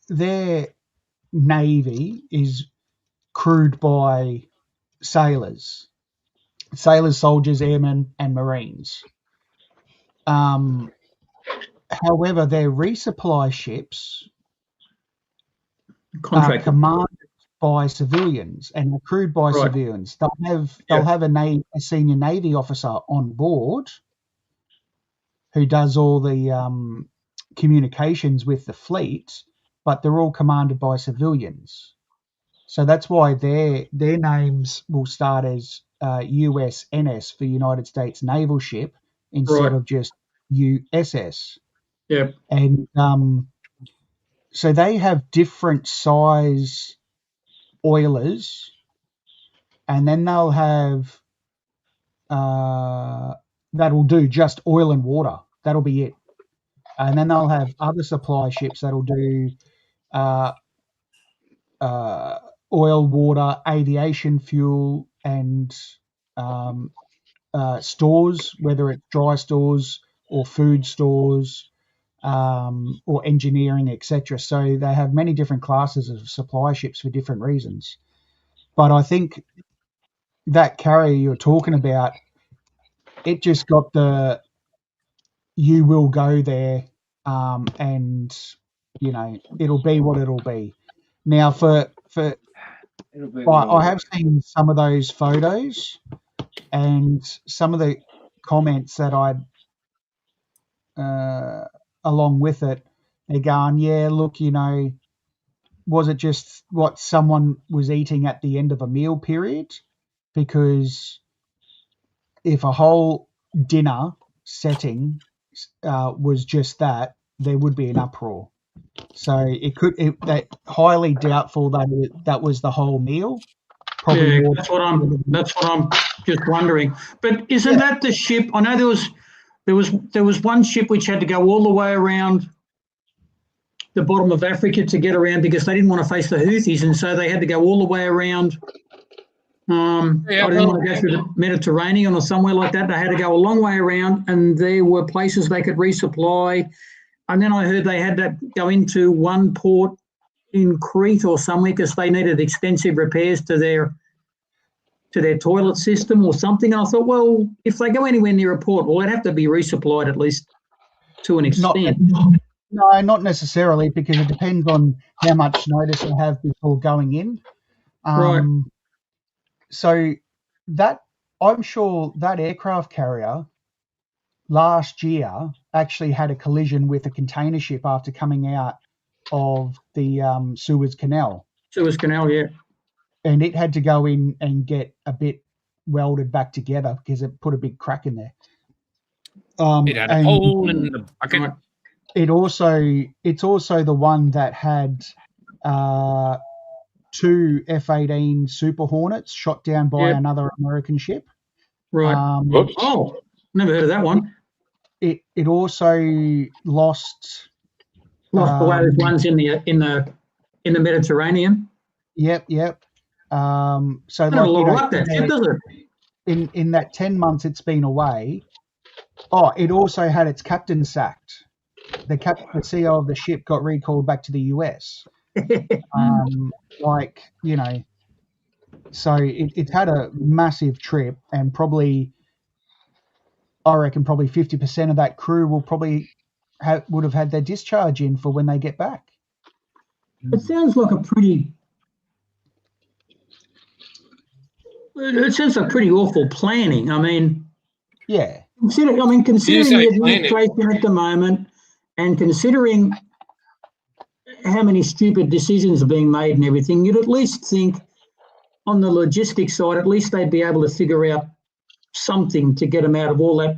their navy is crewed by sailors, soldiers, airmen, and marines. However, their resupply ships are commanded by civilians and are crewed by civilians. They'll have a senior Navy officer on board who does all the communications with the fleet, but they're all commanded by civilians. So that's why their names will start as USNS for United States Naval Ship instead of just USS. Yeah. And so they have different size oilers, and then they'll have that'll do just oil and water. That'll be it. And then they'll have other supply ships that'll do oil, water, aviation fuel, and stores, whether it's dry stores or food stores or engineering, etc. So they have many different classes of supply ships for different reasons. But I think that carrier you're talking about, it just got the you will go there and, it'll be what it'll be. Now, I have seen some of those photos and some of the comments that I'd along with it, they're going, yeah, look, was it just what someone was eating at the end of a meal period? Because if a whole dinner setting was just that, there would be an uproar. So that highly doubtful that was the whole meal. Probably that's what I'm just wondering. But isn't that the ship? I know there was one ship which had to go all the way around the bottom of Africa to get around because they didn't want to face the Houthis, and so they had to go all the way around. I didn't want to go through the Mediterranean or somewhere like that. They had to go a long way around, and there were places they could resupply. And then I heard they had to go into one port in Crete or somewhere because they needed extensive repairs to their toilet system or something. And I thought, well, if they go anywhere near a port, well, they'd have to be resupplied at least to an extent. No, not necessarily, because it depends on how much notice they have before going in. So that I'm sure that aircraft carrier last year actually had a collision with a container ship after coming out of the Suez Canal, Suez Canal, yeah. and it had to go in and get a bit welded back together because it put a big crack in there. It had a And hole in the bucket. Right. it's also the one that had 2 F-18 Super Hornets shot down by Yep. another American ship. Right. Whoops. Oh, never heard of that one. It also lost. Lost the way there's ones in the Mediterranean. Yep. So Not a lot of like, luck that ship, does it? in that 10 months it's been away. Oh, it also had its captain sacked. The CEO of the ship got recalled back to the US. So it's had a massive trip, and I reckon probably 50% of that crew will probably would have had their discharge in for when they get back. It sounds like a pretty. It sounds like pretty awful planning. I mean, Yeah. considering You the say planning. administration at the moment, and considering how many stupid decisions are being made and everything, you'd at least think on the logistics side, at least they'd be able to figure out something to get them out of all that,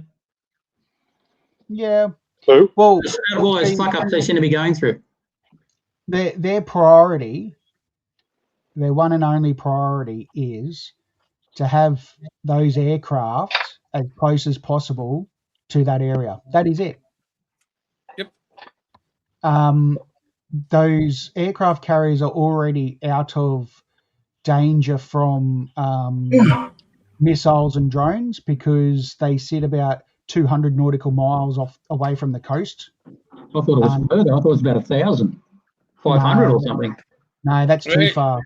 Yeah. Who? Well, out of all those fuck ups they seem to be going through. their priority, their one and only priority is to have those aircraft as close as possible to that area. That is it. Yep. Those aircraft carriers are already out of danger from missiles and drones because they sit about 200 nautical miles away from the coast. I thought it was further. I thought it was about 1,000, 500 No. or something. No, that's too Right. far.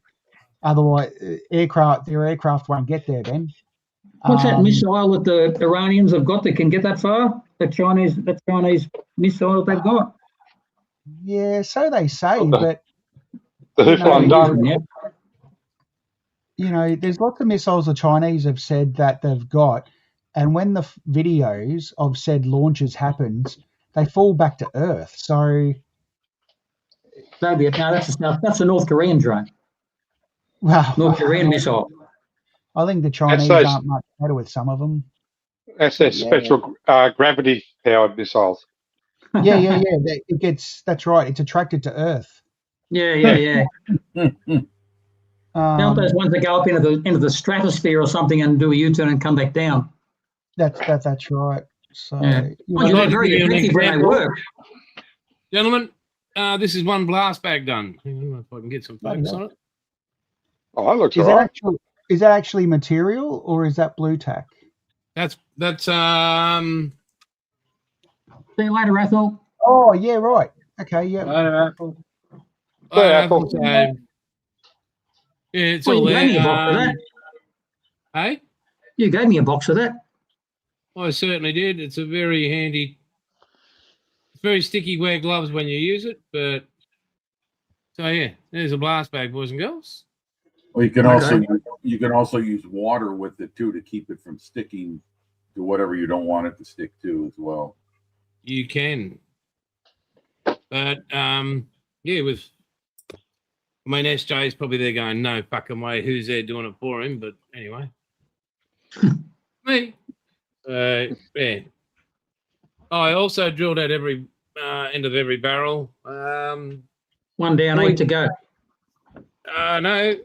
Otherwise, their aircraft won't get there then. What's that missile that the Iranians have got that can get that far? The Chinese missile they've got. Yeah, so they say, Oh, the- but The Hoof one done. Yeah. there's lots of missiles the Chinese have said that they've got, and when the videos of said launches happens, they fall back to Earth. So, Soviet. No, that's a North Korean drone. well, North Korean missile. I think the Chinese those- aren't much better with some of them. That's their special gravity powered missiles. Yeah. That's right. It's attracted to Earth. Yeah. Not those ones that go up into the stratosphere or something and do a U-turn and come back down. That's right. So, Yeah. you Well, know, they're very effective when they work. Gentlemen, this is one blast bag done. Hang on if I can get some focus on it. Oh, that looks is all right. that actually material or is that blue tack? That's See you later, Athol. Oh, yeah, right. Okay, yeah. Apple. Apple. Yeah, it's Well, all you gave me a box of there. that. Hey, You gave me a box of that. I certainly did. It's a very handy. It's very sticky. Wear gloves when you use it, but so yeah, there's a blast bag, boys and girls. Well, you can Okay. also use water with it too to keep it from sticking to whatever you don't want it to stick to as well. You can, but yeah, with. I mean, SJ is probably there going, no fucking way. Who's there doing it for him? But anyway, me. Yeah. I also drilled out every end of every barrel. One down, 8 to go. No.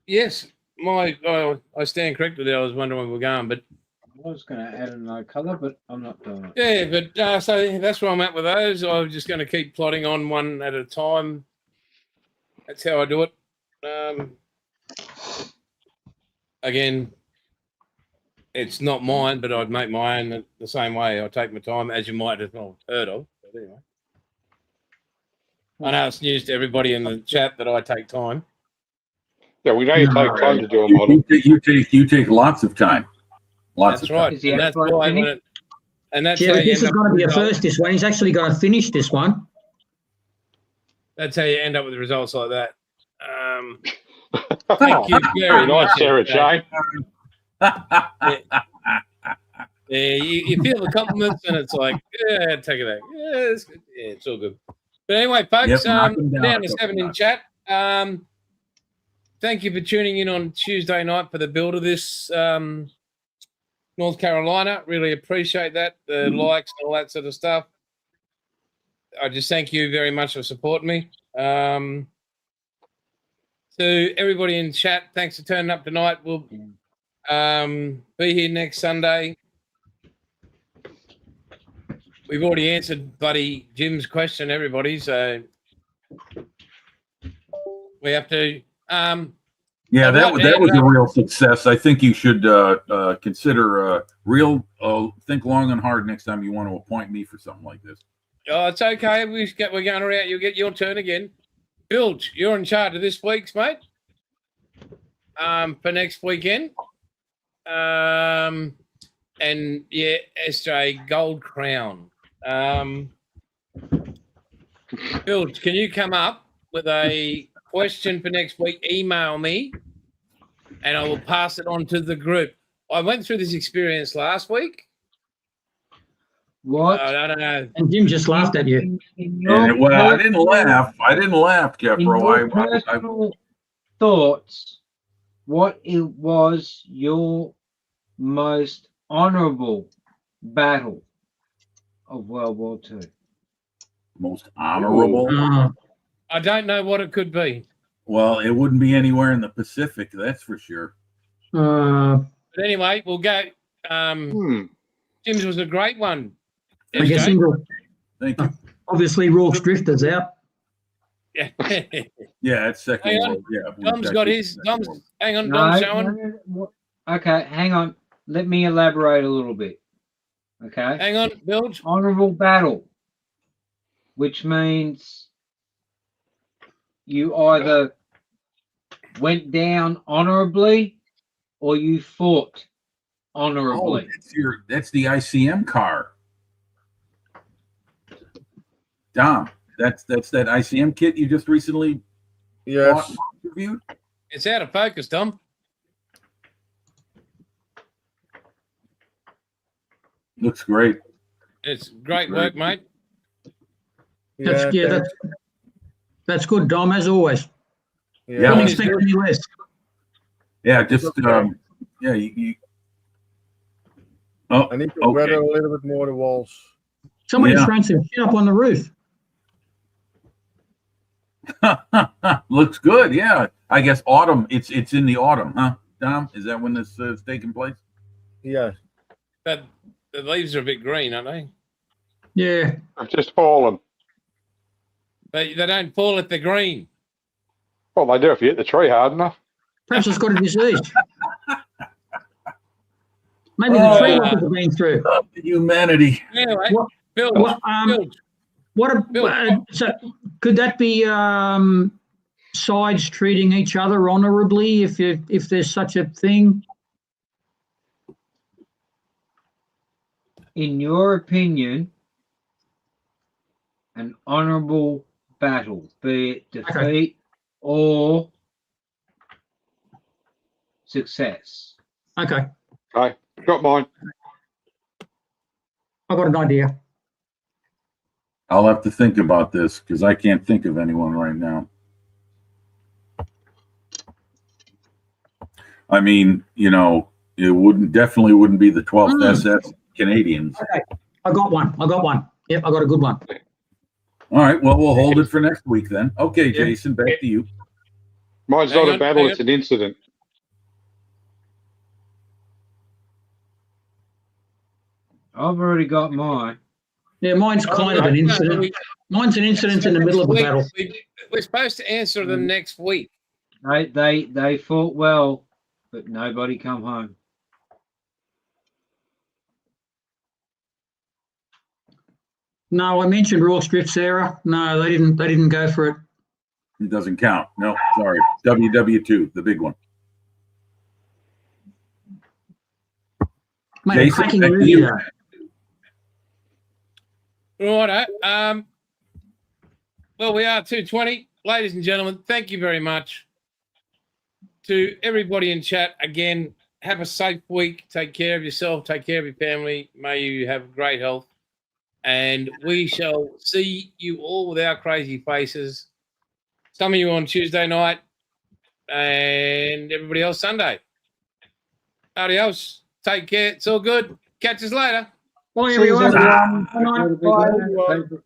Yes, I stand corrected there. I was wondering where we're going, but I was going to add another colour, but I'm not doing it. yeah, but so that's where I'm at with those. I'm just going to keep plotting on one at a time. That's how I do it. Again, it's not mine, but I'd make my own the same way. I take my time, as you might have not heard of. But anyway, I know it's news to everybody in the chat that I take time. Yeah, we know you take time to do a model. You take lots of time. Lots That's of right, Is the and that's outside why. finished? And that's Yeah, how but you this end is up going to with be a results. first, this one. He's actually going to finish this one. That's how you end up with results like that. Thank you very Very nice, much. Sarah Jane. Yeah, you feel the compliments, and it's like, yeah, take it out. Yeah, it's good. Yeah, it's all good. But anyway, folks, Yep, knock 'em down down a to couple 7 in notches. chat. Thank you for tuning in on Tuesday night for the build of this North Carolina. Really appreciate that. The likes and all that sort of stuff. I just thank you very much for supporting me. To everybody in chat, thanks for turning up tonight. We'll be here next Sunday. We've already answered Buddy Jim's question, everybody. So we have to. Yeah, I'd that like that to was add, a real success. I think you should consider think long and hard next time you want to appoint me for something like this. Oh, it's okay. We're going around. You'll get your turn again. Bilge, you're in charge of this week's, mate. For next weekend. And yeah, SJ Gold Crown. Bilge, can you come up with a question for next week? Email me, and I will pass it on to the group. I went through this experience last week. What? I don't know. And Jim just laughed at you. Well, I didn't laugh. I didn't laugh, In Jeffro. your personal thoughts, what it was your most honourable battle of World War II? Most honorable. I don't know what it could be. Well, it wouldn't be anywhere in the Pacific, that's for sure. But anyway, we'll go. Hmm. Jim's was a great one. I guess SJ. Thank you. obviously Rolf's Drifter's out. Yeah. Yeah, it's second Hang on. world. Yeah, Dom's got his. Dom's, hang on, No, Dom's showing. no. Okay, hang on. Let me elaborate a little bit. Okay. Hang on, Bilge. Honourable battle, which means you either went down honourably or you fought Oh, honourably. that's the ICM car. Dom, that's that ICM kit you just recently Yes. reviewed? It's out of focus, Dom. Looks great. It's great work, mate. That's, Yeah, that's good, Dom, as always. Yeah. Don't Well, expect any less. Yeah, just yeah, Oh, I need to okay. weather a little bit more the walls. Somebody's Yeah. thrown some shit up on the roof. Looks good. Yeah, I guess autumn. It's in the autumn, huh? Dom, is that when this is taking place? Yes. But the leaves are a bit green, aren't they? Yeah. I've just fallen. They don't fall if they're green. Well, they do if you hit the tree hard enough. Perhaps it's got a disease. Maybe the tree rockers have been through. Humanity. Anyway, What- Bilge, What, Bilge. so could that be sides treating each other honourably if there's such a thing? In your opinion, an honourable battle, be it defeat or success. Okay, Okay, got mine. I got an idea. I'll have to think about this because I can't think of anyone right now. I mean, it definitely wouldn't be the 12th SS Canadians. I got one. Yep, I got a good one. All right, well, we'll hold it for next week then. Okay, Yeah. Jason, back to you. Mine's Hang not on, a battle, hang it's an incident. I've already got mine. Yeah, mine's kind of an incident. Mine's an incident in the middle of a battle. We're supposed to answer them next week. They fought well, but nobody come home. No, I mentioned Raw Strip, Sarah. No, they didn't go for it. It doesn't count. No, sorry. WW2, the big one. Made a Jason, cracking back to movie you. though. Righto. Well, we are 2:20. Ladies and gentlemen, thank you very much. To everybody in chat, again, have a safe week. Take care of yourself. Take care of your family. May you have great health. And we shall see you all with our crazy faces. Some of you on Tuesday night and everybody else Sunday. Adios. Take care. It's all good. Catch us later. Bye, See you, everyone. everyone. Good night. Everybody, Bye. bye.